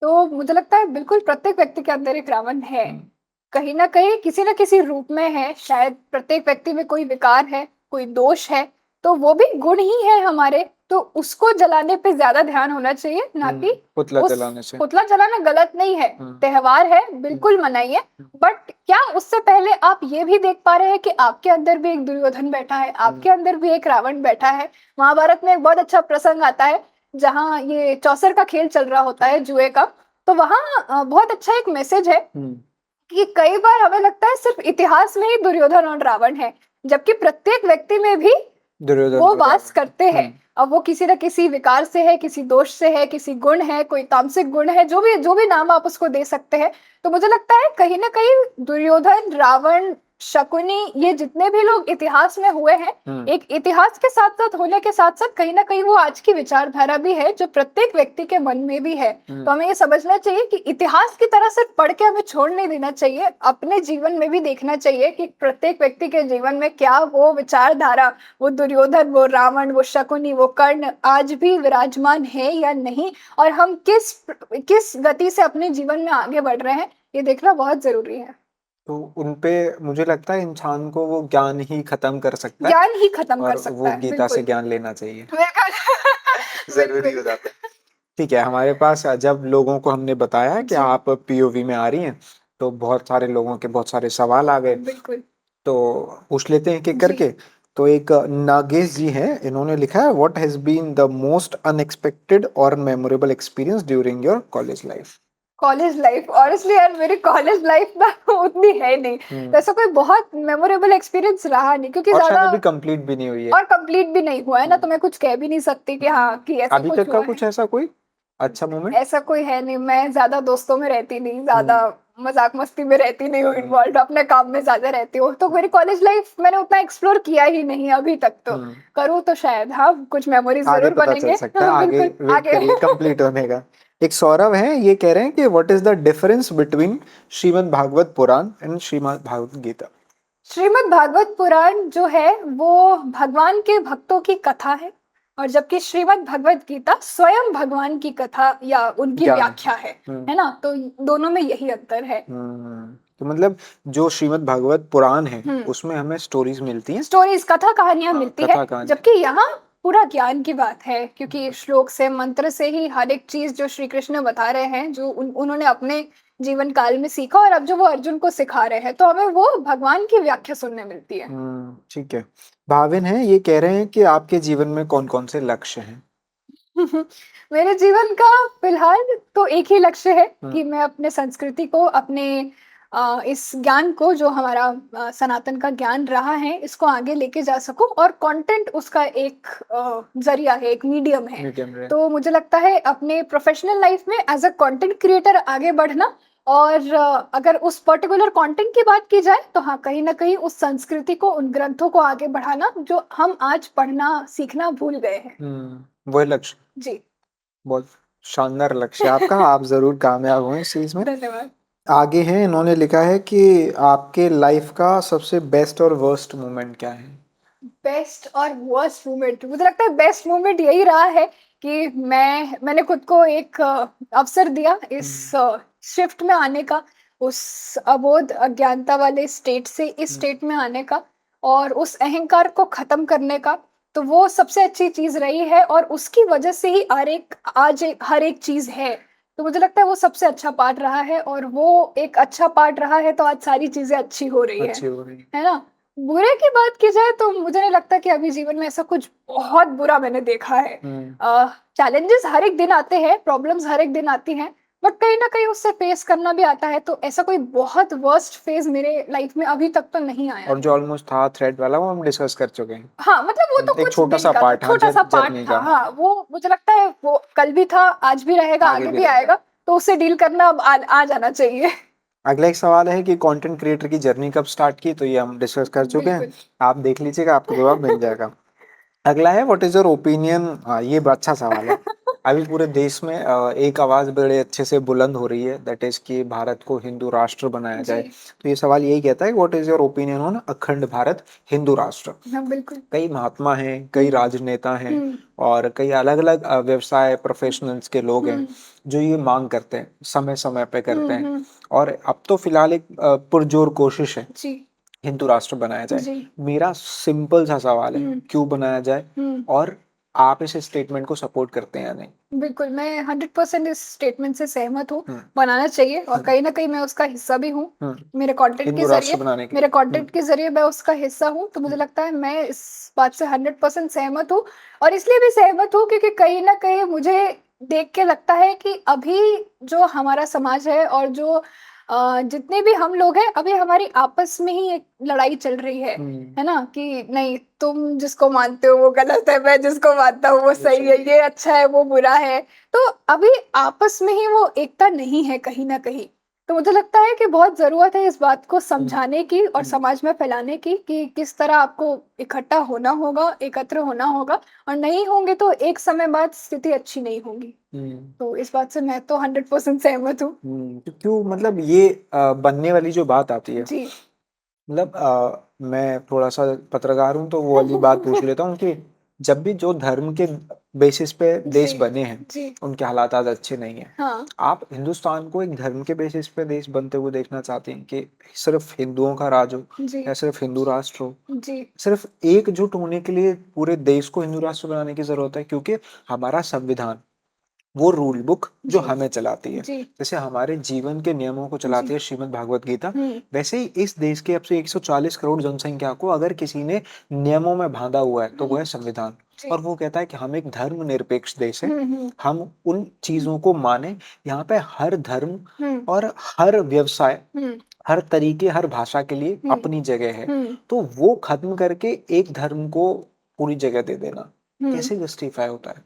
तो मुझे लगता है बिल्कुल प्रत्येक व्यक्ति के अंदर एक रावण है, हम्म कहीं ना कहीं किसी ना किसी रूप में है। शायद प्रत्येक व्यक्ति में कोई विकार है, कोई दोष है, तो वो भी गुण ही है हमारे। तो उसको जलाने पे ज्यादा ध्यान होना चाहिए, ना कि पुतला उस जलाने से। पुतला जलाना गलत नहीं है, हम्म त्योहार है, हम्म बिल्कुल मनाइए। हम्म बट क्या उससे पहले आप ये भी देख पा रहे हैं कि आपके अंदर भी एक दुर्योधन बैठा है, हम्म आपके अंदर भी एक रावण बैठा है। महाभारत में एक बहुत अच्छा प्रसंग आता है, जहाँ ये चौसर का खेल चल रहा होता है, जुए का। तो वहाँ बहुत अच्छा एक मैसेज है हम्म, कि कई बार हमें लगता है सिर्फ इतिहास में ही दुर्योधन और रावण है, जबकि प्रत्येक व्यक्ति में भी दुर्योधन वो और वास रावण। करते हैं। अब वो किसी न किसी विकार से है, किसी दोष से है, किसी गुण है, कोई तामसिक गुण है, जो भी नाम आप उसको दे सकते हैं। तो मुझे लगता है कहीं ना कहीं दुर्योधन, रावण, शकुनी, ये जितने भी लोग इतिहास में हुए हैं, हम्म एक इतिहास के साथ साथ होने के साथ साथ कहीं ना कहीं वो आज की विचारधारा भी है, जो प्रत्येक व्यक्ति के मन में भी है। हम्म तो हमें ये समझना चाहिए कि इतिहास की तरह सिर्फ पढ़ के हमें छोड़ नहीं देना चाहिए, अपने जीवन में भी देखना चाहिए कि प्रत्येक व्यक्ति के जीवन में क्या वो विचारधारा, वो दुर्योधन, वो रावण, वो शकुनी, वो कर्ण आज भी विराजमान है या नहीं, और हम किस किस गति से अपने जीवन में आगे बढ़ रहे हैं, ये देखना बहुत जरूरी है। तो उनपे मुझे लगता है इंसान को वो ज्ञान ही खत्म कर सकता है, ज्ञान ही खत्म कर और सकता वो है, गीता से बिल्कुल ज्ञान लेना चाहिए, बिल्कुल जरूरी बिल्कुल हो जाता है। ठीक है, हमारे पास जब लोगों को हमने बताया कि जी, आप पीओवी में आ रही हैं, तो बहुत सारे लोगों के बहुत सारे सवाल आ गए। बिल्कुल। तो पूछ लेते हैं एक-एक जी, करके। तो एक नागेश जी हैं, इन्होंने लिखा है what has been the most unexpected और memorable experience during your college life? College life honestly यार मेरी कॉलेज लाइफ ना उतनी है नहीं। हुँ, तो ऐसा कोई बहुत मेमोरेबल एक्सपीरियंस रहा नहीं क्योंकि और शायद ज़्यादा अभी कंप्लीट भी नहीं हुई है। और कंप्लीट भी नहीं हुआ है ना, हुँ, तो मैं कुछ कह भी नहीं सकती कि हुँ। हाँ, कि ऐसा अभी कुछ तक का हुआ कुछ है। ऐसा कोई अच्छा मोमेंट? ऐसा कोई है नहीं, मैं ज़्यादा दोस्तों में रहती नहीं, ज़्यादा हुँ, मज़ाक-मस्ती में रहती नहीं हूँ हुँ, इन्वॉल्व्ड, अपने काम में ज़्यादा रहती हूँ। तो मेरी कॉलेज लाइफ मैंने उतना एक्सप्लोर किया ही नहीं अभी तक तो। हुँ। करूँ तो शायद हाँ, कुछ मेमोरीज़ आगे ज़रूर पता चल बनेंगे। सकता है, हाँ, आगे बिल्कुल, वेट आगे। करिए कंप्लीट होने का। एक सौरभ है, ये कह रहे हैं कि what is the difference between Shrimad Bhagavata Purana and Shrimad Bhagavad Gita? Shrimad Bhagavata Purana जो है वो भगवान के भक्तों की कथा है और जबकि श्रीमद् भगवत गीता स्वयं भगवान की कथा या उनकी ज्ञान है। व्याख्या हुँ, है ना? तो दोनों में यही अंतर है। तो मतलब जो श्रीमद् भागवत पुराण है, हुँ। उसमें हमें स्टोरीज़ मिलती हैं। स्टोरीज़ कथा कहानियाँ हाँ, मिलती है, कथा कहानी। जबकि यहाँ पूरा ज्ञान की बात है क्योंकि श्लोक से मंत्र से ही हर एक चीज़ जो श्री कृष्ण बता रहे हैं, जो उन्होंने अपने जीवन काल में सीखा और अब जो वो अर्जुन को सिखा रहे हैं, तो हमें वो भगवान की व्याख्या सुनने मिलती है। ठीक है। भाविन है, ये कह रहे हैं कि आपके जीवन में कौन-कौन से लक्ष्य हैं? मेरे जीवन का फिलहाल तो एक ही लक्ष्य है हुँ, कि मैं अपने संस्कृति को अपने इस ज्ञान को जो हमारा सनातन का ज्ञान रहा है इसको आगे लेके जा सकूं और कंटेंट उसका एक जरिया है एक मीडियम है। Medium rare. तो मुझे लगता है अपने प्रोफेशनल लाइफ में एज अ कंटेंट क्रिएटर आगे बढ़ना और अगर उस पर्टिकुलर कंटेंट की बात की जाए तो हाँ कहीं ना कहीं उस संस्कृति को उन ग्रंथों को आगे बढ़ाना जो हम आज पढ़ना सीखना भूल गए हैं। वही लक्ष्य, जी। बहुत शानदार लक्ष्य है आपका, आप ज़रूर कामयाब हों इस चीज़ में। धन्यवाद। आगे हैं, इन्होंने लिखा है कि आपके लाइफ का सबसे बेस्ट और वर्स्ट मोमेंट क्या है? बेस्ट और वर्स्ट मोमेंट मुझे लगता है बेस्ट मोमेंट यही रहा है कि मैंने खुद को एक अवसर दिया इस हुँ, शिफ्ट में आने का, उस अबोध अज्ञानता वाले स्टेट से इस हुँ, स्टेट में आने का और उस अहंकार को खत्म करने का। तो वो सबसे अच्छी चीज रही है और उसकी वजह से ही हर एक चीज है। तो मुझे लगता है वो सबसे अच्छा पार्ट रहा है और वो एक अच्छा पार्ट रहा है तो आज सारी चीजें अच्छी हो रही अच्छी हो रही है। है ना? बुरे की बात की जाए तो मुझे नहीं लगता कि अभी जीवन में ऐसा कुछ बहुत बुरा मैंने देखा है। हुँ, चैलेंजेस हर एक दिन आते हैं, प्रॉब्लम्स हर एक दिन आती हैं, बट कहीं न कहीं उससे फेस करना भी आता है, तो ऐसा कोई बहुत वर्स्ट फेज़ मेरे लाइफ में अभी तक तो नहीं आया और है। जो ऑलमोस्ट था थ्रेड वाला वो हम डिस्कस कर चुके हैं। हाँ, मतलब वो तो एक कुछ दिन छोटा-सा का था, पार्ट, हाँ, छोटा-सा पार्ट जर्नी था। का, हाँ, वो मुझे लगता है वो कल भी था, आज भी रहेगा, आगे आगे भी भी रहेगा। आएगा, तो उससे डील करना अब आ जाना चाहिए। अगला एक सवाल है कि कंटेंट क्रिएटर की जर्नी कब स्टार्ट की? तो ये हम डिस्कस कर चुके हैं। बिल्कुल। आप देख लीजिएगा, आपको जवाब मिल जाएगा। अगला है व्हाट इज़ योर ओपिनियन, ये अच्छा सवाल है। अभी पूरे देश में एक आवाज़ बड़े अच्छे से बुलंद हो रही है, दैट इज़ कि भारत को हिंदू राष्ट्र बनाया जी। जाए। तो ये सवाल यही कहता है what is your opinion on अखंड भारत हिंदू राष्ट्र? हाँ, बिल्कुल। कई महात्मा हैं, कई हुँ, राजनेता हैं हुँ, और कई अलग-अलग व्यवसाय प्रोफेशनल्स के लोग हैं, हुँ, जो ये माँग करते हैं, समय-समय पे करते हुँ, हैं। हुँ। और अब तो फिलहाल एक पुरजोर कोशिश है, जी, हिंदू राष्ट्र बनाया जाए। जी। मेरा सिंपल सा सवाल है, हुँ, क्यों बनाया जाए? हुँ। और आप इस स्टेटमेंट को सपोर्ट करते हैं या नहीं? बिल्कुल, मैं 100% इस स्टेटमेंट से सहमत हूँ, हुँ, बनाना चाहिए और हुँ, कहीं न कहीं मैं उसका हिस्सा भी हूँ। हुँ। मेरे कंटेंट के हिंदू राष्ट्र ज़रिए बनाने के लिए। मेरे हुँ, कंटेंट के ज़रिए मैं उसका हिस्सा हूँ, तो मुझे हुँ, लगता है मैं इस बात से 100% सहमत हूँ और इसलिए भी सहमत हूँ क्योंकि कहीं न कहीं मुझे देख के लगता है कि अभी जो हमारा समाज है और जो जितने भी हम लोग हैं, अभी हमारी आपस में ही एक लड़ाई चल रही हुँ। है ना? कि नहीं तुम जिसको मानते हो वो गलत है, मैं जिसको मानता हूँ वो वो सही सही है, है। ये अच्छा है, वो बुरा है। तो अभी आपस में ही वो एकता नहीं है कहीं न कहीं। तो मुझे लगता है कि बहुत ज़रूरत है इस बात को हुँ, समझाने की और हुँ, समाज में फैलाने की कि किस तरह आपको इकट्ठा होना होगा, एकत्र होना होगा और नहीं होंगे तो एक समय बाद स्थिति अच्छी नहीं होगी। हुँ। तो इस बात से मैं तो 100% सहमत हूँ। तो क्यों मतलब ये बनने वाली जो बात आती है, जी। मतलब मैं थोड़ा-सा पत्रकार हूँ, तो वो वाली बात पूछ लेता हूँ कि जब भी जो धर्म के बेसिस पे जी, देश बने हैं, जी। उनके हालात आज अच्छे नहीं हैं। हाँ, आप हिंदुस्तान को एक धर्म के बेसिस पे देश बनते हुए देखना चाहते हैं कि सिर्फ़ हिंदुओं का राज हो जी, या सिर्फ़ हिंदू राष्ट्र हो? जी। सिर्फ़ एकजुट होने के लिए पूरे देश को हिंदू राष्ट्र बनाने की ज़रूरत है, क्योंकि हमारा संविधान वो रूल बुक जो जी। हमें चलाती है। जी। जैसे हमारे जीवन के नियमों को चलाती जी। है श्रीमद् भागवत गीता, हम्म। वैसे ही इस देश के अब से 140 करोड़ जनसंख्या को अगर किसी ने नियमों में बांधा हुआ है तो वो है संविधान। जी। और वो कहता है कि हम एक धर्मनिरपेक्ष देश है, हम्म। हम उन चीजों को माने। यहाँ पे हर धर्म हम्म। और हर व्यवसाय, हम्म। हर तरीके, हर भाषा के लिए हम्म। अपनी जगह है। हम्म। तो वो खत्म करके एक धर्म को पूरी जगह दे देना हम्म। कैसे जस्टिफाई होता है?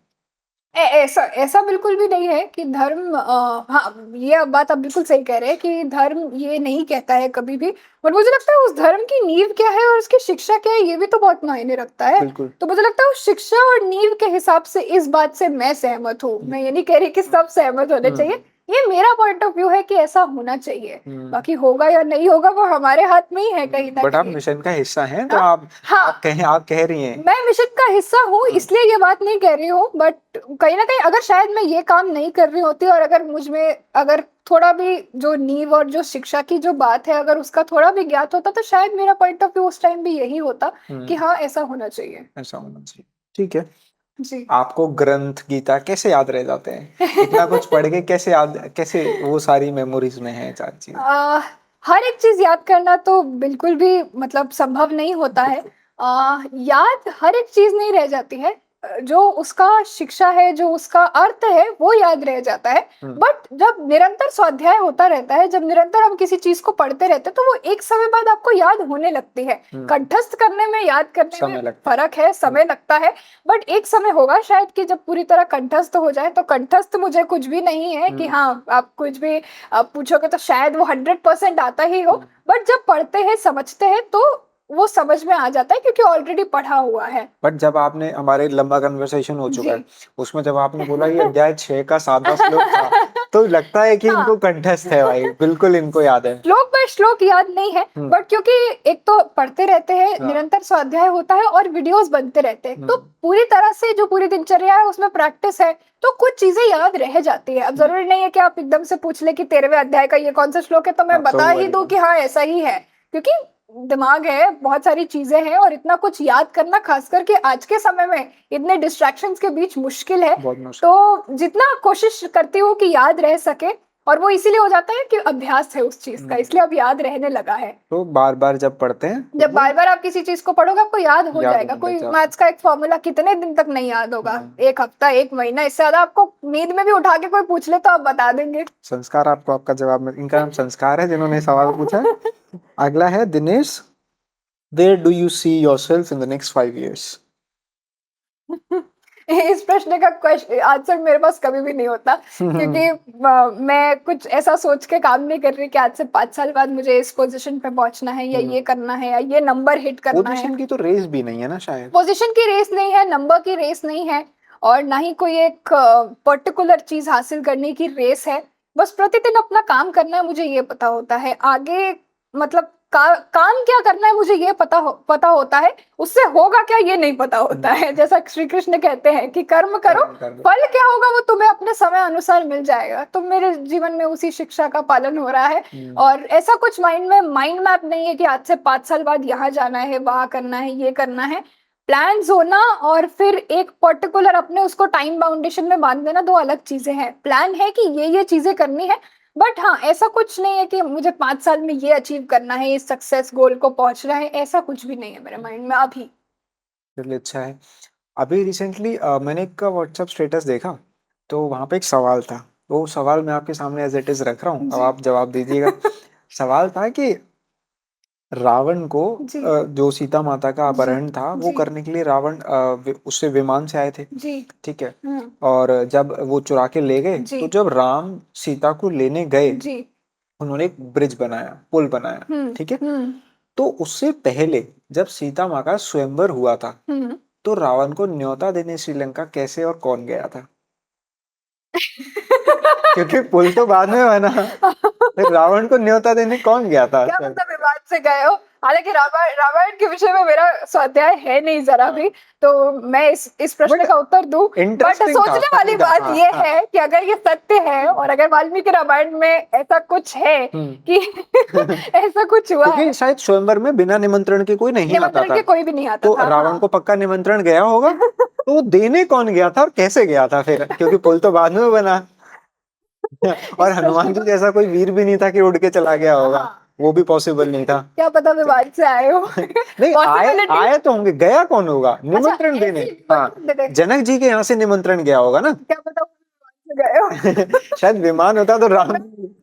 ऐसा ऐसा बिल्कुल भी नहीं है कि धर्म हाँ, ये अब बात आप बिल्कुल सही कह रहे हैं कि धर्म ये नहीं कहता है कभी भी। पर मुझे लगता है उस धर्म की नींव क्या है और उसकी शिक्षा क्या है ये भी तो बहुत मायने रखता है। बिल्कुल। तो मुझे लगता है उस शिक्षा और नींव के हिसाब से इस बात से मैं सहमत हूँ। मैं ये नहीं कह रही कि सब सहमत होने चाहिए, ये मेरा पॉइंट ऑफ व्यू है कि ऐसा होना चाहिए। बाकी होगा या नहीं होगा वो हमारे हाथ में ही है कहीं ना बट आप कहीं। मिशन का हिस्सा हैं, तो हाँ, आप हाँ, आप कह रही हैं। मैं मिशन का हिस्सा हूँ इसलिए ये बात नहीं कह रही हूँ, बट कहीं ना कहीं अगर शायद मैं ये काम नहीं कर रही होती और अगर मुझ में अगर थोड़ा भी जो नींव और जो शिक्षा की जो बात है अगर उसका थोड़ा भी ज्ञात होता तो शायद मेरा पॉइंट ऑफ व्यू उस टाइम भी यही होता कि हाँ ऐसा होना चाहिए। ऐसा होना चाहिए। ठीक है। जी। आपको ग्रंथ गीता कैसे याद रह जाते हैं? इतना कुछ पढ़ के कैसे याद, कैसे वो सारी मेमोरीज में है चार चीजें? आ, हर एक चीज याद करना तो बिल्कुल भी मतलब संभव नहीं होता है। याद हर एक चीज नहीं रह जाती है। जो उसका शिक्षा है, जो उसका अर्थ है वो याद रह जाता है। बट जब निरंतर स्वाध्याय होता रहता है, जब निरंतर हम किसी चीज को पढ़ते रहते हैं तो वो एक समय बाद आपको याद होने लगती है। कंठस्थ करने में, याद करने समय में लगता है। फर्क है, समय लगता है। बट एक समय होगा शायद कि जब पूरी तरह कंठस्थ हो जाए। तो कंठस्थ मुझे कुछ भी नहीं है कि हाँ आप कुछ भी आप पूछोगे तो शायद वो 100% आता ही हो। बट जब पढ़ते हैं, समझते हैं तो वो समझ में आ जाता है क्योंकि ऑलरेडी पढ़ा हुआ है। बट जब आपने, हमारे लंबा कन्वर्सेशन हो चुका है, उसमें जब आपने बोला ये अध्याय 6 का 7वां श्लोक था, तो लगता है कि इनको कंठस्थ है भाई, बिल्कुल इनको याद है। श्लोक बाय श्लोक याद नहीं है, बट क्योंकि एक तो पढ़ते रहते हैं, निरंतर स्वाध्याय होता है और वीडियोस बनते रहते हैं, तो पूरी तरह से जो पूरी दिनचर्या है उसमें प्रैक्टिस है तो कुछ चीजें याद रह जाती है। अब जरूरी नहीं है कि आप एकदम से पूछ ले कि 13वें अध्याय का ये कौन सा श्लोक है तो मैं बता ही दूं कि हाँ ऐसा ही है, क्योंकि दिमाग है, बहुत सारी चीजें हैं और इतना कुछ याद करना खास करके आज के समय में इतने डिस्ट्रैक्शंस के बीच मुश्किल है। तो जितना कोशिश करती हूँ कि याद रह सके, और वो इसीलिए हो जाता है कि अभ्यास है उस चीज का, इसलिए अब याद रहने लगा है। तो बार बार जब पढ़ते हैं, जब बार बार आप किसी चीज को पढ़ोगे आपको याद हो जाएगा। होने कोई लग जाता मैथ्स का एक फॉर्मूला कितने दिन तक नहीं याद होगा? एक हफ्ता, एक महीना, इससे ज्यादा आपको नींद में भी उठा के कोई पूछ ले तो आप बता देंगे। संस्कार आपको आपका जवाब में, इनका नाम संस्कार है जिन्होंने सवाल पूछा। अगला है Dinesh, where do you see yourself in the next 5 years? इस प्रश्न का आंसर मेरे पास कभी भी नहीं होता, क्योंकि मैं कुछ ऐसा सोच के काम नहीं कर रही कि आज से 5 साल बाद मुझे इस पोजीशन पे पहुंचना है या ये करना है या ये नंबर हिट करना है। पोजीशन की तो रेस भी नहीं है ना शायद। पोजीशन की रेस नहीं है, नंबर की रेस नहीं है, और ना ही कोई एक पर्टिकुलर चीज हासिल करने की रेस है। बस प्रतिदिन अपना काम करना है, मुझे ये पता होता है। आगे मतलब काम क्या करना है मुझे ये पता होता है, उससे होगा क्या ये नहीं पता होता है। जैसा श्री कृष्ण कहते हैं कि कर्म करो, फल क्या होगा वो तुम्हें अपने समय अनुसार मिल जाएगा। तो मेरे जीवन में उसी शिक्षा का पालन हो रहा है। और ऐसा कुछ माइंड मैप नहीं है कि आज से 5 साल बाद यहाँ जाना है, वहां करना है, ये करना है। प्लान्स होना और फिर एक पर्टिकुलर अपने उसको टाइम बाउंडेशन में बांध देना दो अलग चीजें हैं। प्लान है कि ये चीजें करनी है, बट हाँ ऐसा कुछ नहीं है कि मुझे 5 साल में ये अचीव करना है, इस सक्सेस गोल को पहुंचना है, ऐसा कुछ भी नहीं है मेरे माइंड में अभी। चलिए अच्छा है। अभी रिसेंटली मैंने एक व्हाट्सएप स्टेटस देखा, तो वहां पे एक सवाल था। वो सवाल मैं आपके सामने एज इट इज रख रहा हूँ, अब आप जवाब दीजिएगा। सवाल था कि रावण को जो सीता माता का अपहरण था वो करने के लिए रावण उससे विमान से आए थे, ठीक है। और जब वो चुरा के ले गए, तो जब राम सीता को लेने गए, उन्होंने एक ब्रिज बनाया, पुल बनाया, ठीक है। तो उससे पहले जब सीता माँ का स्वयंवर हुआ था, तो रावण को न्योता देने श्रीलंका कैसे और कौन गया था? क्योंकि पुल तो बाद में बना, फिर रावण को न्योता देने कौन गया था? क्या मतलब विवाद से गए हो? हालांकि रामायण के विषय में मेरा स्वाध्याय है नहीं जरा भी, तो मैं इस प्रश्न But का उत्तर दूं। बट इंटरेस्टिंग था, सोचने वाली फनी था। बात हाँ ये हाँ है कि अगर ये सत्य है और अगर वाल्मीकि रामायण में ऐसा कुछ है कि ऐसा कुछ हुआ है, क्योंकि शायद स्वयंवर में बिना निमंत्रण के कोई नहीं आता निमंत्रण था, के कोई भी नहीं आता तो था। रावण हाँ। को पक्का निमंत्रण गया होगा। तो वो देने कौन गया था और कैसे गया था फिर, क्योंकि पुल तो बाद में बना। और इस हनुमान प्रश्न जी को, जैसा कोई वीर भी नहीं था कि उड़ के चला गया होगा, हाँ, वो भी पॉसिबल नहीं था। क्या पता विमान से आए हो। नहीं आए पॉसिबिलिटी। आए तो होंगे, गया कौन होगा अच्छा, निमंत्रण देने? ऐसी हाँ, देते, जनक जी के यहाँ से निमंत्रण गया होगा ना। क्या पता वो विमान से गए हो। शायद विमान होता तो राम।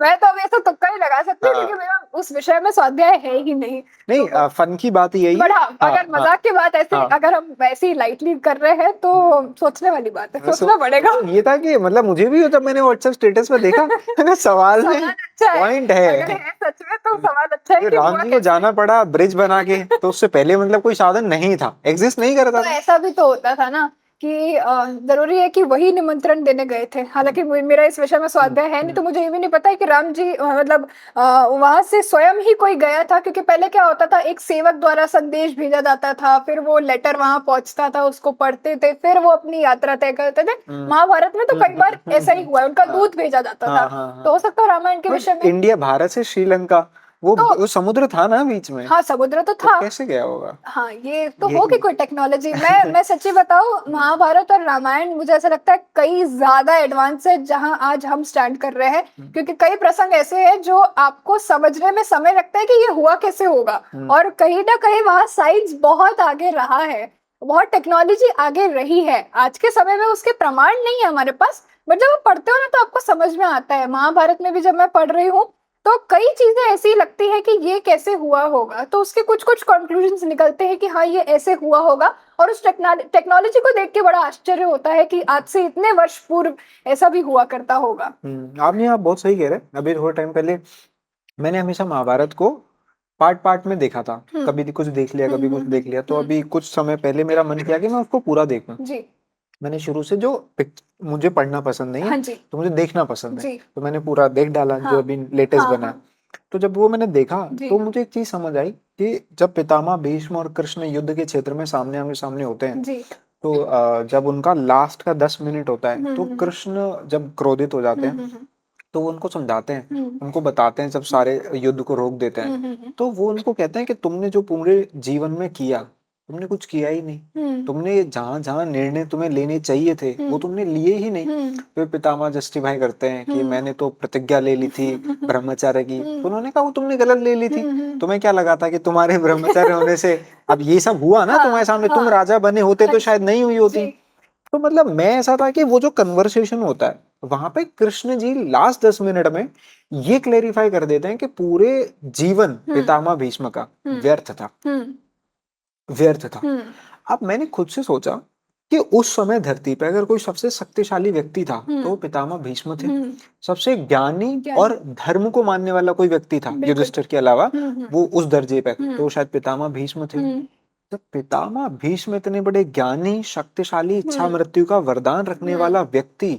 मैं तो अब ऐसा तुक्का ही लगा सकती हूँ, क्योंकि हाँ, मेरा उस विषय में स्वाध्याय है ही नहीं। नहीं तो फन की बात यही है। बट हाँ, हाँ अगर हाँ मजाक की बात ऐसे हाँ। अगर हम वैसे ही लाइटली कर रहे हैं तो सोचने वाली बात है, सोचना पड़ेगा। तो ये था कि मतलब मुझे भी जब मैंने व्हाट्सएप स्टेटस पे देखा, मैंने सवाल में सवाल अच्छा है, पॉइंट अगर है। है सच में तो सवाल अच्छा है ये कि राम हुआ जी को कैसे। जाना पड़ा ब्रिज बना के, तो उससे पहले मतलब कोई साधन नहीं था, एग्जिस्ट नहीं करता तो था। ऐसा भी तो होता था ना कि जरूरी है कि वही निमंत्रण देने गए थे। हालांकि मेरा इस विषय में स्वाध्याय है नहीं, तो मुझे ये भी नहीं पता है कि राम जी मतलब वहां से स्वयं ही कोई गया था, क्योंकि पहले क्या होता था, एक सेवक द्वारा संदेश भेजा जाता था, फिर वो लेटर वहां पहुंचता था, उसको पढ़ते थे, फिर वो अपनी यात्रा तय करते थे। महाभारत में तो कई बार ऐसा ही हुआ है, उनका दूत भेजा जाता हाँ था। हाँ तो हाँ। हो सकता है रामायण के विषय में। इंडिया भारत से श्रीलंका, तो वो समुद्र था ना बीच में, हाँ, समुद्र तो तो था। कैसे गया होगा? हाँ, ये तो होगी यही। कोई टेक्नोलॉजी। मैं सच्ची बताऊं, महाभारत और रामायण मुझे ऐसा लगता है कई ज्यादा एडवांस है जहां आज हम स्टैंड कर रहे हैं, क्योंकि कई प्रसंग ऐसे हैं जो आपको समझने में समय लगता है कि ये हुआ कैसे होगा, और कहीं ना कहीं वहां साइंस बहुत आगे रहा है, बहुत टेक्नोलॉजी आगे रही है। आज के समय में उसके प्रमाण नहीं है हमारे पास, बट जब आप पढ़ते हो ना तो आपको समझ में आता है। महाभारत में भी जब मैं पढ़ रही हूँ तो कई चीजें ऐसी लगती है कि ये कैसे हुआ होगा, तो उसके कुछ कुछ कंक्लूजन्स निकलते हैं कि हाँ ये ऐसे हुआ होगा। और उस टेक्नोलॉजी को देख के बड़ा आश्चर्य होता है कि आज से इतने वर्ष पूर्व ऐसा भी हुआ करता होगा। आप बहुत सही कह रहे हैं। अभी थोड़े टाइम पहले मैंने हमेशा महाभारत को पार्ट पार्ट में देखा था, कभी कुछ देख लिया कभी कुछ देख लिया, तो अभी कुछ समय पहले मेरा मन किया कि मैं उसको पूरा देखूं। जी। मैंने शुरू से मुझे पढ़ना पसंद नहीं हाँ है, जी। तो मुझे देखना पसंद है, जी। तो मैंने पूरा देख डाला जो हाँ अभी लेटेस्ट हाँ बना है। हाँ। तो जब वो मैंने देखा जी। तो मुझे एक चीज समझ आई कि जब पितामह भीष्म और कृष्ण युद्ध के क्षेत्र में सामने आमने सामने होते हैं, जी। तो जब उनका लास्ट का 10 मिनट होता है, तो हम्म। कृष्ण जब क्रोधित हो जाते हैं, हम्म। तो वो उनको समझाते हैं, हम्म। उनको बताते हैं, जब सारे युद्ध को रोक देते हैं, तो वो उनको कहते हैं कि तुमने जो पूरे जीवन में किया, तुमने कुछ किया ही नहीं, तुमने जहां जहां निर्णय तुम्हें लेने चाहिए थे वो तुमने लिए ही नहीं। फिर पितामह जस्टिफाई करते हैं कि मैंने तो प्रतिज्ञा ले ली थी ब्रह्मचर्य की, तो उन्होंने कहा वो तुमने गलत ले ली थी, तुम्हें क्या लगा था कि तुम्हारे ब्रह्मचर्य होने से अब ये सब हुआ ना तुम्हारे सामने, तुम राजा बने होते तो शायद नहीं हुई होती। तो मतलब मैं ऐसा था कि वो जो कन्वर्सेशन होता है वहां पे कृष्ण जी लास्ट 10 मिनट में ये क्लेरिफाई कर देते हैं कि पूरे जीवन पितामह भीष्म का व्यर्थ था, व्यर्थ था। अब मैंने खुद से सोचा कि उस समय धरती पे अगर कोई सबसे शक्तिशाली व्यक्ति था तो वो पितामह भीष्म थे। सबसे ज्ञानी और धर्म को मानने वाला कोई व्यक्ति था युधिष्ठिर के अलावा वो उस दर्जे पे, तो शायद पितामह भीष्म थे। जब पितामह भीष्म इतने बड़े ज्ञानी शक्तिशाली इच्छा मृत्यु का वरदान रखने वाला व्यक्ति,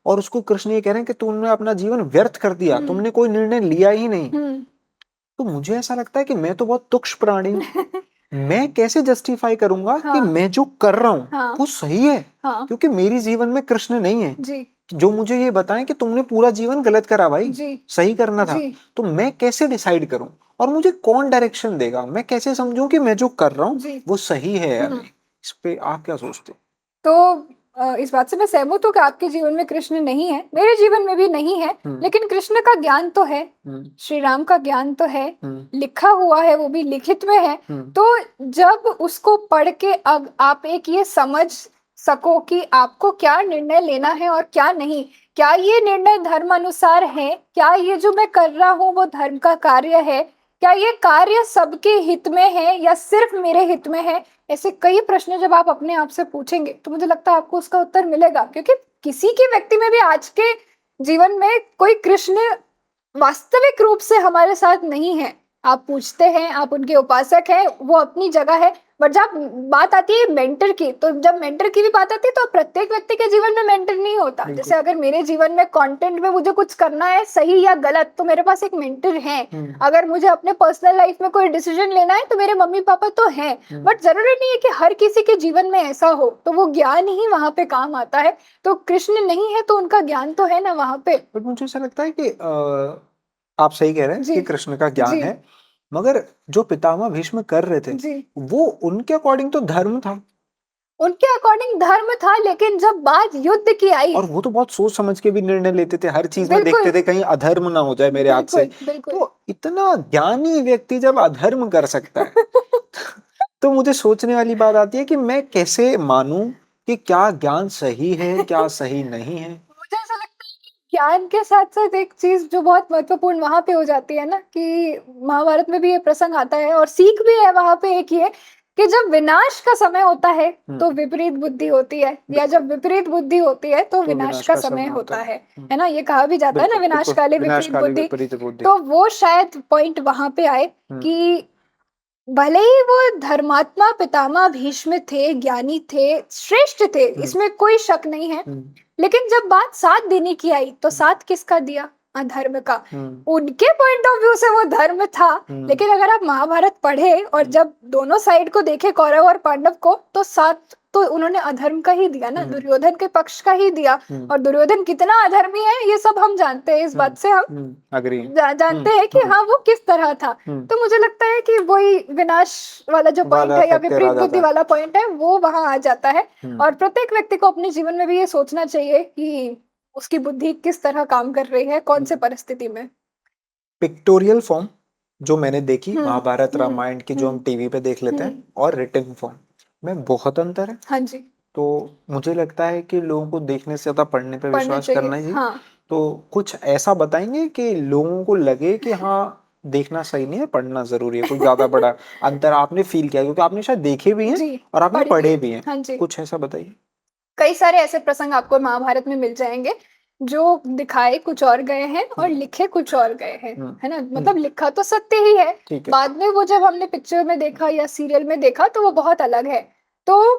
और उसको कृष्ण ये कह रहे हैं कि तुमने अपना जीवन व्यर्थ कर दिया, तुमने कोई निर्णय लिया ही नहीं, तो मुझे ऐसा लगता है कि मैं तो बहुत तुच्छ प्राणी हूँ। मैं कैसे जस्टिफाई करूंगा कि मैं जो कर रहा हूँ वो सही है, क्योंकि मेरी जीवन में कृष्ण नहीं है जो मुझे ये बताएं कि तुमने पूरा जीवन गलत करा भाई, सही करना था। तो मैं कैसे डिसाइड करूं, और मुझे कौन डायरेक्शन देगा, मैं कैसे समझूं कि मैं जो कर रहा हूँ वो सही है या नहीं? इस पे आप क्या सोचते हैं? तो इस बात से मैं सहमत हूँ कि आपके जीवन में कृष्ण नहीं है, मेरे जीवन में भी नहीं है, लेकिन कृष्ण का ज्ञान तो है, श्री राम का ज्ञान तो है, लिखा हुआ है, वो भी लिखित में है। तो जब उसको पढ़ के अब आप एक ये समझ सको कि आपको क्या निर्णय लेना है और क्या नहीं, क्या ये निर्णय धर्म अनुसार है, क्या ये जो मैं कर रहा हूँ वो धर्म का कार्य है, क्या ये कार्य सबके हित में है या सिर्फ मेरे हित में है, ऐसे कई प्रश्न जब आप अपने आप से पूछेंगे तो मुझे लगता है आपको उसका उत्तर मिलेगा। क्योंकि किसी के व्यक्ति में भी आज के जीवन में कोई कृष्ण वास्तविक रूप से हमारे साथ नहीं है। आप पूछते हैं, आप उनके उपासक हैं, वो अपनी जगह है, बट जब बात आती है मेंटर की, तो जब मेंटर की भी बात आती है तो प्रत्येक व्यक्ति के जीवन में मेंटर नहीं होता। बिल्कुल। जैसे अगर मेरे जीवन में कंटेंट में मुझे कुछ करना है सही या गलत, तो मेरे पास एक मेंटर है। अगर मुझे अपने पर्सनल लाइफ में कोई डिसीजन लेना है तो मेरे मम्मी पापा तो हैं, बट जरूरी नहीं है कि हर किसी के जीवन में ऐसा हो, तो वो ज्ञान ही वहां पे काम आता है। तो कृष्ण नहीं है तो उनका ज्ञान तो है ना वहां पे। बट मुझे ऐसा लगता है कि आप सही कह रहे हैं जी कि कृष्ण का ज्ञान जी है, मगर जो पितामह भीष्म कर रहे थे जी, वो उनके अकॉर्डिंग तो धर्म था, उनके अकॉर्डिंग धर्म था, लेकिन जब बात युद्ध की आई, और वो तो बहुत सोच समझ के भी निर्णय लेते थे, हर चीज में बिल्कुल देखते थे कहीं अधर्म ना हो जाए मेरे हाथ से। बिल्कुल बिल्कुल। तो इतना ज्ञानी व्यक्ति जब अधर्म कर सकता है तो मुझे सोचने वाली बात आती है कि मैं कैसे मानूं कि क्या ज्ञान सही है, क्या सही नहीं है। मुझे ऐसा लगता है कि ज्ञान के साथ साथ एक चीज जो बहुत महत्वपूर्ण वहां पे हो जाती है ना, कि महाभारत में भी ये प्रसंग आता है और सीख भी है वहां पे एक ये, कि जब विनाश का समय होता है तो विपरीत बुद्धि होती है, या जब विपरीत बुद्धि होती है तो विनाश का समय होता है। है ना, ये कहा भी जाता है ना, बिल्कुल विनाश बिल्कुल, काले विनाश विपरीत काले बुद्धि। विपरीत बुद्धि। तो वो शायद पॉइंट वहां पे आए कि भले ही वो धर्मात्मा पितामह भीष्म थे, ज्ञानी थे, श्रेष्ठ थे, इसमें कोई शक नहीं है, लेकिन जब बात साथ देने की आई तो साथ किसका दिया? अधर्म का। उनके पॉइंट ऑफ व्यू से वो धर्म था, लेकिन अगर आप महाभारत पढ़े और जब दोनों साइड को देखे, कौरव और पांडव को, तो साथ तो उन्होंने अधर्म का ही दिया ना, दुर्योधन के पक्ष का ही दिया। और दुर्योधन कितना अधर्मी है ये सब हम जानते हैं, इस बात से हम जानते हैं कि हाँ वो किस तरह था। तो मुझे लगता है कि वही विनाश वाला जो पॉइंट है या विपरीत बुद्धि वाला पॉइंट है वो वहां आ जाता है। और प्रत्येक व्यक्ति को अपने जीवन में भी ये सोचना चाहिए कि उसकी बुद्धि किस तरह काम कर रही है, कौन से परिस्थिति में। पिक्टोरियल फॉर्म जो मैंने देखी महाभारत रामायण की, जो हम टीवी पे देख लेते हैं, और रिटन फॉर्म में बहुत अंतर है। हाँ जी, तो मुझे लगता है कि लोगों को देखने से ज्यादा पढ़ने पे विश्वास करना चाहिए। हाँ। तो कुछ ऐसा बताएंगे कि लोगों को लगे कि हाँ देखना सही नहीं है, पढ़ना जरूरी है, कोई ज्यादा बड़ा अंतर आपने फील किया, क्योंकि आपने शायद देखे भी हैं जी, और आपने पढ़े भी हैं। हाँ जी, कुछ ऐसा बताइए। कई सारे ऐसे प्रसंग आपको महाभारत में मिल जाएंगे जो दिखाए कुछ और गए हैं और लिखे कुछ और गए हैं। है ना, मतलब लिखा तो सत्य ही है, बाद में वो जब हमने पिक्चर में देखा या सीरियल में देखा तो वो बहुत अलग है। तो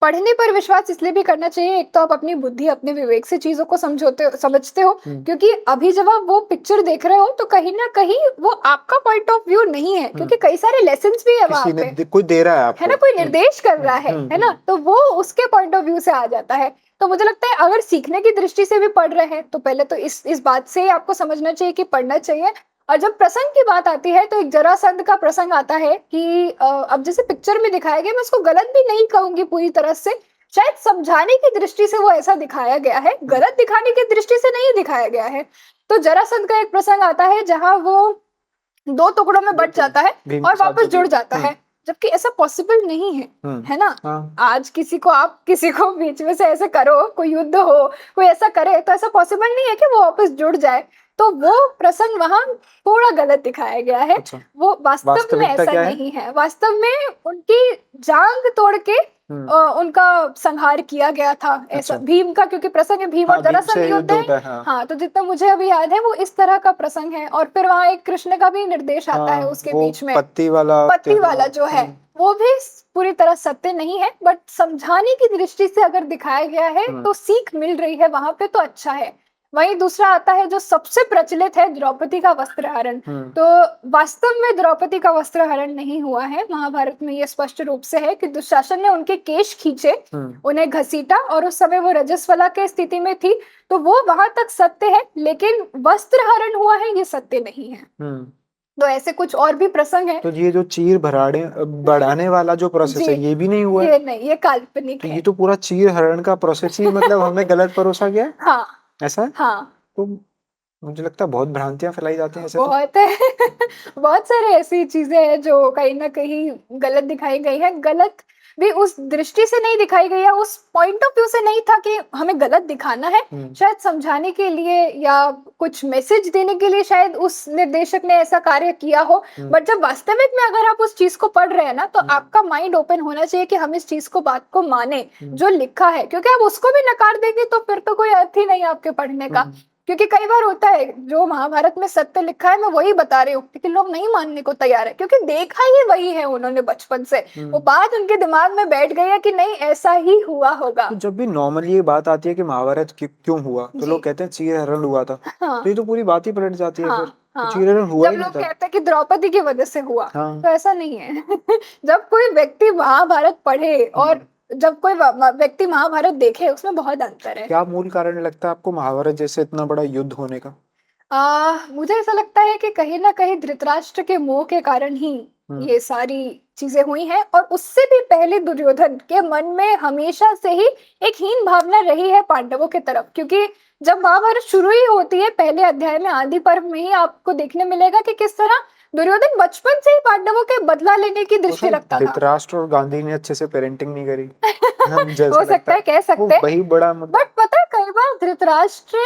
पढ़ने पर विश्वास इसलिए भी करना चाहिए, एक तो आप अपनी बुद्धि अपने विवेक से चीजों को समझते हो, क्योंकि अभी जब आप वो पिक्चर देख रहे हो तो कहीं ना कहीं वो आपका पॉइंट ऑफ व्यू नहीं है, क्योंकि कई सारे लेसन्स भी है वहां पे, कोई दे रहा है आपको, है ना, कोई निर्देश कर रहा है ना, तो वो उसके पॉइंट ऑफ व्यू से आ जाता है। तो मुझे लगता है अगर सीखने की दृष्टि से भी पढ़ रहे हैं तो पहले तो इस बात से आपको समझना चाहिए कि पढ़ना चाहिए। और जब प्रसंग की बात आती है तो एक जरासंध का प्रसंग आता है कि अब जैसे पिक्चर में दिखाया गया, मैं इसको गलत भी नहीं कहूंगी पूरी तरह से, शायद समझाने की दृष्टि से वो ऐसा दिखाया गया है, गलत दिखाने की दृष्टि से नहीं दिखाया गया है। तो जरासंध का एक प्रसंग आता है जहां वो 2 टुकड़ों में बट जाता है और वापस जुड़ जाता है, जबकि ऐसा पॉसिबल नहीं है। है ना, आज आप किसी को बीच में से ऐसे करो, कोई युद्ध हो, कोई ऐसा करे, तो ऐसा पॉसिबल नहीं है कि वो वापस जुड़ जाए। तो वो प्रसंग वहां थोड़ा गलत दिखाया गया है। वो वास्तव में ऐसा नहीं है। वास्तव में उनकी जांग तोड़ के उनका संहार किया गया था, ऐसा भीम का, क्योंकि प्रसंग है भीम और जरासंध युद्ध है। हाँ, तो जितना मुझे अभी याद है वो इस तरह का प्रसंग है। और फिर वहां एक कृष्ण का भी निर्देश आता है उसके बीच में, पत्ती वाला जो है वो भी पूरी तरह सत्य नहीं है, बट समझाने की दृष्टि से अगर दिखाया गया है तो सीख मिल रही है वहां पे, तो अच्छा है। वहीं दूसरा आता है जो सबसे प्रचलित है, द्रौपदी का वस्त्रहरण। तो वास्तव में द्रौपदी का वस्त्रहरण नहीं हुआ है, महाभारत में ये स्पष्ट रूप से है कि दुशासन ने उनके केश खींचे, उन्हें घसीटा, और उस समय वो रजस्वला के स्थिति में थी, तो वो वहां तक सत्य है, लेकिन वस्त्रहरण हुआ है ये सत्य नहीं है। तो ऐसे कुछ और भी प्रसंग है। तो ये जो चीर बढ़ाने वाला जो प्रोसेस है ये भी नहीं हुआ है? ये नहीं, ये काल्पनिक है। ये तो पूरा चीर हरण का प्रोसेस ही मतलब हमने गलत परोसा गया। हाँ, ऐसा है? हाँ, तो मुझे लगता है बहुत भ्रांतियां फैलाई जाती हैं ऐसे। बहुत है बहुत सारे ऐसी चीजें हैं जो कहीं ना कहीं गलत दिखाई गई है। गलत भी उस दृष्टि से नहीं दिखाई गई है, उस पॉइंट ऑफ व्यू से नहीं था कि हमें गलत दिखाना है, शायद समझाने के लिए या कुछ मैसेज देने के लिए शायद उस निर्देशक ने ऐसा कार्य किया हो। बट जब वास्तविक में अगर आप उस चीज को पढ़ रहे हैं ना, तो आपका माइंड ओपन होना चाहिए कि हम इस चीज को, बात को माने जो लिखा है, क्योंकि आप उसको भी नकार देंगे तो फिर तो कोई अर्थ ही नहीं आपके पढ़ने का। क्योंकि कई बार होता है जो महाभारत में सत्य लिखा है मैं वही बता रही हूँ, लेकिन लोग नहीं मानने को तैयार है क्योंकि देखा ही वही है उन्होंने बचपन से। वो बात उनके दिमाग में बैठ गई है कि नहीं ऐसा ही हुआ होगा। तो जब भी नॉर्मली ये बात आती है कि महाभारत क्यों हुआ, तो जी। लोग कहते हैं चीर हरण हुआ था। हाँ तो ये तो पूरी बात ही पलट जाती है हाँ फिर। तो हाँ। चीर हरण हुआ जब ही नहीं लोग था। कहते हैं कि द्रौपदी की वजह से हुआ, हाँ। तो ऐसा नहीं है। जब कोई व्यक्ति महाभारत पढ़े और जब कोई व्यक्ति महाभारत देखे उसमें बहुत अंतर है। क्या मूल कारण लगता है आपको महाभारत जैसे इतना बड़ा युद्ध होने का? मुझे ऐसा लगता है कि कहीं ना कहीं धृतराष्ट्र के मोह के कारण ही ये सारी चीजें हुई हैं, और उससे भी पहले दुर्योधन के मन में हमेशा से ही एक हीन भावना रही है पांडवों की तरफ। क्योंकि जब महाभारत शुरू ही होती है पहले अध्याय में आदि पर्व में ही आपको देखने मिलेगा कि किस तरह दुर्योधन बचपन से ही पांडवों के बदला लेने की दृष्टि रखता था। धृतराष्ट्र और गांधी ने अच्छे से पेरेंटिंग नहीं करी। हो सकता है, कह सकते हैं। वही बड़ा मुद्दा। बट पता है कई बार धृतराष्ट्र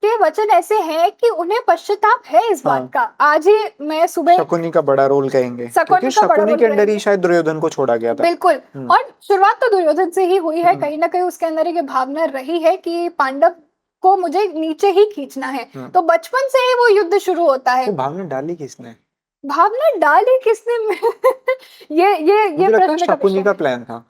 के वचन ऐसे हैं कि उन्हें पश्चाताप है इस बात का। आज ही मैं सुबह शकुनी का बड़ा रोल कहेंगे, शकुनी क्योंकि का बड़ा शकुनी रोल के अंदर ही कहेंगे। शायद दुर्योधन को छोड़ा गया था। बिल्कुल। और शुरुआत तो दुर्योधन से ही हुई है, कहीं ना कहीं उसके अंदर एक भावना रही है कि पांडव को मुझे नीचे ही खींचना है। तो बचपन से ही वो युद्ध शुरू होता है। वो भावना डाली किसने? भावना डाली किसने? ये मुझे लगता है प्रश्न का शकुनी विषय का है। प्लान था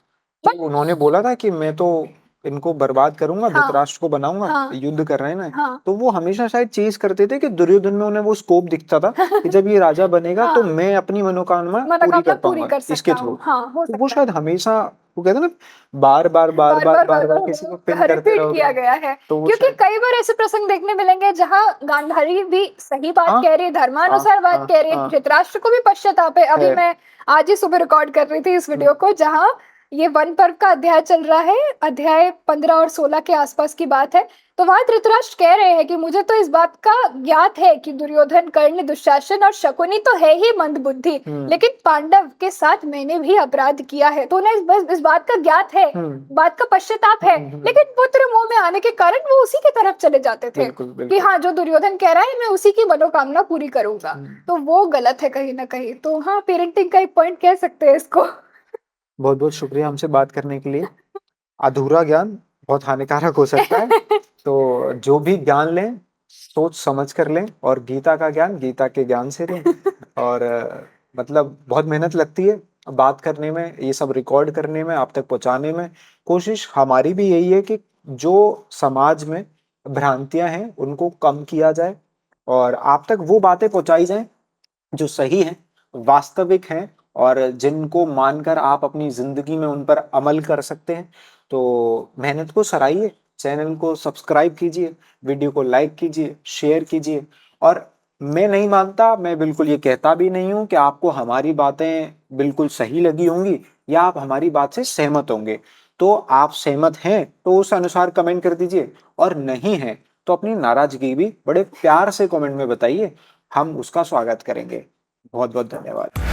कि उन्होंने बोला था कि मैं तो इनको बर्बाद करूंगा, हाँ, धृतराष्ट्र को बनाऊंगा। हाँ, युद्ध कर रहे हैं ना। हाँ। तो वो हमेशा शायद चीज करते थे कि दुर्योधन में उन्हें वो स्कोप दिखता था कि जब ये राजा बनेगा तो हाँ, मैं अपनी मनोकामना पूरी मनोकामना कर पूरी पाऊंगा कर इसके सकता थ्रू। हूँ। हाँ, हो तो वो सकता शायद हमेशा, वो कहते हैं ना, बार बार बार बार बार बार बार बार बार बार किसी को पिन करते रिपीट रहोगे किया गया है। तो वो क्योंकि शायद। कई बार ऐसे प्रसंग देखने मिलेंगे जहाँ गांधारी भी सही बात हाँ कह रही है, धर्मानुसार बात हाँ कह रही है, हाँ धृतराष्ट्र को भी पश्चाताप है। अभी है। मैं आज ही सुबह रिकॉर्ड कर रही थी इस वीडियो को, जहाँ ये वन पर्व का अध्याय चल रहा है, अध्याय 15 और 16 के आसपास की बात है। तो वहां धृतराष्ट्र कह रहे हैं कि मुझे तो इस बात का ज्ञात है कि दुर्योधन, कर्ण, दुशासन और शकुनी तो है ही मंदबुद्धि, लेकिन पांडव के साथ मैंने भी अपराध किया है। तो उन्हें बस इस बात का ज्ञात है, बात का पश्चाताप है, लेकिन पुत्र मोह में आने के कारण वो उसी की तरफ चले जाते थे। बिल्कुल, बिल्कुल। कि हाँ, जो दुर्योधन कह रहा है मैं उसी की मनोकामना पूरी करूंगा। तो वो गलत है कहीं ना कहीं। तो हाँ, पेरेंटिंग का एक पॉइंट कह सकते हैं इसको। बहुत बहुत शुक्रिया हमसे बात करने के लिए। अधूरा ज्ञान बहुत हानिकारक हो सकता है, तो जो भी ज्ञान लें सोच समझ कर लें, और गीता का ज्ञान गीता के ज्ञान से लें। और मतलब बहुत मेहनत लगती है बात करने में, ये सब रिकॉर्ड करने में, आप तक पहुंचाने में। कोशिश हमारी भी यही है कि जो समाज में भ्रांतियां हैं उनको कम किया जाए और आप तक वो बातें पहुंचाई जाएं जो सही हैं, वास्तविक हैं, और जिनको मानकर आप अपनी जिंदगी में उन पर अमल कर सकते हैं। तो मेहनत को सराहिए, चैनल को सब्सक्राइब कीजिए, वीडियो को लाइक कीजिए, शेयर कीजिए। और मैं नहीं मानता, मैं बिल्कुल ये कहता भी नहीं हूं कि आपको हमारी बातें बिल्कुल सही लगी होंगी या आप हमारी बात से सहमत होंगे। तो आप सहमत हैं तो उस अनुसार कमेंट कर दीजिए, और नहीं है तो अपनी नाराजगी भी बड़े प्यार से कमेंट में बताइए, हम उसका स्वागत करेंगे। बहुत बहुत धन्यवाद।